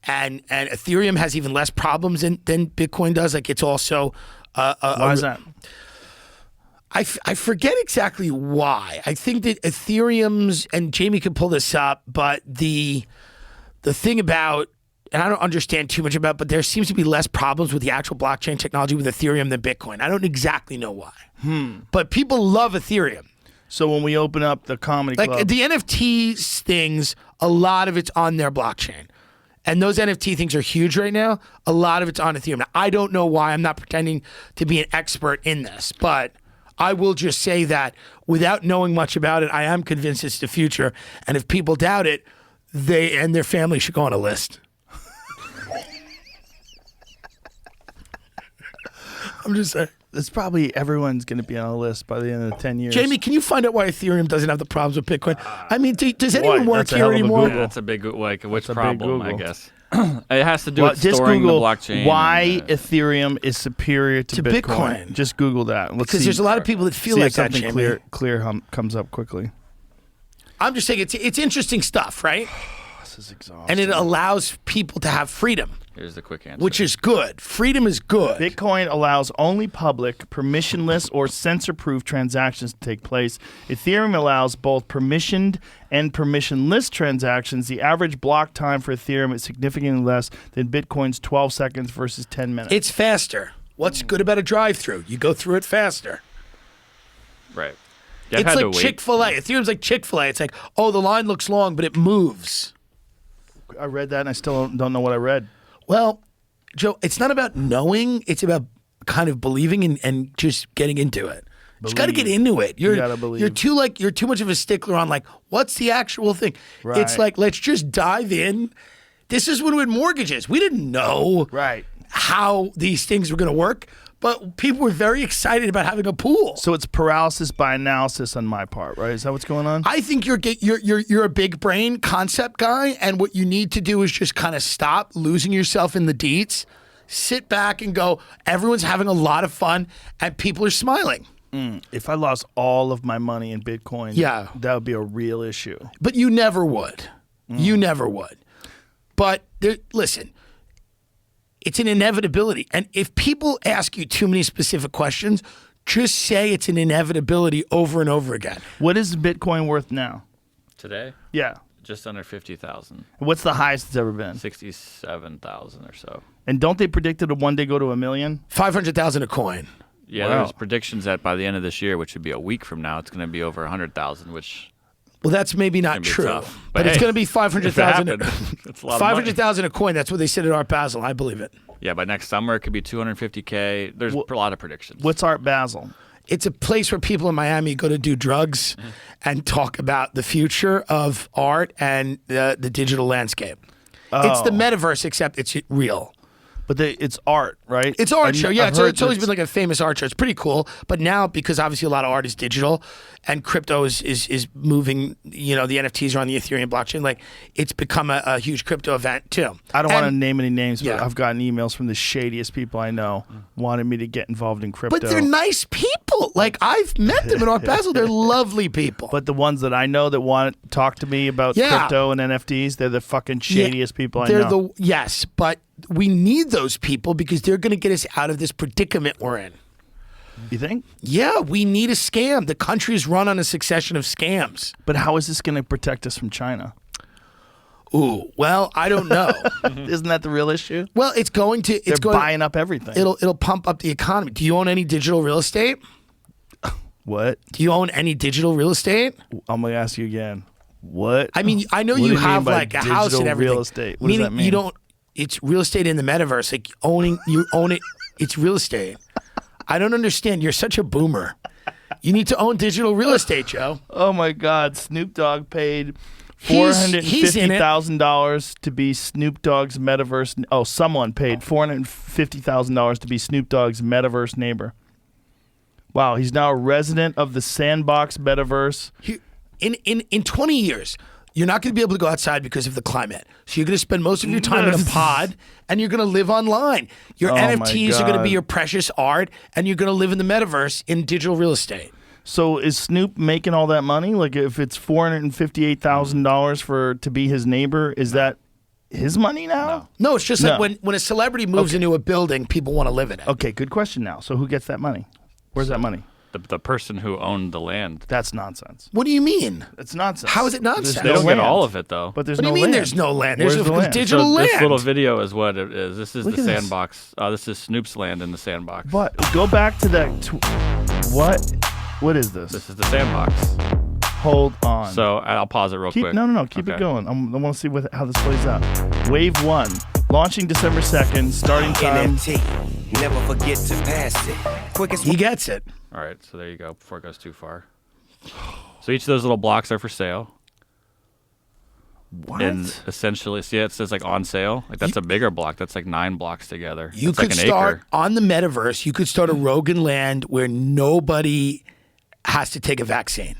and Ethereum has even less problems than Bitcoin does. Like it's also why is that? I forget exactly why. I think that Ethereum's, and Jamie can pull this up, but the thing about and I don't understand too much about, but there seems to be less problems with the actual blockchain technology with Ethereum than Bitcoin. I don't exactly know why. But people love Ethereum. So when we open up the comedy club, Like the NFT things, a lot of it's on their blockchain. And those NFT things are huge right now. A lot of it's on Ethereum. Now, I don't know why. I'm not pretending to be an expert in this, but I will just say that without knowing much about it, I am convinced it's the future. And if people doubt it, they and their family should go on a list. I'm just saying. it's probably everyone's going to be on a list by the end of 10 years. Jamie, can you find out why Ethereum doesn't have the problems with Bitcoin? I mean, does anyone work here anymore? Yeah, that's a big, like, which problem, I guess. It has to do with just storing Google the blockchain. Why Ethereum is superior to Bitcoin. Just Google that. Let's because see, there's a lot of people that feel see like if that, something Jamie. clear comes up quickly. I'm just saying it's interesting stuff, right? This is exhausting. And it allows people to have freedom. Here's the quick answer. Which is good. Freedom is good. Bitcoin allows only public, permissionless, or censor-proof transactions to take place. Ethereum allows both permissioned and permissionless transactions. The average block time for Ethereum is significantly less than Bitcoin's 12 seconds versus 10 minutes. It's faster. What's good about a drive-through? You go through it faster. Right. Yeah, it's like Chick-fil-A. Ethereum's like Chick-fil-A. It's like, oh, the line looks long, but it moves. I read that, and I still don't know what I read. Well, Joe, it's not about knowing. It's about kind of believing and just getting into it. You got to get into it. You gotta believe. You're too much of a stickler on like, what's the actual thing? Right. It's like, let's just dive in. This is when we had mortgages. We didn't know how these things were going to work, but people were very excited about having a pool. So it's paralysis by analysis on my part, right? Is that what's going on? I think you're a big brain concept guy, and what you need to do is just kind of stop losing yourself in the deets, sit back and go, everyone's having a lot of fun, and people are smiling. If I lost all of my money in Bitcoin, that would be a real issue. But you never would. You never would. But listen, it's an inevitability. And if people ask you too many specific questions, just say it's an inevitability over and over again. What is Bitcoin worth now? Today? Yeah. Just under 50,000. What's the highest it's ever been? 67,000 or so. And don't they predict it to one day go to $1 million? 500,000 a coin. Yeah, there's predictions that by the end of this year, which would be a week from now, it's going to be over 100,000, which... Well, that's maybe not true, but it's going to be 500,000. 500,000 a coin. That's what they said at Art Basel. I believe it. Yeah, by next summer it could be 250K. There's a lot of predictions. What's Art Basel? It's a place where people in Miami go to do drugs and talk about the future of art and the digital landscape. It's the metaverse, except it's real. But it's art, right? It's art show. Yeah, it's always been like a famous art show. It's pretty cool. But now, because obviously a lot of art is digital and crypto is moving, the NFTs are on the Ethereum blockchain, like it's become a huge crypto event too. I don't want to name any names, but I've gotten emails from the shadiest people I know wanting me to get involved in crypto. But they're nice people. Like I've met them at Art Basel. They're lovely people. But the ones that I know that want to talk to me about crypto and NFTs, they're the fucking shadiest people I know. Yes, but we need those people because they're going to get us out of this predicament we're in. You think? Yeah, we need a scam. The country is run on a succession of scams. But how is this going to protect us from China? Ooh, well, I don't know. Isn't that the real issue? Well, it's going to. They're buying up everything. It'll pump up the economy. Do you own any digital real estate? What? Do you own any digital real estate? I'm going to ask you again. What? I mean, I know you have like a house and everything. Real estate. What does that mean? You don't. It's real estate in the metaverse. Like you own it. It's real estate. I don't understand. You're such a boomer. You need to own digital real estate, Joe. Oh my God! Snoop Dogg paid $450,000 to be Snoop Dogg's metaverse. Oh, someone paid $450,000 to be Snoop Dogg's metaverse neighbor. Wow, he's now a resident of the Sandbox metaverse. In 20 years. You're not going to be able to go outside because of the climate. So you're going to spend most of your time in a pod and you're going to live online. Your NFTs are going to be your precious art and you're going to live in the metaverse in digital real estate. So is Snoop making all that money? Like if it's $458,000 to be his neighbor, is that his money now? No, it's just like when a celebrity moves into a building, people want to live in it. Okay, good question now. So who gets that money? Where's that money? the person who owned the land. That's nonsense. What do you mean? It's nonsense. How is it nonsense? They don't get all of it though. But there's what no do you mean land. there's no land? There's Where's the land? digital land. This little video is what it is. This is Look the at this. sandbox. This is Snoop's land in the sandbox. But go back to that. What is this? This is the sandbox. Hold on. So I'll pause it real quick. No. Keep it going. I want to see how this plays out. Wave 1, launching December 2nd. Starting time. Never forget to pass it. Quickest. He gets it. All right, so there you go. Before it goes too far. So each of those little blocks are for sale. What? And essentially, see, it says like on sale. Like that's a bigger block. That's like 9 blocks together. You It's could like an start acre. on the metaverse. You could start a Rogan land where nobody has to take a vaccine.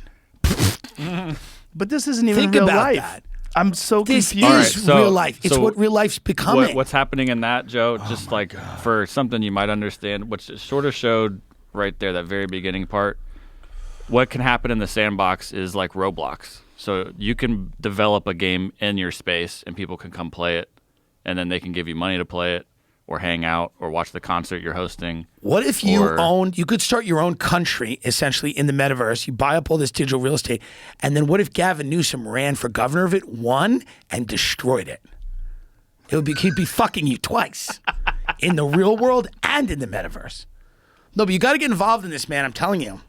But this isn't even Think real about life. that. I'm so This confused. is real life. It's what real life's becoming. What's happening in that, Joe? Just like for something you might understand, which it sort of showed right there, that very beginning part. What can happen in the sandbox is like Roblox. So you can develop a game in your space, and people can come play it, and then they can give you money to play it, or hang out, or watch the concert you're hosting. What if you could start your own country, essentially, in the metaverse. You buy up all this digital real estate, and then what if Gavin Newsom ran for governor of it, won, and destroyed it? He'd be fucking you twice, in the real world and in the metaverse. No, but you got to get involved in this, man. I'm telling you.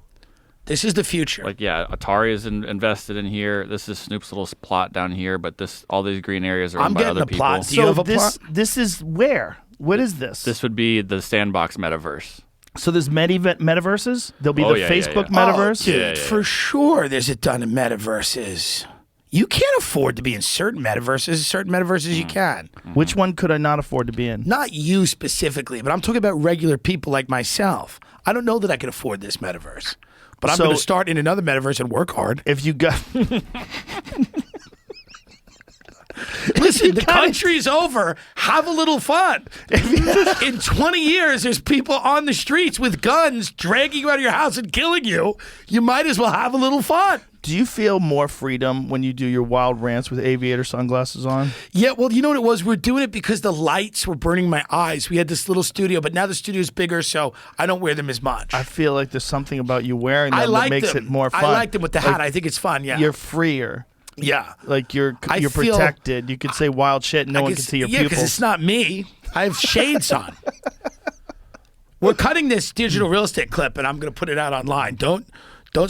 This is the future. Like, yeah, Atari is invested in here. This is Snoop's little plot down here, but all these green areas are owned by other people. Plot. Do you have a plot? This is where? What is this? This would be the sandbox metaverse. So there's metaverses? There'll be Facebook yeah. metaverse? Oh, dude, for sure there's a ton of metaverses. You can't afford to be in certain metaverses. Certain metaverses you can. Which one could I not afford to be in? Not you specifically, but I'm talking about regular people like myself. I don't know that I can afford this metaverse. But I'm going to start in another metaverse and work hard. If you got... Listen, the country's over. Have a little fun. In 20 years, there's people on the streets with guns dragging you out of your house and killing you. You might as well have a little fun. Do you feel more freedom when you do your wild rants with aviator sunglasses on? Yeah, well, you know what it was? We're doing it because the lights were burning my eyes. We had this little studio, but now the studio's bigger, so I don't wear them as much. I feel like there's something about you wearing them that makes it more fun. I like them with the hat. Like, I think it's fun, yeah. You're freer. Yeah. Like you're protected. You can say wild shit and no one can see your pupils. Yeah, because it's not me. I have shades on. We're cutting this digital real estate clip, and I'm going to put it out online. Don't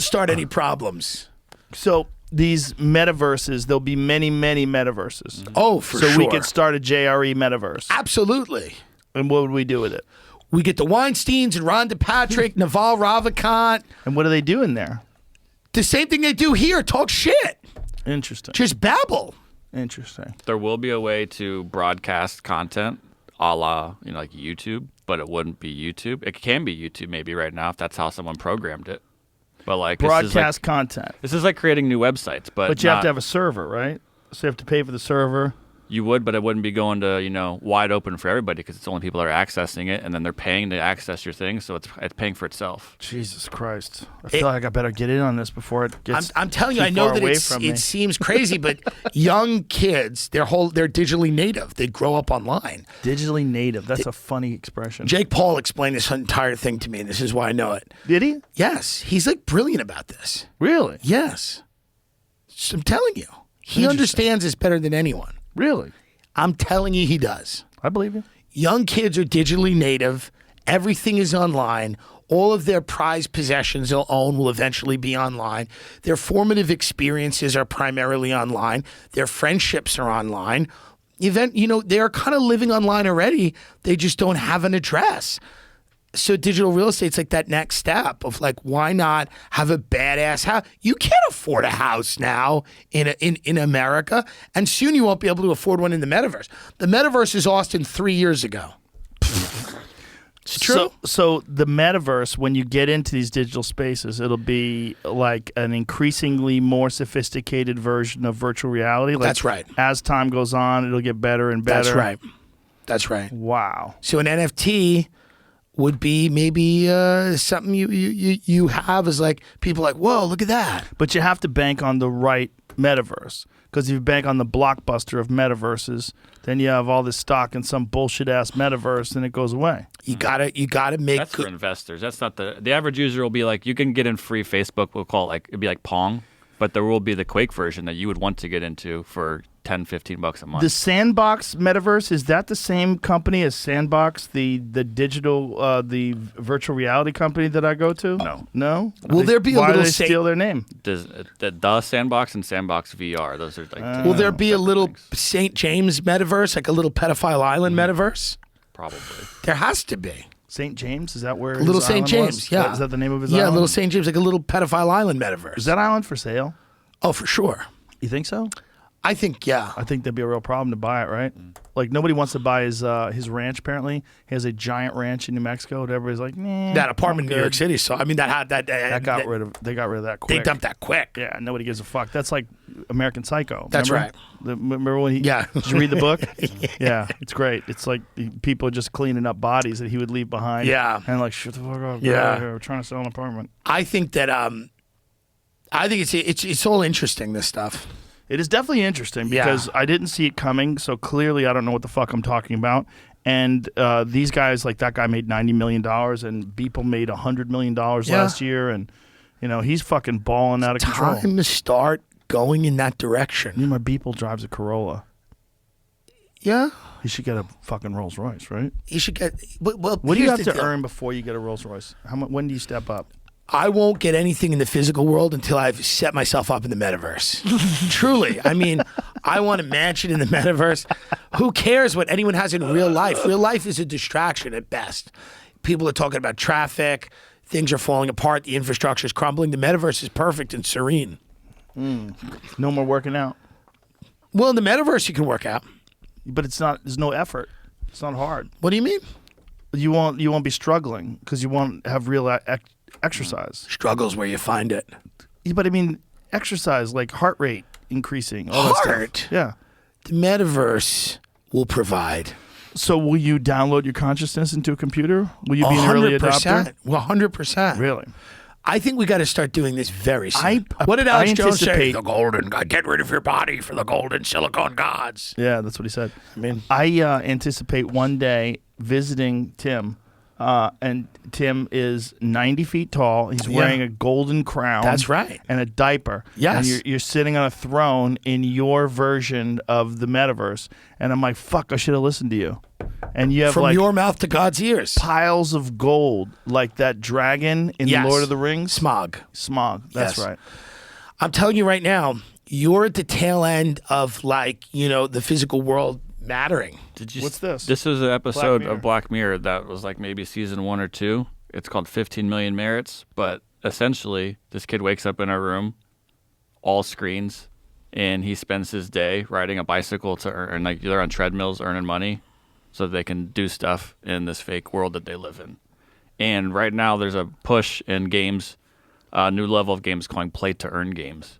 start any problems. So these metaverses, there'll be many, many metaverses. Oh, for sure. So we could start a JRE metaverse. Absolutely. And what would we do with it? We get the Weinsteins and Rhonda Patrick, Naval Ravikant. And what do they do in there? The same thing they do here, talk shit. Interesting. Just babble. Interesting. There will be a way to broadcast content a la, like YouTube, but it wouldn't be YouTube. It can be YouTube maybe right now if that's how someone programmed it. But like broadcast content. This is like creating new websites, but you have to have a server, right? So you have to pay for the server. You would, but it wouldn't be going to, wide open for everybody because it's only people that are accessing it, and then they're paying to access your thing, so it's paying for itself. Jesus Christ. I feel like I better get in on this before it gets I'm telling you, I know that it seems crazy, but young kids, they're digitally native. They grow up online. Digitally native. That's a funny expression. Jake Paul explained this entire thing to me, and this is why I know it. Did he? Yes. He's like brilliant about this. Really? Yes. So I'm telling you. He understands this better than anyone. Really? I'm telling you he does. I believe you. Young kids are digitally native. Everything is online. All of their prized possessions they'll own will eventually be online. Their formative experiences are primarily online. Their friendships are online. They're kind of living online already. They just don't have an address. So digital real estate's like that next step of like, why not have a badass house? You can't afford a house now in America, and soon you won't be able to afford one in the metaverse. The metaverse is Austin 3 years ago. It's true. So the metaverse, when you get into these digital spaces, it'll be like an increasingly more sophisticated version of virtual reality. Like, that's right. As time goes on, it'll get better and better. That's right. That's right. Wow. So an NFT would be maybe something you have as like people like, whoa, look at that. But you have to bank on the right metaverse. Because if you bank on the blockbuster of metaverses, then you have all this stock in some bullshit ass metaverse, and it goes away. You gotta make. That's for investors. That's not the average user will be like, you can get in free Facebook. We'll call it like, it'd be like Pong, but there will be the Quake version that you would want to get into for $10-15 a month. The Sandbox metaverse, is that the same company as Sandbox, the digital, the virtual reality company that I go to? No. Will there be a why little? do they steal their name? The Sandbox and Sandbox VR. Those are like. Will there be a little St. James metaverse, like a little pedophile island metaverse? Probably. There has to be. St. James, is that where his Little St. island James? was? Yeah. Is that the name of his island? Yeah, Little St. James, like a little pedophile island metaverse. Is that island for sale? Oh, for sure. You think so? I think, yeah. I think that'd be a real problem to buy it, right? Like, nobody wants to buy his ranch, apparently. He has a giant ranch in New Mexico. And everybody's like, nah. That apartment in New York City. So, I mean, they got rid of that quick. They dumped that quick. Yeah, nobody gives a fuck. That's like American Psycho. That's remember? Remember when he... Yeah. Did you read the book? Yeah, it's great. It's like people just cleaning up bodies that he would leave behind. Yeah. And like, shut the fuck up. Yeah. We're trying to sell an apartment. I think that... I think it's all interesting, this stuff. It is definitely interesting because I didn't see it coming, so clearly I don't know what the fuck I'm talking about. And these guys, like that guy made $90 million, and Beeple made $100 million last year, and he's fucking balling out of control. Time to start going in that direction. My Beeple drives a Corolla. Yeah. He should get a fucking Rolls Royce, right? He should get... Well, what do you have to earn before you get a Rolls Royce? When do you step up? I won't get anything in the physical world until I've set myself up in the metaverse. Truly. I mean, I want a mansion in the metaverse. Who cares what anyone has in real life? Real life is a distraction at best. People are talking about traffic. Things are falling apart. The infrastructure is crumbling. The metaverse is perfect and serene. No more working out. Well, in the metaverse, you can work out. But it's not. There's no effort. It's not hard. What do you mean? You won't be struggling because you won't have real exercise. Struggle's where you find it. Yeah, but I mean, exercise, like heart rate increasing. All that stuff. Yeah. The metaverse will provide. So will you download your consciousness into a computer? Will you be an early adopter? 100%. Really? I think we got to start doing this very soon. What did Alex Jones say? The golden god. Get rid of your body for the golden silicon gods. Yeah, that's what he said. I anticipate one day visiting Tim. And Tim is 90 feet tall. He's wearing a golden crown. That's right. And a diaper. Yes. And you're sitting on a throne in your version of the metaverse. And I'm like, fuck, I should have listened to you. And you have from your mouth to God's ears. Piles of gold, like that dragon in Lord of the Rings. Smog. That's right. I'm telling you right now, you're at the tail end of the physical world mattering. What's this? This was an episode of Black Mirror that was like maybe season 1 or 2. It's called 15 Million Merits. But essentially, this kid wakes up in a room, all screens, and he spends his day riding a bicycle to earn, like they're on treadmills earning money so that they can do stuff in this fake world that they live in. And right now there's a push in games, a new level of games calling play to earn games,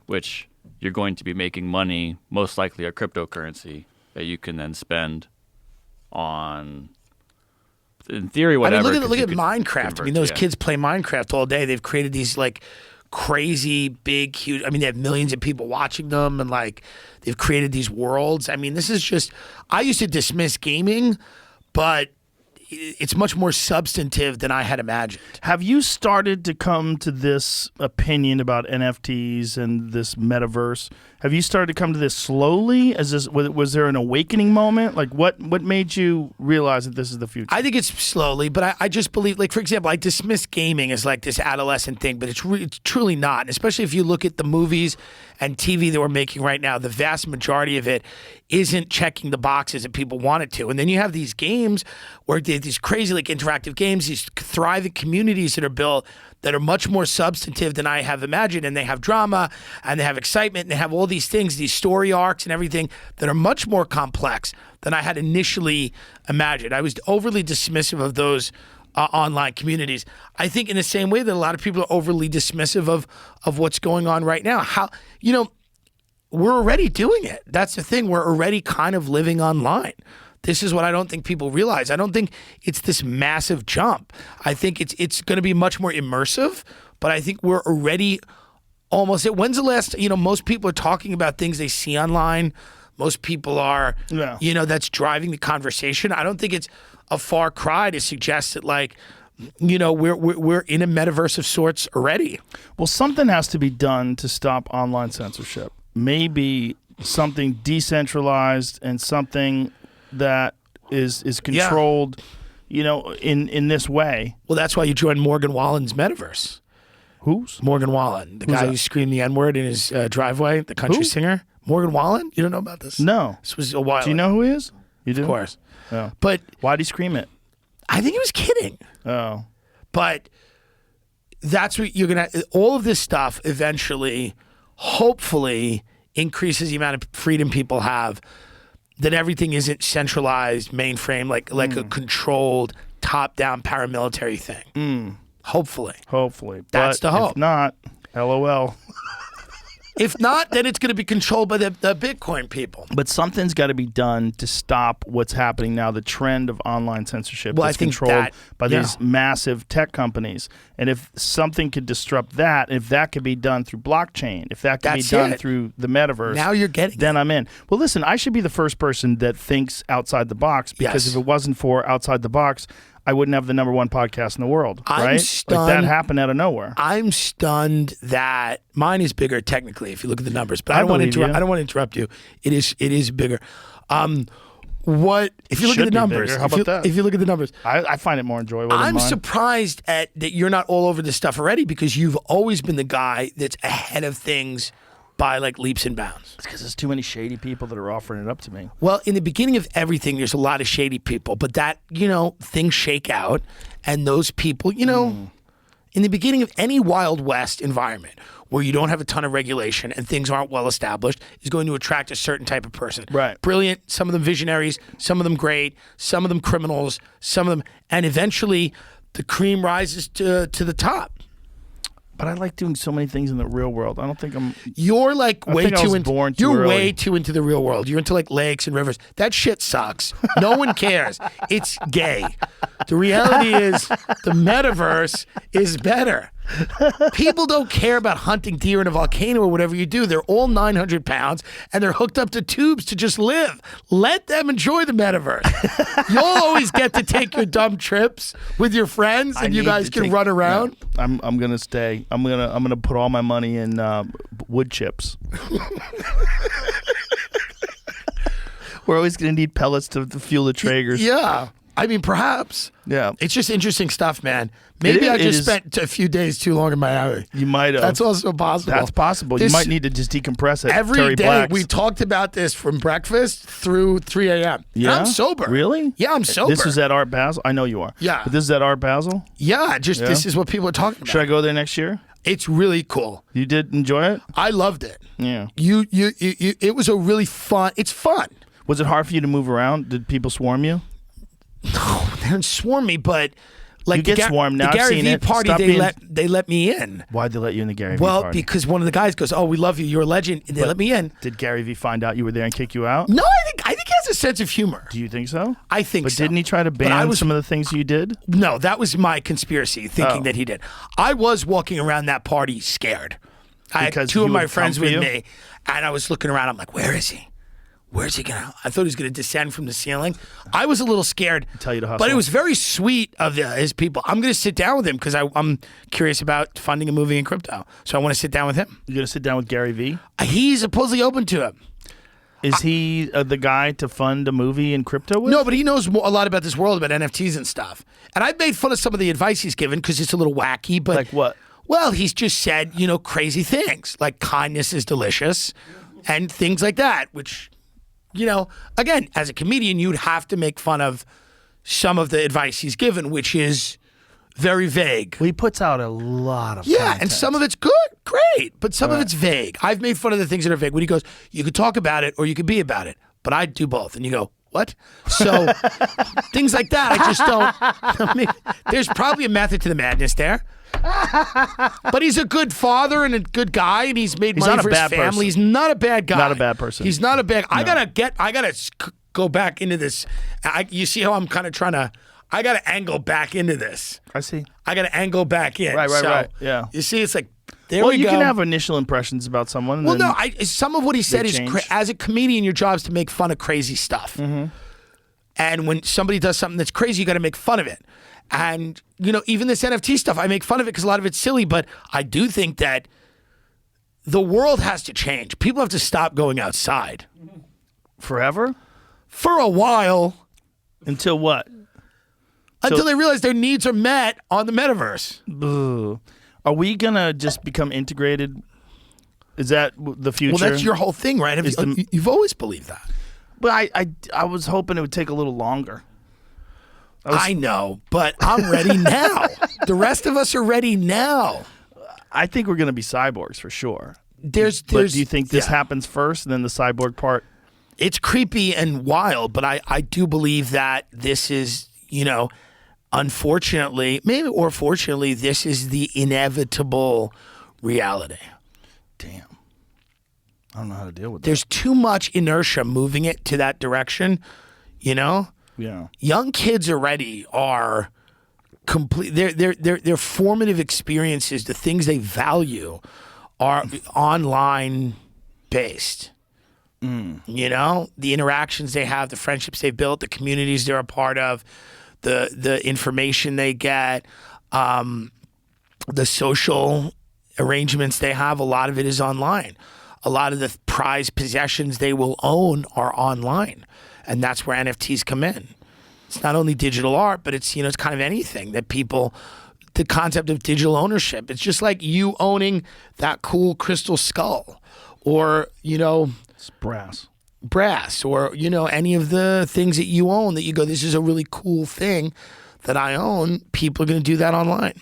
which you're going to be making money, most likely a cryptocurrency that you can then spend on, in theory, whatever. I mean, look at Minecraft. I mean, those kids play Minecraft all day. They've created these crazy, big, huge. I mean, they have millions of people watching them, and they've created these worlds. I mean, this is just. I used to dismiss gaming, but it's much more substantive than I had imagined. Have you started to come to this opinion about NFTs and this metaverse? Have you started to come to this slowly? Was there an awakening moment? Like what made you realize that this is the future? I think it's slowly, but I just believe, for example, I dismiss gaming as this adolescent thing, but it's truly not. And especially if you look at the movies and TV that we're making right now, the vast majority of it isn't checking the boxes that people want it to. And then you have these games where these crazy interactive games, these thriving communities that are built that are much more substantive than I have imagined, and they have drama and they have excitement and they have all these things, these story arcs and everything that are much more complex than I had initially imagined. I was overly dismissive of those online communities. I think in the same way that a lot of people are overly dismissive of what's going on right now. We're already doing it. That's the thing. We're already kind of living online. This is what I don't think people realize. I don't think it's this massive jump. I think it's going to be much more immersive, but I think we're already almost it. When's the last, most people are talking about things they see online. Most people are, that's driving the conversation. I don't think it's a far cry to suggest that, like, we're in a metaverse of sorts already. Well, something has to be done to stop online censorship. Maybe something decentralized and something that is controlled, in this way. Well, that's why you joined Morgan Wallen's metaverse. Who's? Morgan Wallen, the guy who screamed the N-word in his driveway, the country singer. Morgan Wallen? You don't know about this? No. This was a while Do you know who he is? You do? Of course. Yeah. But why'd he scream it? I think he was kidding. Oh. But that's what you're going to... All of this stuff eventually, hopefully, increases the amount of freedom people have, that everything isn't centralized, mainframe, like a controlled, top-down paramilitary thing. Hopefully. But That's the hope. If not, LOL. If not, then it's going to be controlled by the Bitcoin people. But something's got to be done to stop what's happening now, the trend of online censorship that's controlled by these massive tech companies. And if something could disrupt that, if that could be done through blockchain, if that could be done through the metaverse, now you're getting then I'm in. Well, listen, I should be the first person that thinks outside the box, because if it wasn't for outside the box, I wouldn't have the #1 podcast in the world, right? I'm stunned. Like that happened out of nowhere. I'm stunned that mine is bigger technically if you look at the numbers. But I don't want to interrupt. I don't want to interrupt you. It is bigger. What if you look at the numbers? Bigger. How about that? If you look at the numbers, I find it more enjoyable. I'm than mine. surprised at that you're not all over this stuff already, because you've always been the guy that's ahead of things by like leaps and bounds. It's because there's too many shady people that are offering it up to me. Well, in the beginning of everything, there's a lot of shady people, but that, things shake out, and those people, in the beginning of any Wild West environment where you don't have a ton of regulation and things aren't well established, is going to attract a certain type of person. Right. Brilliant, some of them visionaries, some of them great, some of them criminals, some of them, and eventually the cream rises to the top. But I like doing so many things in the real world. I don't think I'm. You're like way too into. You're way early. too into the real world. You're into like lakes and rivers. That shit sucks. No one cares. It's gay. The reality is, the metaverse is better. People don't care about hunting deer in a volcano or whatever you do. They're all 900 pounds and they're hooked up to tubes to just live. Let them enjoy the metaverse. You'll always get to take your dumb trips with your friends, and you guys can run around. No, I'm gonna stay. I'm gonna put all my money in wood chips. We're always gonna need pellets to fuel the Traegers. Yeah. I mean, perhaps. Yeah. It's just interesting stuff, man. Maybe I just spent a few days too long in Miami. You might have. That's also possible. That's possible. You might need to just decompress it. Every Terry day, Black's. we talked about this from breakfast through 3 a.m. Yeah? And I'm sober. Really? Yeah, I'm sober. This is at Art Basel? I know you are. Yeah. But this is at Art Basel? Yeah, this is what people are talking about. Should I go there next year? It's really cool. You did enjoy it? I loved it. Yeah. It was a really fun. It's fun. Was it hard for you to move around? Did people swarm you? No, they didn't swarm me, but like you get swarmed now. The Gary I've seen Vee it. party, Stop they let me in. Why'd they let you in the Gary Vee Well, party? because one of the guys goes, "Oh, we love you. You're a legend." And they let me in. Did Gary Vee find out you were there and kick you out? No, I think he has a sense of humor. Do you think so? I think so. But didn't he try to ban some of the things you did? No, that was my conspiracy, thinking that he did. I was walking around that party scared. I had two of my friends with me, and I was looking around. I'm like, where is he? Where's he gonna? I thought he was gonna descend from the ceiling. I was a little scared. Tell you to hustle. But it was very sweet of his people. I'm gonna sit down with him because I'm curious about funding a movie in crypto. So I want to sit down with him. You're gonna sit down with Gary Vee? He's supposedly open to it. Is he the guy to fund a movie in crypto with? No, but he knows a lot about this world, about NFTs and stuff. And I've made fun of some of the advice he's given because it's a little wacky. But like what? Well, he's just said crazy things like kindness is delicious, and things like that, which. Again, as a comedian, you'd have to make fun of some of the advice he's given, which is very vague. Well, he puts out a lot of content. And some of it's good, great, but some of it's vague. I've made fun of the things that are vague. When he goes, you could talk about it or you could be about it, but I'd do both. And you go, what? So things like that, I just don't. I mean, there's probably a method to the madness there. But he's a good father and a good guy, and he's made money for his family. Person. He's not a bad guy. Not a bad person. He's not a bad. No. I gotta go back into this. You see how I'm kind of trying to. I gotta angle back into this. I see. I gotta angle back in. Right. Yeah. You see, it's like There we you go. can have initial impressions about someone. And Well, then no, some of what he said is, change. as a comedian, your job is to make fun of crazy stuff. Mm-hmm. And when somebody does something that's crazy, you got to make fun of it. And, even this NFT stuff, I make fun of it because a lot of it's silly, but I do think that the world has to change. People have to stop going outside. Forever? For a while. Until what? Until they realize their needs are met on the metaverse. Ugh. Are we going to just become integrated? Is that the future? Well, that's your whole thing, right? You've always believed that. But I was hoping it would take a little longer. I know, but I'm ready now. The rest of us are ready now. I think we're going to be cyborgs for sure. But do you think this happens first and then the cyborg part? It's creepy and wild, but I do believe that this is, unfortunately, maybe or fortunately, this is the inevitable reality. Damn. I don't know how to deal with that. There's too much inertia moving it to that direction, Yeah. Young kids already are complete. Their formative experiences, the things they value, are online based. The interactions they have, the friendships they've built, the communities they're a part of, the information they get, the social arrangements they have. A lot of it is online. A lot of the prized possessions they will own are online. And that's where NFTs come in. It's not only digital art, but it's, it's kind of anything that the concept of digital ownership. It's just like you owning that cool crystal skull or, It's brass or, any of the things that you own that you go, this is a really cool thing that I own. People are going to do that online.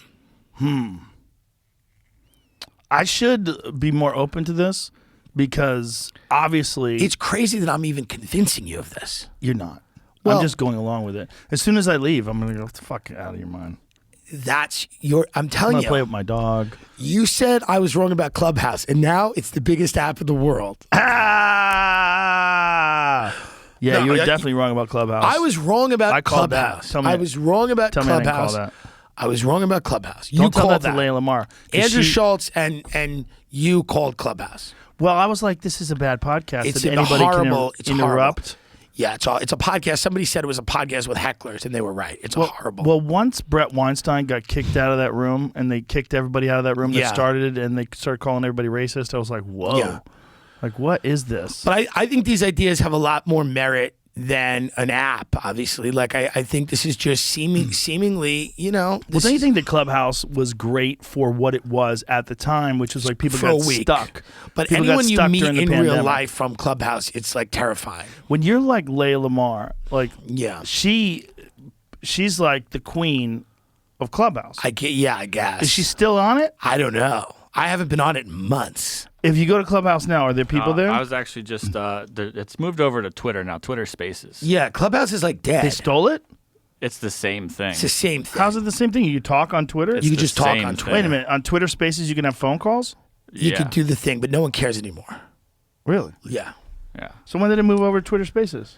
I should be more open to this because obviously it's crazy that I'm even convincing you of this. You're not. Well, I'm just going along with it. As soon as I leave, I'm going to go, the fuck out of your mind. I'm telling you. Play with my dog. You said I was wrong about Clubhouse, and now it's the biggest app in the world. Yeah, you were definitely wrong about Clubhouse. I was wrong about Clubhouse. Tell me I was wrong about Clubhouse. I was wrong about Clubhouse. You Don't tell called that to Layla Lamar. Andrew Schultz and you called Clubhouse. Well, I was like, this is a bad podcast. It's that anybody horrible. can interrupt. Horrible. Yeah, it's a podcast. Somebody said it was a podcast with hecklers, and they were right. It's horrible. Well, once Brett Weinstein got kicked out of that room, and they kicked everybody out of that room that started it, and they started calling everybody racist, I was like, whoa. Yeah. Like, what is this? But I think these ideas have a lot more merit than an app, obviously. Like, I think this is just seemingly, Well, don't you think that Clubhouse was great for what it was at the time, which was like people got stuck. But people anyone you meet in pandemic. real life from Clubhouse, it's like terrifying. When you're like Layla Lamar, like she's like the queen of Clubhouse. I guess. Is she still on it? I don't know. I haven't been on it in months. If you go to Clubhouse now, are there people there? I was actually just, it's moved over to Twitter now, Twitter Spaces. Yeah, Clubhouse is like dead. They stole it? It's the same thing. It's the same thing. How's it the same thing? You talk on Twitter? You can just talk on Twitter. Wait a minute. On Twitter Spaces, you can have phone calls? You can do the thing, but no one cares anymore. Really? Yeah. So when did it move over to Twitter Spaces?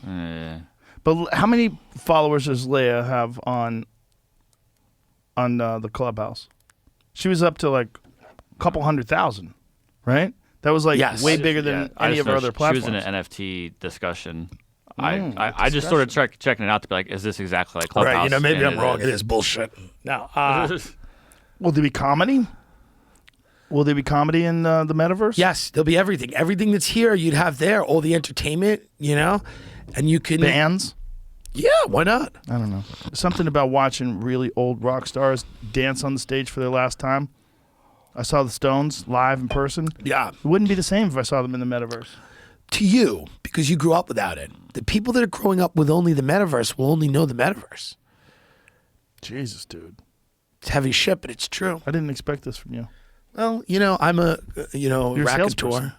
But how many followers does Leia have on the Clubhouse? She was up to like a couple 100,000, right? That was like way bigger than any of our other platforms. She was in an NFT discussion. I just sort of checking it out to be like, is this exactly like Clubhouse? Right, maybe I'm wrong. It is bullshit. No. Will there be comedy? Will there be comedy in the metaverse? Yes, there'll be everything. Everything that's here, you'd have there. All the entertainment, and you can... Bands? Yeah, why not? I don't know. Something about watching really old rock stars dance on the stage for their last time. I saw the Stones live in person. Yeah. It wouldn't be the same if I saw them in the metaverse. To you, because you grew up without it. The people that are growing up with only the metaverse will only know the metaverse. Jesus, dude. It's heavy shit, but it's true. I didn't expect this from you. Well, I'm a, raconteur.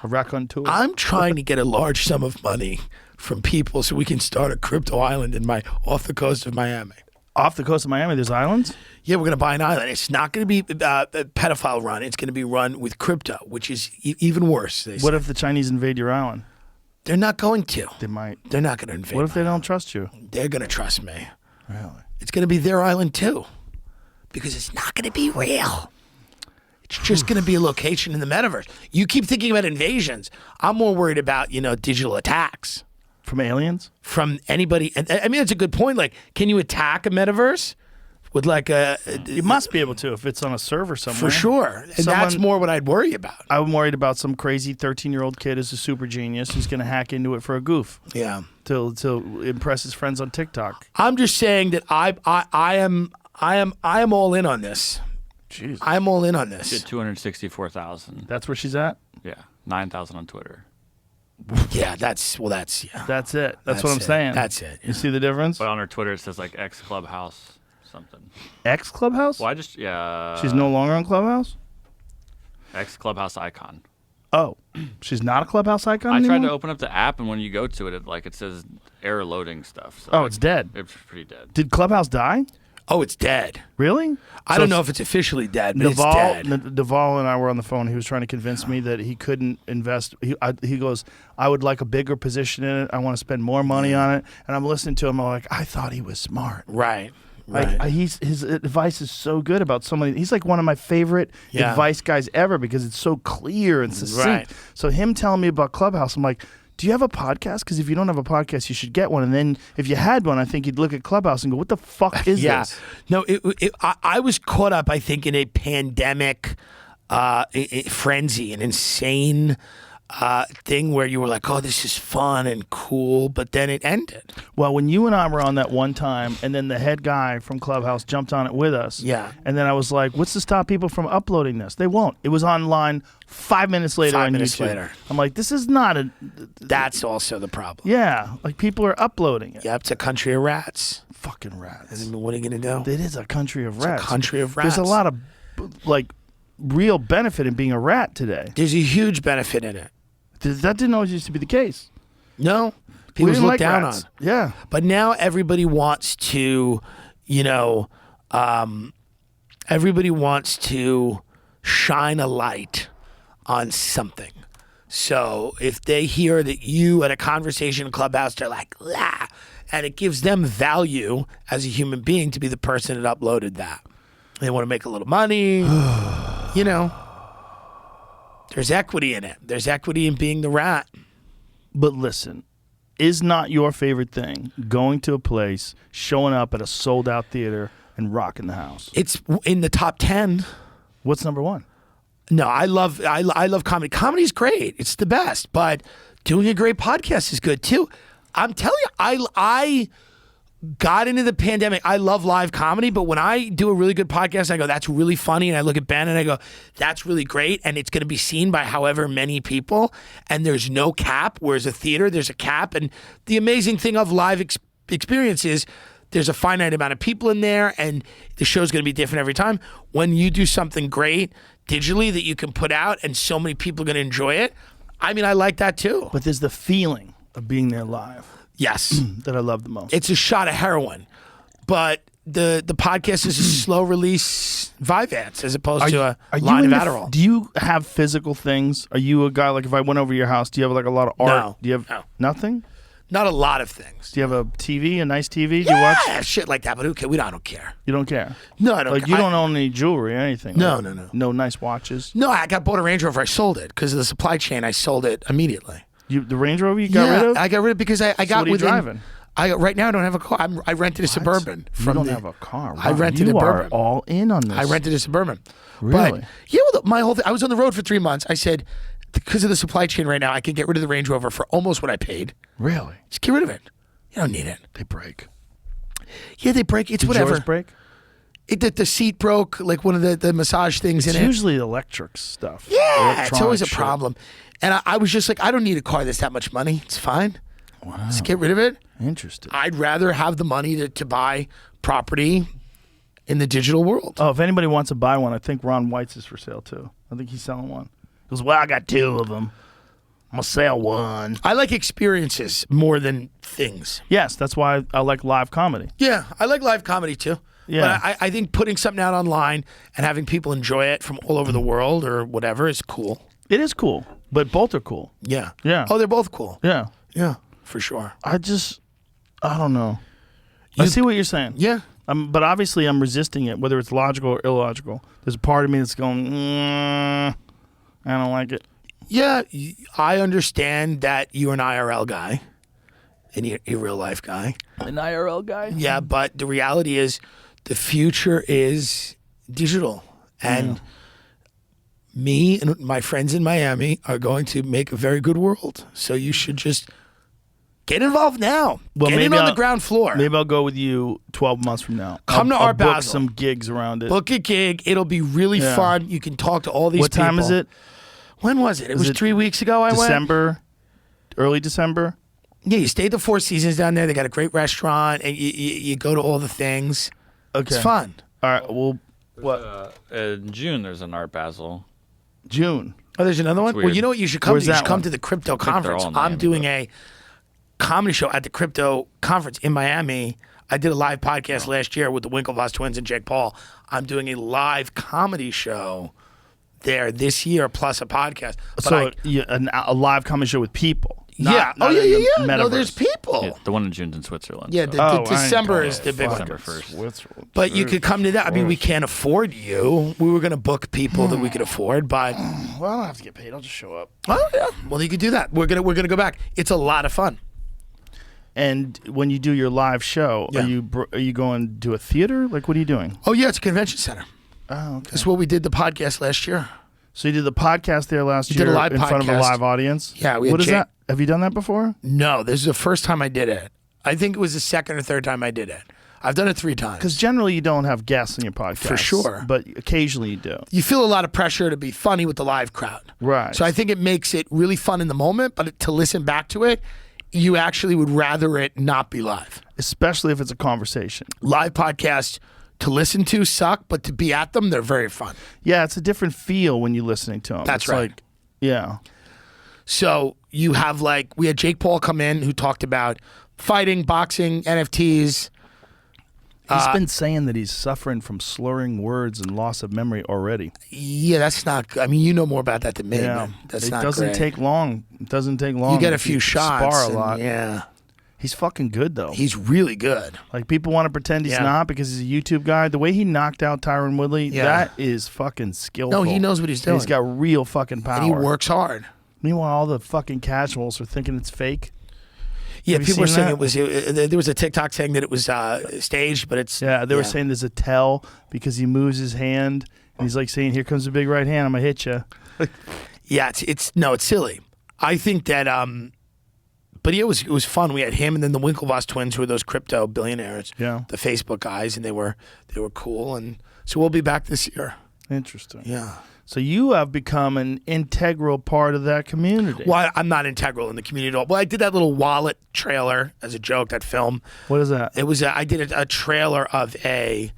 A raconteur. I'm trying to get a large sum of money from people so we can start a crypto island off the coast of Miami. Off the coast of Miami, there's islands? Yeah, we're going to buy an island. It's not going to be a pedophile run. It's going to be run with crypto, which is even worse. What if the Chinese invade your island? They're not going to. They might. They're not going to invade. What if they don't trust you? They're going to trust me. Really? It's going to be their island too, because it's not going to be real. It's just going to be a location in the metaverse. You keep thinking about invasions. I'm more worried about, digital attacks. From aliens? From anybody. And I mean, it's a good point. Like, can you attack a metaverse? With like you must be able to if it's on a server somewhere. For sure. And that's more what I'd worry about. I'm worried about some crazy 13-year-old kid who's a super genius who's going to hack into it for a goof. Yeah. To impress his friends on TikTok. I'm just saying that I am all in on this. Jeez. I'm all in on this. She had 264,000. That's where she's at? Yeah. 9,000 on Twitter. Yeah, that's yeah. That's it. That's what I'm saying. That's it. You see the difference? But on her Twitter it says like X Clubhouse something. X Clubhouse? Well, She's no longer on Clubhouse? X Clubhouse icon. Oh, she's not a Clubhouse icon I anymore? tried to open up the app, and when you go to it, it says error loading stuff. So Oh, it's dead. It's pretty dead. Did Clubhouse die? Oh, it's dead. Really? I don't know if it's officially dead, but it's dead. Duvall and I were on the phone. He was trying to convince me that he couldn't invest. He goes, I would like a bigger position in it. I want to spend more money on it. And I'm listening to him. I'm like, I thought he was smart. Right. Like, his advice is so good about so many. He's like one of my favorite advice guys ever because it's so clear and succinct. Right. So him telling me about Clubhouse, I'm like, do you have a podcast? Because if you don't have a podcast, you should get one. And then if you had one, I think you'd look at Clubhouse and go, what the fuck is this? No, I was caught up, I think, in a pandemic frenzy, an insane thing where you were like, oh, this is fun and cool, but then it ended. Well, when you and I were on that one time, and then the head guy from Clubhouse jumped on it with us. Yeah. And then I was like, what's to stop people from uploading this? They won't. It was online 5 minutes later on YouTube. Later. I'm like, this is not a... That's also the problem. Yeah. Like, people are uploading it. Yeah, it's a country of rats. Fucking rats. And what are you going to do? It is a country of rats. It's a country of rats. There's a lot of, real benefit in being a rat today. There's a huge benefit in it. That didn't always used to be the case. No. People didn't look like down rats. on. Yeah. But now everybody wants to, everybody wants to shine a light on something. So if they hear that you at a conversation in Clubhouse, they're like, lah, and it gives them value as a human being to be the person that uploaded that. They want to make a little money, There's equity in it. There's equity in being the rat. But listen, is not your favorite thing going to a place, showing up at a sold-out theater, and rocking the house? It's in the top 10. What's number one? No, I love comedy. Comedy's great. It's the best. But doing a great podcast is good too. I'm telling you, I got into the pandemic. I love live comedy, but when I do a really good podcast, I go, that's really funny. And I look at Ben and I go, that's really great. And it's going to be seen by however many people. And there's no cap, whereas a theater, there's a cap. And the amazing thing of live experience is there's a finite amount of people in there and the show's going to be different every time. When you do something great digitally that you can put out and so many people are going to enjoy it, I mean, I like that too. But there's the feeling of being there live. Yes. That I love the most. It's a shot of heroin, but the podcast is a slow release Vyvanse as opposed to a line of Adderall. Do you have physical things? Are you a guy, like if I went over to your house, do you have like a lot of art? No. Do you have nothing? Not a lot of things. Do you have a TV, a nice TV? Do you watch? Yeah, shit like that, but okay, I don't care. You don't care? No, I don't Like care. you don't own any jewelry or anything? No, right? no. No nice watches? No, I bought a Range Rover. I sold it because of the supply chain. I sold it immediately. The Range Rover you got rid of? I got rid of it because I got what are you within. driving? Right now I don't have a car. I rented a Suburban. You don't have a car. Wow. I rented you a are Suburban. all in on this. I rented a Suburban. Really? But, yeah, well, my whole thing, I was on the road for 3 months. I said, because of the supply chain right now, I can get rid of the Range Rover for almost what I paid. Really? Just get rid of it. You don't need it. They break. Yeah, they break. It's Did whatever. yours break? The seat broke, like one of the massage things It's in it. usually electric stuff. Yeah, it's always a Electronic shit. problem. And I was just like, I don't need a car that's that much money. It's fine. Wow. Just get rid of it. Interesting. I'd rather have the money to buy property in the digital world. Oh, if anybody wants to buy one, I think Ron White's is for sale too. I think he's selling one. He goes, well, I got 2 of them. I'm going to sell one. I like experiences more than things. Yes, that's why I like live comedy. Yeah, I like live comedy too. Yeah. But I think putting something out online and having people enjoy it from all over the world or whatever is cool. It is cool, but both are cool. Yeah. Yeah. Oh, they're both cool. Yeah. Yeah, for sure. I don't know. I see what you're saying. Yeah. But obviously I'm resisting it, whether it's logical or illogical. There's a part of me that's going, I don't like it. Yeah, I understand that you're an IRL guy and you're a real life guy. An IRL guy? Yeah, but the reality is the future is digital. And me and my friends in Miami are going to make a very good world. So you should just get involved now. Well, get in on the ground floor. Maybe I'll go with you 12 months from now. Come to I'll Art book Basel. some gigs around it. Book a gig. It'll be really fun. You can talk to all these people. What time is it? When was it? It was 3 weeks ago I went. December? Early December? Yeah, you stayed the Four Seasons down there. They got a great restaurant, and you go to all the things. Okay. It's fun. All right, well, what? In June, there's an Art Basel. June. Oh, there's another one? Well, weird. you know what you should come Where's to? You that should come one? to the crypto I think they're conference. all in Miami, I'm doing a comedy show at the crypto conference in Miami. I did a live podcast last year with the Winklevoss twins and Jake Paul. I'm doing a live comedy show there this year, plus a podcast. But So a live comedy show with people. Not yeah. in the No, metaverse. there's people. Yeah, the one in June's in Switzerland. Yeah, so. the December is the big one. December 1st. But you could come to that. I mean, we can't afford you. We were going to book people that we could afford, but Well, I don't have to get paid. I'll just show up. oh yeah. Well, you could do that. We're gonna go back. It's a lot of fun. And when you do your live show, Yeah. are you going to a theater? Like, what are you doing? Oh yeah, it's a convention center. Oh, okay. That's what we did the podcast last year. So you did the podcast there last We year did a live in front of a podcast. live audience? Yeah, we had What is Jake- that? Have you done that before? No, this is the first time I did it. I think it was the second or third time I did it. I've done it 3 times. Because generally you don't have guests on your podcast. For sure. But occasionally you do. You feel a lot of pressure to be funny with the live crowd. Right. So I think it makes it really fun in the moment, but to listen back to it, you actually would rather it not be live. Especially if it's a conversation. Live podcasts to listen to suck, but to be at them, they're very fun. Yeah, it's a different feel when you're listening to them. That's It's right. Like, yeah. So you have we had Jake Paul come in who talked about fighting, boxing, NFTs. He's been saying that he's suffering from slurring words and loss of memory already. Yeah, that's not good. I mean, you know more about that than me, Yeah. man. That's it not doesn't great. take long. It doesn't take long. You get a if few shots. Spar a and- lot. Yeah. He's fucking good though. He's really good. Like people want to pretend he's Yeah. not because he's a YouTube guy. The way he knocked out Tyron Woodley, Yeah. that is fucking skillful. No, he knows what he's And doing. He's got real fucking power. And he works hard. Meanwhile, all the fucking casuals are thinking it's fake. Yeah, Have you people were seen saying that? it was. There was a TikTok saying that it was staged, but it's. Yeah, they were saying there's a tell because he moves his hand and he's like saying, "Here comes the big right hand. I'm gonna hit you." Yeah, it's silly. I think that. But yeah, it was fun. We had him and then the Winklevoss twins, who are those crypto billionaires. Yeah. The Facebook guys, and they were cool, and so we'll be back this year. Interesting. Yeah. So you have become an integral part of that community. Well, I'm not integral in the community at all. Well, I did that little wallet trailer as a joke. That film. What is that? It was. I did a trailer of a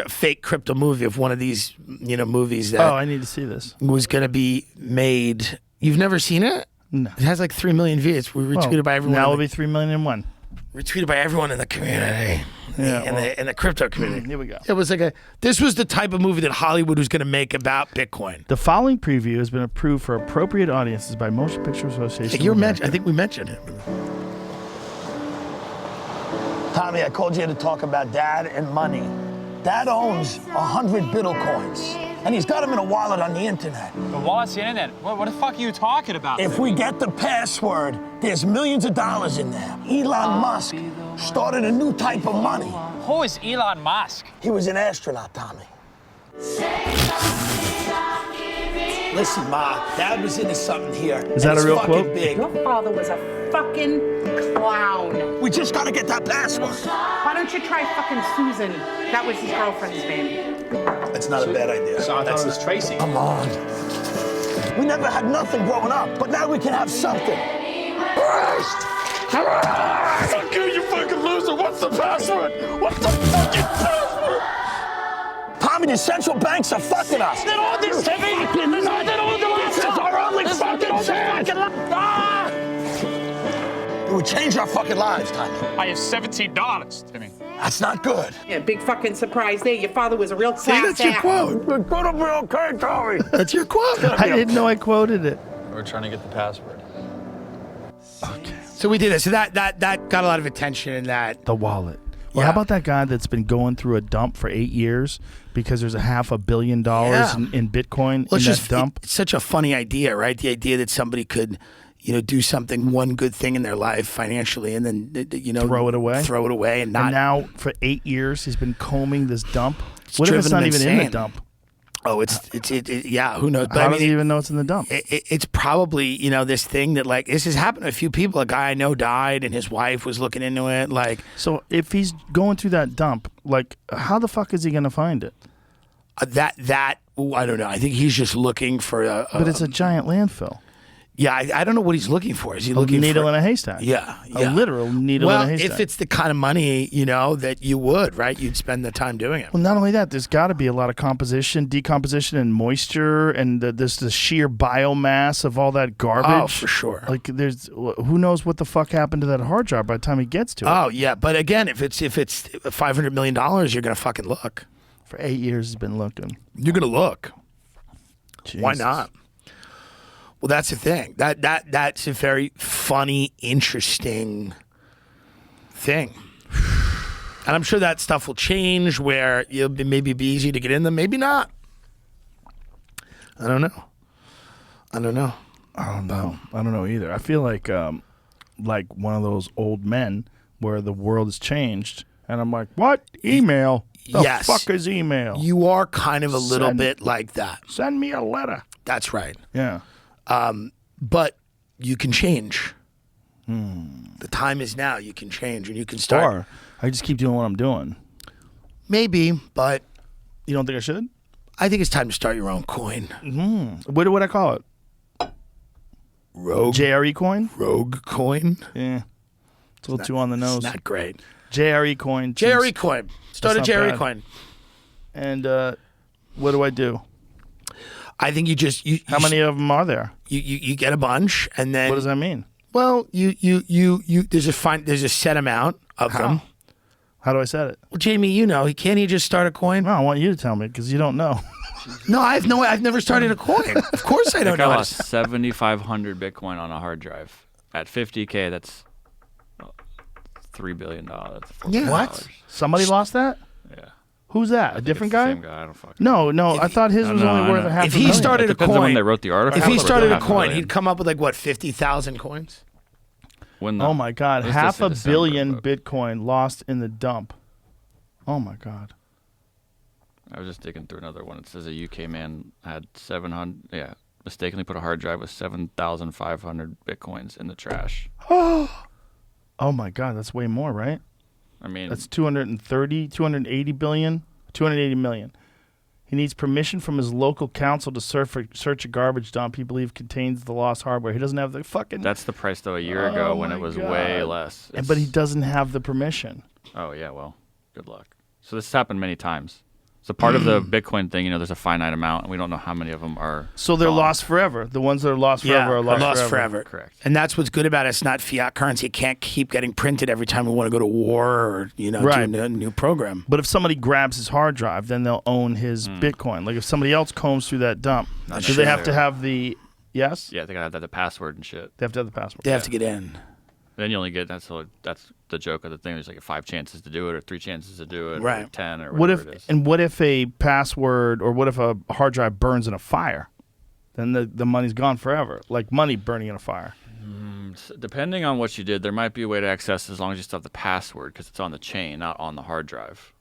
fake crypto movie of one of these, movies that. Oh, I need to see this. Was going to be made. You've never seen it? No. It has like 3 million views. We retweeted by everyone. Now it'll be 3,000,001. Retweeted by everyone in the community. Yeah, in the crypto community. Here we go. It was this was the type of movie that Hollywood was going to make about Bitcoin. The following preview has been approved for appropriate audiences by Motion Picture Association. I think we mentioned it. Tommy, I called you to talk about Dad and money. Dad owns 100 Bitcoins, and he's got them in a wallet on the internet. The wallet's the internet. What the fuck are you talking about? If we get the password, there's millions of dollars in there. Elon Musk started a new type of money. Who is Elon Musk? He was an astronaut, Tommy. Listen, Ma, Dad was into something here. Is that a real quote? Big. Your father was a fucking clown. We just gotta get that password. Why don't you try fucking Susan? That was his girlfriend's name. That's not a bad idea. So I thought it was Tracy. Come on. We never had nothing growing up, but now we can have something. Christ! Fuck you fucking loser! What's the password? What's the fucking password? Tommy, the central banks are fucking us. They're all this, Timmy! This is our only fucking chance! It would change our fucking lives, Tommy. I have $17, Timmy. That's not good. Yeah, big fucking surprise there. Your father was a real class that's your act. quote. We're gonna be okay, Tommy. That's your quote. I didn't know I quoted it. We're trying to get the password. So we did it. So that got a lot of attention in that. The wallet. Well, how about that guy that's been going through a dump for 8 years because there's a $500 million in Bitcoin in that dump? It's such a funny idea, right? The idea that somebody could, do something, one good thing in their life financially, and then throw it away, and not. And now for 8 years he's been combing this dump. What if driven it's not him even in insane. the dump? Oh, yeah. Who knows? But How does he even know it's in the dump? It's probably this thing that like this has happened to a few people. A guy I know died, and his wife was looking into it. Like, so if he's going through that dump, like, how the fuck is he gonna find it? That I don't know. I think he's just looking for But it's a giant landfill. Yeah, I don't know what he's looking for. Is he looking needle for in a haystack? Yeah, a literal needle in a haystack. If it's the kind of money that you would, right, you'd spend the time doing it. Well, not only that, there's got to be a lot of decomposition, and moisture, and there's the sheer biomass of all that garbage. Oh, for sure. Like, who knows what the fuck happened to that hard drive by the time he gets to it? Oh yeah, but again, if it's $500 million, you're gonna fucking look. For 8 years, he's been looking. You're gonna look. Jesus. Why not? Well, that's the thing. That's a very funny, interesting thing. And I'm sure that stuff will change where it'll maybe be easy to get in them, maybe not. I don't know. I don't know either. I feel like one of those old men where the world has changed, and I'm like, what? Email? The fuck is email? You are kind of a little bit like that. Send me a letter. That's right. Yeah. But you can change. The time is now. You can change, and you can start. Or I just keep doing what I'm doing. Maybe, but you don't think I should? I think it's time to start your own coin. What would I call it? Rogue. JRE coin? Rogue coin? Yeah. It's a little too on the nose. It's not great. JRE coin. JRE coin. Start a JRE bad. coin. And what do I do? I think you just How many of them are there? You get a bunch, and then What does that mean? Well, you there's a set amount of them. How do I set it? Well, Jamie, can't he just start a coin? No, I want you to tell me because you don't know. No, I've never started a coin. Of course I don't know. I lost 7,500 Bitcoin on a hard drive. At 50K, that's $3 billion. That's $4 billion. What? Somebody lost that? Yeah. Who's that? A different guy? Same guy. I don't fucking No. I thought his was only worth a half. If he started a Depends on coin, when they wrote the article. if he started a coin, $500,000. he'd come up with like what 50,000 coins. Oh my God! This Half is a December, billion Bitcoin lost in the dump. Oh my God! I was just digging through another one. It says a UK man had 700. Yeah, mistakenly put a hard drive with 7,500 Bitcoins in the trash. Oh my God! That's way more, right? I mean, that's 280 million. He needs permission from his local council to search a garbage dump he believes contains the lost hardware. He doesn't have the fucking... That's the price, though, a year ago when it was way less. But he doesn't have the permission. Oh, yeah, well, good luck. So this has happened many times. So part of the Bitcoin thing, there's a finite amount, and we don't know how many of them are So they're gone. lost forever. The ones that are lost forever are lost forever. Correct. And that's what's good about it. It's not fiat currency. It can't keep getting printed every time we want to go to war or do a new program. But if somebody grabs his hard drive, then they'll own his Bitcoin. Like if somebody else combs through that dump, do they have to have the... Yes? Yeah, they gotta have the password and shit. They have to have the password. They have to get in. Then you only get that's the joke of the thing. There's like 5 chances to do it, or 3 chances to do it, right? Or 10, or What whatever if it is. and what if a password or what if a hard drive burns in a fire? Then the money's gone forever. Like money burning in a fire. Depending on what you did, there might be a way to access as long as you still have the password because it's on the chain, not on the hard drive.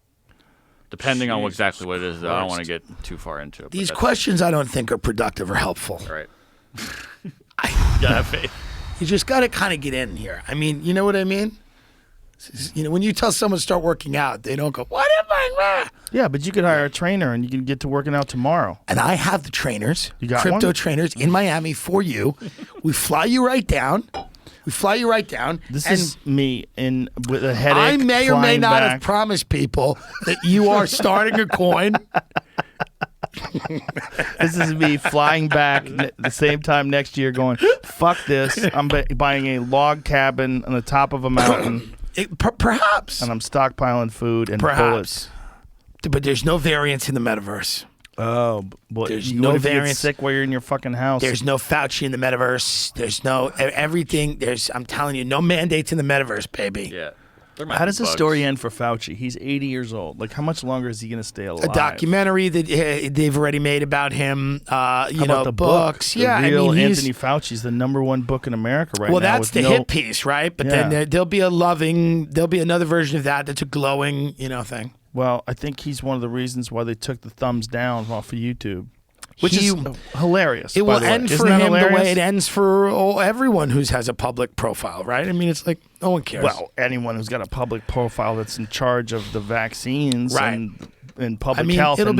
Depending on exactly what it is, though, I don't want to get too far into it. These questions I don't think are productive or helpful. Right. You gotta have faith. You just got to kind of get in here. I mean, you know what I mean? When you tell someone to start working out, they don't go, what am I? Yeah, but you could hire a trainer and you can get to working out tomorrow. And I have the trainers, You got crypto one? trainers in Miami for you. We fly you right down. This and is me with a headache. I may or may flying not back. have promised people that you are starting a coin. This is me flying back the same time next year going, fuck this. I'm buying a log cabin on the top of a mountain. Perhaps. And I'm stockpiling food and bullets. But there's no variance in the metaverse. Oh, but there's what no if you get variance. sick while you're in your fucking house? There's no Fauci in the metaverse. There's no everything. I'm telling you, no mandates in the metaverse, baby. Yeah. How does the story end for Fauci? He's 80 years old. Like, how much longer is he going to stay alive? A documentary that they've already made about him. How about the books. Book? Yeah, the real I mean, Anthony Fauci's the #1 book in America right now. Well, that's the hit piece, right? But then there'll be another version of that that's a glowing, thing. Well, I think he's one of the reasons why they took the thumbs down off of YouTube. Which is hilarious. It will end for him hilarious? the way it ends for everyone who has a public profile, right? I mean, it's like no one cares. Well, anyone who's got a public profile that's in charge of the vaccines and public health and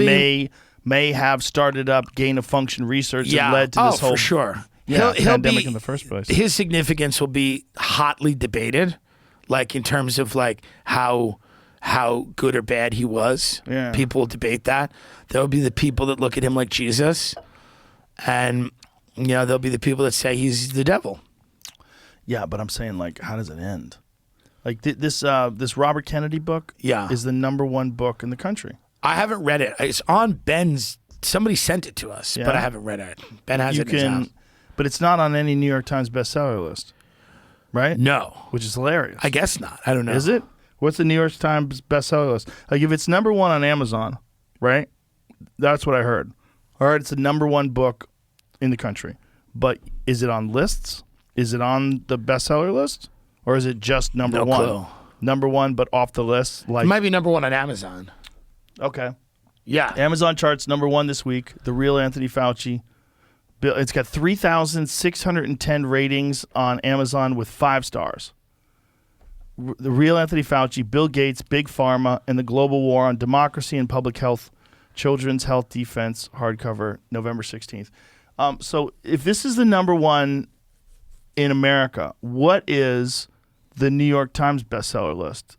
may have started up gain-of-function research that led to this whole for sure. Pandemic in the first place. His significance will be hotly debated, like in terms of like how good or bad he was. Yeah. People will debate that. There'll be the people that look at him like Jesus, and there'll be the people that say he's the devil. Yeah, but I'm saying, like, how does it end? Like this Robert Kennedy book is the #1 book in the country. I haven't read it. It's on Ben's. Somebody sent it to us, but I haven't read it. Ben has it in his house. But it's not on any New York Times bestseller list, right? No. Which is hilarious. I guess not. I don't know. Is it? What's the New York Times bestseller list? Like, if it's #1 on Amazon, right? That's what I heard. All right, it's the #1 book in the country. But is it on lists? Is it on the bestseller list? Or is it just #1? No clue. #1, but off the list? Like, it might be #1 on Amazon. Okay. Yeah. Amazon charts #1 this week. The Real Anthony Fauci. It's got 3,610 ratings on Amazon with 5 stars. The Real Anthony Fauci, Bill Gates, Big Pharma, and the Global War on Democracy and Public Health, Children's Health Defense, hardcover, November 16th. So if this is the #1 in America, what is the New York Times bestseller list?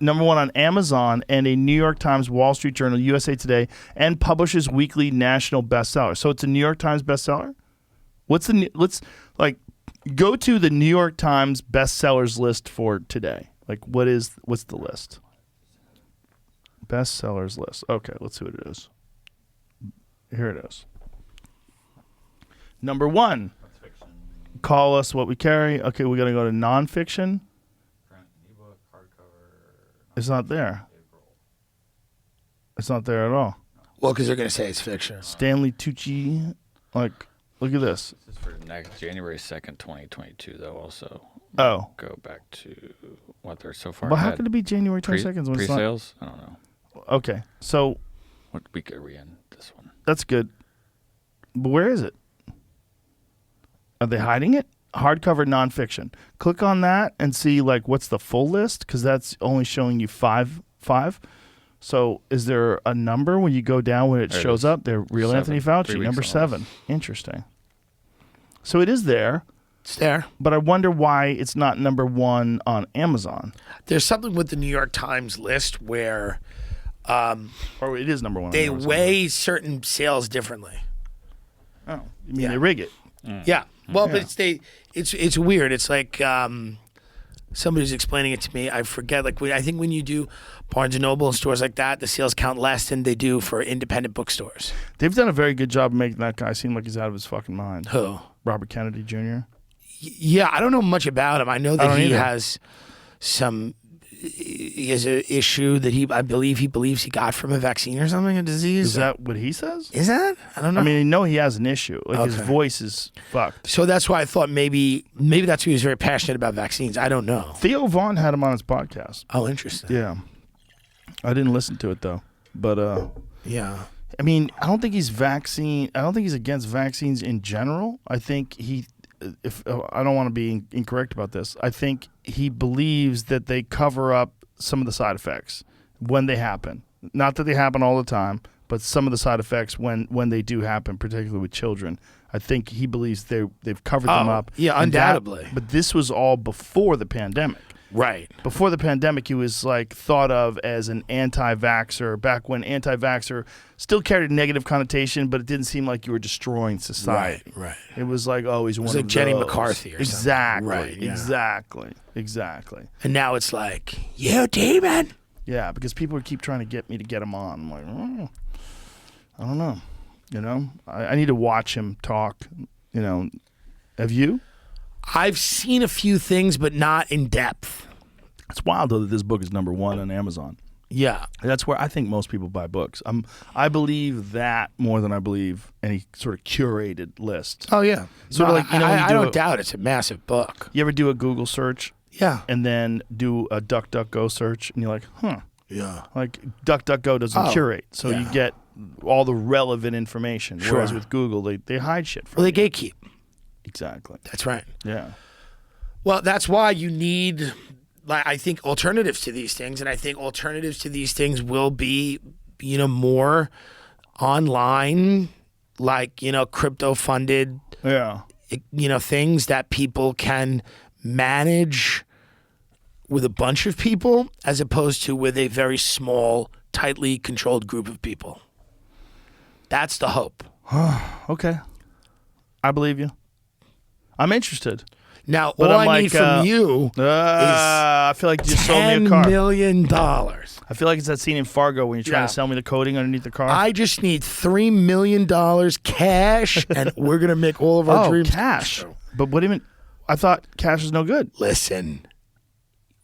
#1 on Amazon and a New York Times, Wall Street Journal, USA Today, and Publishers Weekly national bestseller. So it's a New York Times bestseller? Go to the New York Times bestsellers list for today. Like, what's the list? Bestsellers list. Okay, let's see what it is. Here it is. #1. Call Us What We Carry. Okay, we got to go to nonfiction. It's not there. It's not there at all. Well, because they're going to say it's fiction. Stanley Tucci. Like, look at this. This is for next January 2nd, 2022, though, also. Oh. Go back to what they're so far But ahead. how could it be January 22nd? when it's not- Pre-sales? I don't know. Okay, so. What week are we in? This one. That's good. But where is it? Are they hiding it? Hardcover nonfiction. Click on that and see, like, what's the full list? Because that's only showing you five. So is there a number when you go down when it There it shows is. up? They're Real 7. Anthony 3 Fauci, weeks number on 7. Interesting. So it is there. It's there. But I wonder why it's not #1 on Amazon. There's something with the New York Times list where or it is #1 they on Amazon. weigh certain sales differently. Oh, you mean they rig it? Yeah. Well, Yeah. but it's weird. It's like somebody's explaining it to me. I forget. Like I think when you do Barnes and Noble and stores like that, the sales count less than they do for independent bookstores. They've done a very good job of making that guy seem like he's out of his fucking mind. Who? Robert Kennedy Jr. Yeah, I don't know much about him. I know that he either. has an issue that I believe he believes he got from a vaccine or something, a disease. Is that what he says? Is that? I don't know. I mean, I know he has an issue. Like, his Okay. voice is fucked. So that's why I thought maybe that's why he was very passionate about vaccines. I don't know. Theo Vaughn had him on his podcast. Oh, interesting. Yeah. I didn't listen to it, though. But, yeah. I mean, I don't think he's against vaccines in general. I think I don't want to be incorrect about this. I think he believes that they cover up some of the side effects when they happen. Not that they happen all the time, but some of the side effects when they do happen, particularly with children. I think he believes they've covered them up. Yeah, undoubtedly. But this was all before the pandemic. Right. Before the pandemic, he was like thought of as an anti-vaxxer back when anti-vaxxer still carried a negative connotation, but it didn't seem like you were destroying society. Right. It was like, oh, he's one like of Jenny those. McCarthy or something. Exactly. Right, yeah. Exactly. And now it's like, you demon. Yeah, because people keep trying to get me to get him on. I'm like, I don't know. You know, I need to watch him talk. You know, have you? I've seen a few things, but not in depth. It's wild though that this book is #1 on Amazon. Yeah. That's where I think most people buy books. I believe that more than I believe any sort of curated list. Oh yeah. Sort of like, you know, when you I do don't doubt it's a massive book. You ever do a Google search? Yeah. And then do a DuckDuckGo search, and you're like, huh. Yeah. Like DuckDuckGo doesn't curate, so you get all the relevant information. Sure. Whereas with Google, they hide shit from Well, they you. gatekeep. Exactly. That's right. Yeah. Well, that's why you need, like, I think, alternatives to these things, and I think alternatives to these things will be, you know, more online, like, you know, crypto-funded, you know, things that people can manage with a bunch of people as opposed to with a very small, tightly controlled group of people. That's the hope. Okay. I believe you. I'm interested. Now, But all I'm I need from you is I feel like you just sold me a $10 car. million. I feel like it's that scene in Fargo when you're trying Yeah. to sell me the coding underneath the car. I just need $3 million cash, and we're going to make all of our dreams cash. come true. But what do you mean? I thought cash is no good. Listen,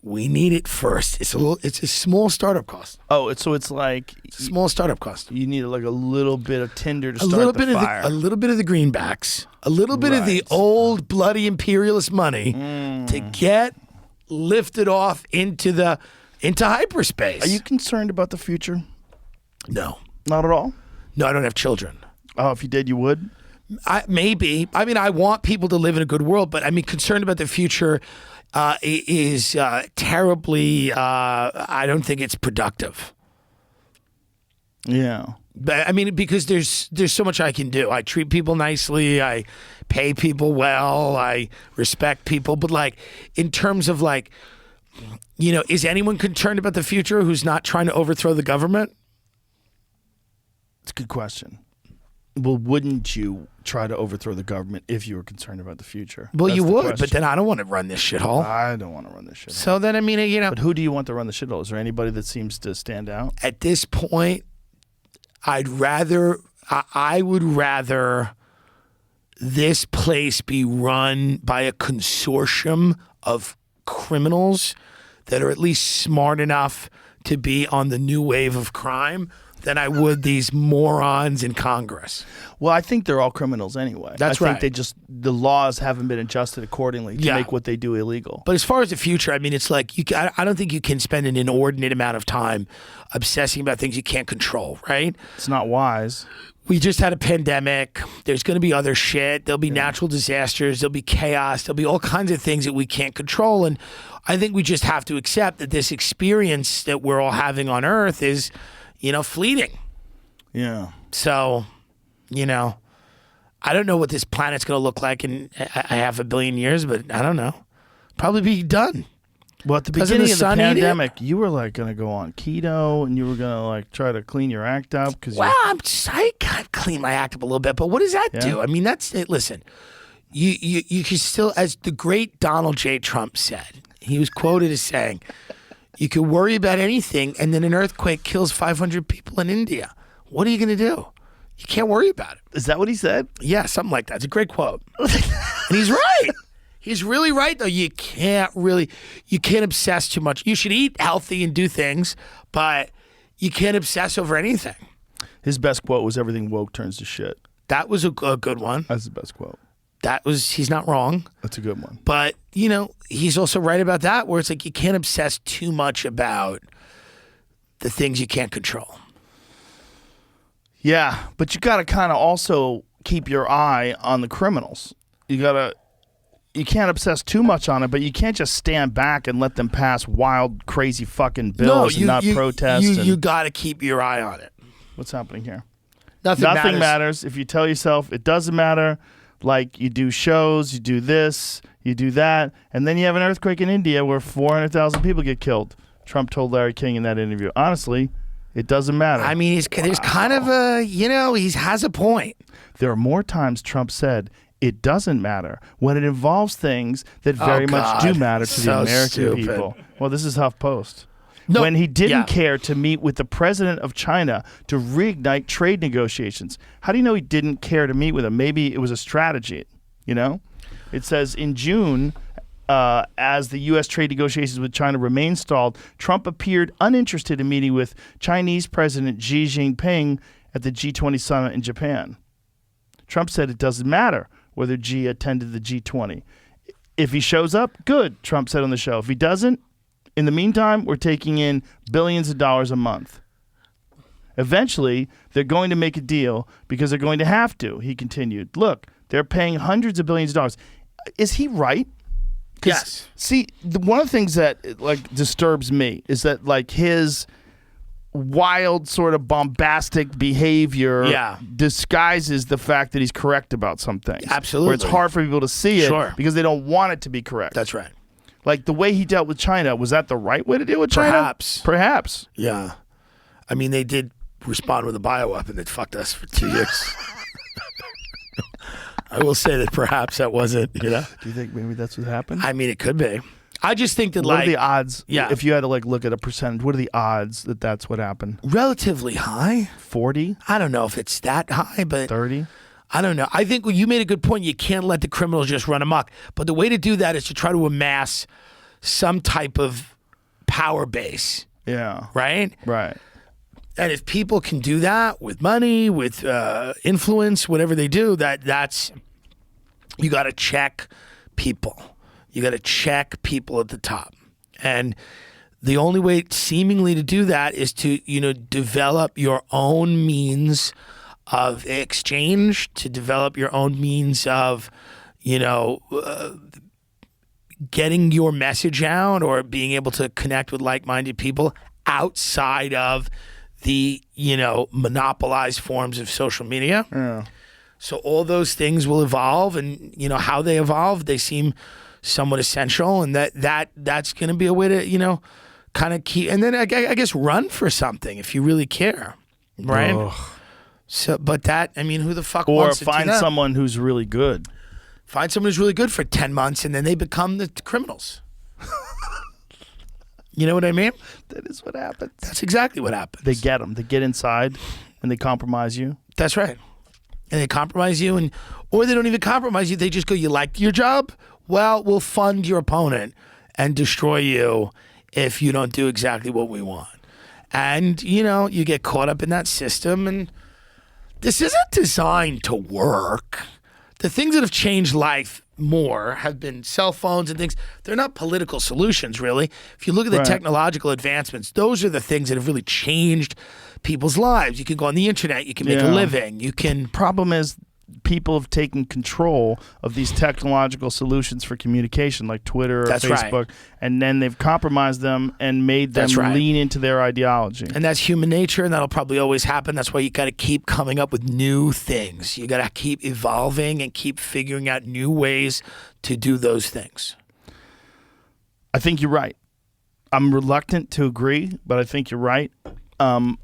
we need it first. It's a small startup cost. Oh, it's like It's a small startup cost. you need like a little bit of tinder to A start little the bit fire. of a little bit of the greenbacks, a little bit of the old bloody imperialist money to get lifted off into hyperspace. Are you concerned about the future? No, not at all. No, I don't have children. Oh, if you did, you would. Maybe. I mean, I want people to live in a good world, but I mean, concerned about the future is terribly. I don't think it's productive. Yeah. But I mean, because there's so much I can do. I treat people nicely. I pay people well. I respect people. But like, in terms of like, you know, is anyone concerned about the future who's not trying to overthrow the government? It's a good question. Well, wouldn't you try to overthrow the government if you were concerned about the future? Well, That's you the would, question. but then I don't want to run this shithole. I don't want to run this shithole. So then, I mean, you know. But who do you want to run the shithole? Is there anybody that seems to stand out? At this point, I would rather this place be run by a consortium of criminals that are at least smart enough to be on the new wave of crime than I would these morons in Congress. Well, I think they're all criminals anyway. That's I right. think the laws haven't been adjusted accordingly to Yeah. make what they do illegal. But as far as the future, I mean, it's like I don't think you can spend an inordinate amount of time obsessing about things you can't control, right? It's not wise. We just had a pandemic. There's going to be other shit. There'll be natural disasters. There'll be chaos. There'll be all kinds of things that we can't control. And I think we just have to accept that this experience that we're all having on Earth is, you know, fleeting. Yeah. So, you know, I don't know what this planet's going to look like in a half a billion years, but I don't know. Probably be done. Well, at the Doesn't beginning the of the sun eat it? pandemic, you were like going to go on keto and you were going to like try to clean your act up because Well, I kind of clean my act up a little bit, but what does that do? I mean, that's it. Listen, you can still, as the great Donald J. Trump said, he was quoted as saying, you can worry about anything, and then an earthquake kills 500 people in India. What are you going to do? You can't worry about it. Is that what he said? Yeah, something like that. It's a great quote. And he's right. He's really right, though. You can't obsess too much. You should eat healthy and do things, but you can't obsess over anything. His best quote was "Everything woke turns to shit." That was a good one. That's the best quote. He's not wrong. That's a good one. But, you know, he's also right about that, where it's like you can't obsess too much about the things you can't control. Yeah, but you got to kind of also keep your eye on the criminals. You can't obsess too much on it, but you can't just stand back and let them pass wild, crazy fucking bills and not protest. You got to keep your eye on it. What's happening here? Nothing matters. If you tell yourself it doesn't matter, like you do shows, you do this, you do that, and then you have an earthquake in India where 400,000 people get killed. Trump told Larry King in that interview. Honestly, it doesn't matter. I mean, there's kind of a, you know, he has a point. There are more times Trump said it doesn't matter when it involves things that very much do matter to the American people. Well, this is HuffPost. No, when he didn't care to meet with the president of China to reignite trade negotiations. How do you know he didn't care to meet with him? Maybe it was a strategy, you know? It says in June, as the U.S. trade negotiations with China remain stalled, Trump appeared uninterested in meeting with Chinese President Xi Jinping at the G20 summit in Japan. Trump said it doesn't matter whether Xi attended the G20. If he shows up, good, Trump said on the show. If he doesn't, in the meantime, we're taking in billions of dollars a month. Eventually, they're going to make a deal because they're going to have to, he continued. Look, they're paying hundreds of billions of dollars. Is he right? Yes. See, one of the things that disturbs me is that his wild sort of bombastic behavior disguises the fact that he's correct about some things. Absolutely. Where it's hard for people to see it Sure. because they don't want it to be correct. That's right. Like the way he dealt with China, was that the right way to deal with China? Perhaps. Yeah. I mean, they did respond with a bioweapon that fucked us for 2 years. I will say that perhaps that wasn't, Do you think maybe that's what happened? I mean, it could be. I just think that, what are the odds? Yeah. If you had to look at a percentage, what are the odds that that's what happened? Relatively high. 40? I don't know if it's that high, but 30? I don't know. I think you made a good point. You can't let the criminals just run amok. But the way to do that is to try to amass some type of power base. Yeah. Right? Right. And if people can do that with money, with influence, whatever they do, that's you got to check people. You got to check people at the top. And the only way seemingly to do that is to, develop your own means of exchange, to develop your own means of, getting your message out or being able to connect with like-minded people outside of the, monopolized forms of social media. Yeah. So all those things will evolve, and, how they evolve, they seem somewhat essential, and that's going to be a way to, kind of keep, and then I guess run for something if you really care, right? Ugh. So, but who the fuck Or wants to find do that? someone who's really good. Find someone who's really good for 10 months, and then they become the criminals. You know what I mean? That is what happens. That's exactly what happens. They get them. They get inside, and they compromise you. That's right. And they compromise you, or they don't even compromise you. They just go, you like your job? Well, we'll fund your opponent and destroy you if you don't do exactly what we want. And, you get caught up in that system, and this isn't designed to work. The things that have changed life more have been cell phones and things. They're not political solutions, really. If you look at the technological advancements, those are the things that have really changed people's lives. You can go on the internet. You can make a living. You can. Problem is, people have taken control of these technological solutions for communication, like Twitter or Facebook, and then they've compromised them and made them lean into their ideology. And that's human nature, and that'll probably always happen. That's why you got to keep coming up with new things. You got to keep evolving and keep figuring out new ways to do those things. I think you're right. I'm reluctant to agree, but I think you're right. All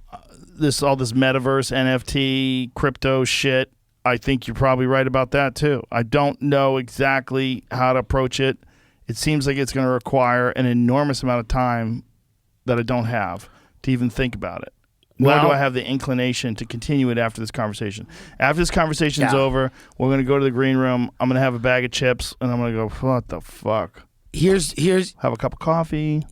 this metaverse, NFT, crypto shit, I think you're probably right about that too. I don't know exactly how to approach it. It seems like it's going to require an enormous amount of time that I don't have to even think about it. Nor do I have the inclination to continue it after this conversation. After this conversation's over, we're going to go to the green room. I'm going to have a bag of chips, and I'm going to go, what the fuck? Here's have a cup of coffee.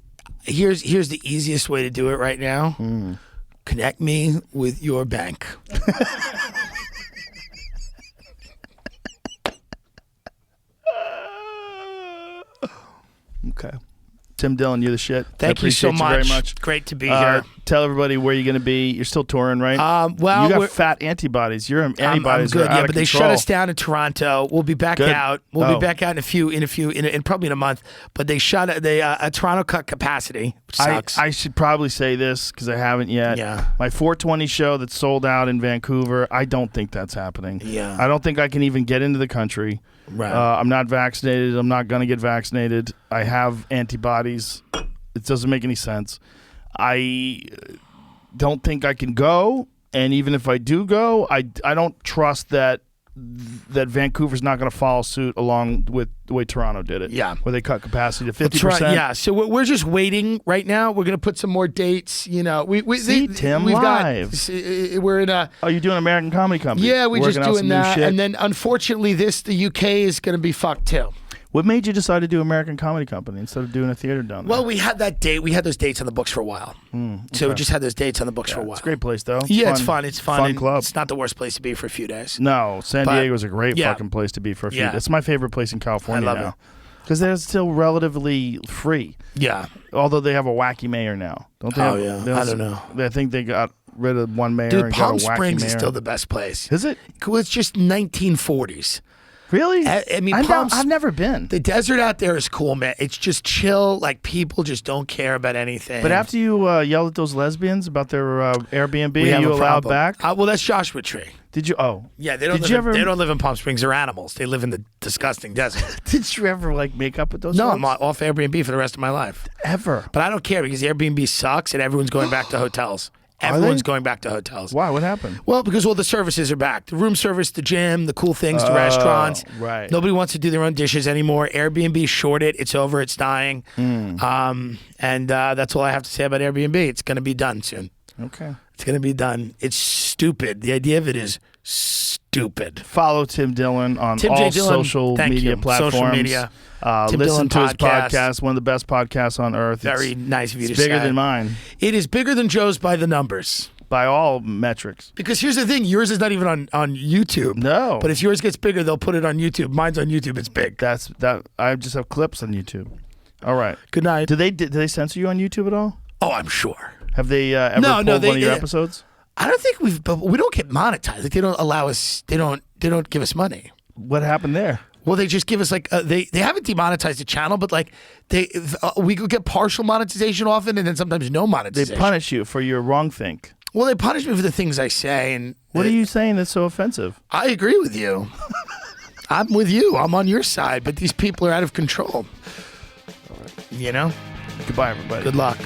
Here's the easiest way to do it right now. Connect me with your bank. Okay. Tim Dillon, you're the shit. Thank you so much. You very much. Great to be here. Tell everybody where you're going to be. You're still touring, right? Well, you got fat antibodies. Your antibodies I'm good, are out of but they control. shut us down in Toronto. We'll be back out. We'll be back out in probably in a month. But they shut Toronto cut capacity, which sucks. I should probably say this because I haven't yet. Yeah. My 420 show that's sold out in Vancouver. I don't think that's happening. Yeah. I don't think I can even get into the country. Right. I'm not vaccinated. I'm not going to get vaccinated. I have antibodies. It doesn't make any sense. I don't think I can go, and even if I do go, I don't trust that Vancouver's not going to follow suit along with the way Toronto did it. Yeah. Where they cut capacity to 50%. Yeah, so we're just waiting right now. We're going to put some more dates. We see Tim we've live. We're in a. Oh, you're doing American Comedy Company. Yeah, we're just doing that, shit. and then unfortunately, the UK is going to be fucked too. What made you decide to do American Comedy Company instead of doing a theater down there? Well, we had that date. We had those dates on the books for a while. So we just had those dates on the books for a while. It's a great place, though. It's fun. It's fun. Fun club. It's not the worst place to be for a few days. No, San But- Diego's a great yeah. fucking place to be for a few Yeah. days. It's my favorite place in California I love now. it. Because they're still relatively free. Yeah. Although they have a wacky mayor now. Don't they? Oh, have- yeah. I don't know. I think they got rid of one mayor Dude, and Palm got a wacky Springs mayor. is still the best place. Is it? Well, it's just 1940s. Really? I mean, I've never been. The desert out there is cool, man. It's just chill. Like, people just don't care about anything. But after you yelled at those lesbians about their Airbnb, We are have you a allowed problem. back? Well, that's Joshua Tree. Did you? Oh. Yeah, they don't, Did live you in, ever, they don't live in Palm Springs. They're animals. They live in the disgusting desert. Did you ever, like, make up with those No, folks? I'm off Airbnb for the rest of my life. Ever. But I don't care because Airbnb sucks and everyone's going back to hotels. Everyone's going back to hotels. Why? What happened? Well, because all the services are back. The room service, the gym, the cool things, the restaurants. Right. Nobody wants to do their own dishes anymore. Airbnb shorted. It's over. It's dying. And that's all I have to say about Airbnb. It's going to be done soon. Okay. It's going to be done. It's stupid. The idea of it is stupid. Follow Tim Dillon on Tim all J. Dillon, social thank media you. platforms. Social media. Tim Listen Dillon to his podcast. podcast, one of the best podcasts on earth. Very nice of you It's to bigger say. than mine. It is bigger than Joe's by the numbers. By all metrics. Because here's the thing, yours is not even on YouTube. No. But if yours gets bigger, they'll put it on YouTube. Mine's on YouTube, it's big. I just have clips on YouTube. All right. Good night. Do they censor you on YouTube at all? Oh, I'm sure. Have they ever pulled one of your episodes? I don't think we don't get monetized. Like, they don't allow us, they don't give us money. What happened there? Well, they just give us like they haven't demonetized the channel, but like we could get partial monetization often, and then sometimes no monetization. They punish you for your wrong think. Well, they punish me for the things I say, and What are you saying that's so offensive? I agree with you. I'm with you. I'm on your side, but these people are out of control. You know. Goodbye, everybody. Good luck.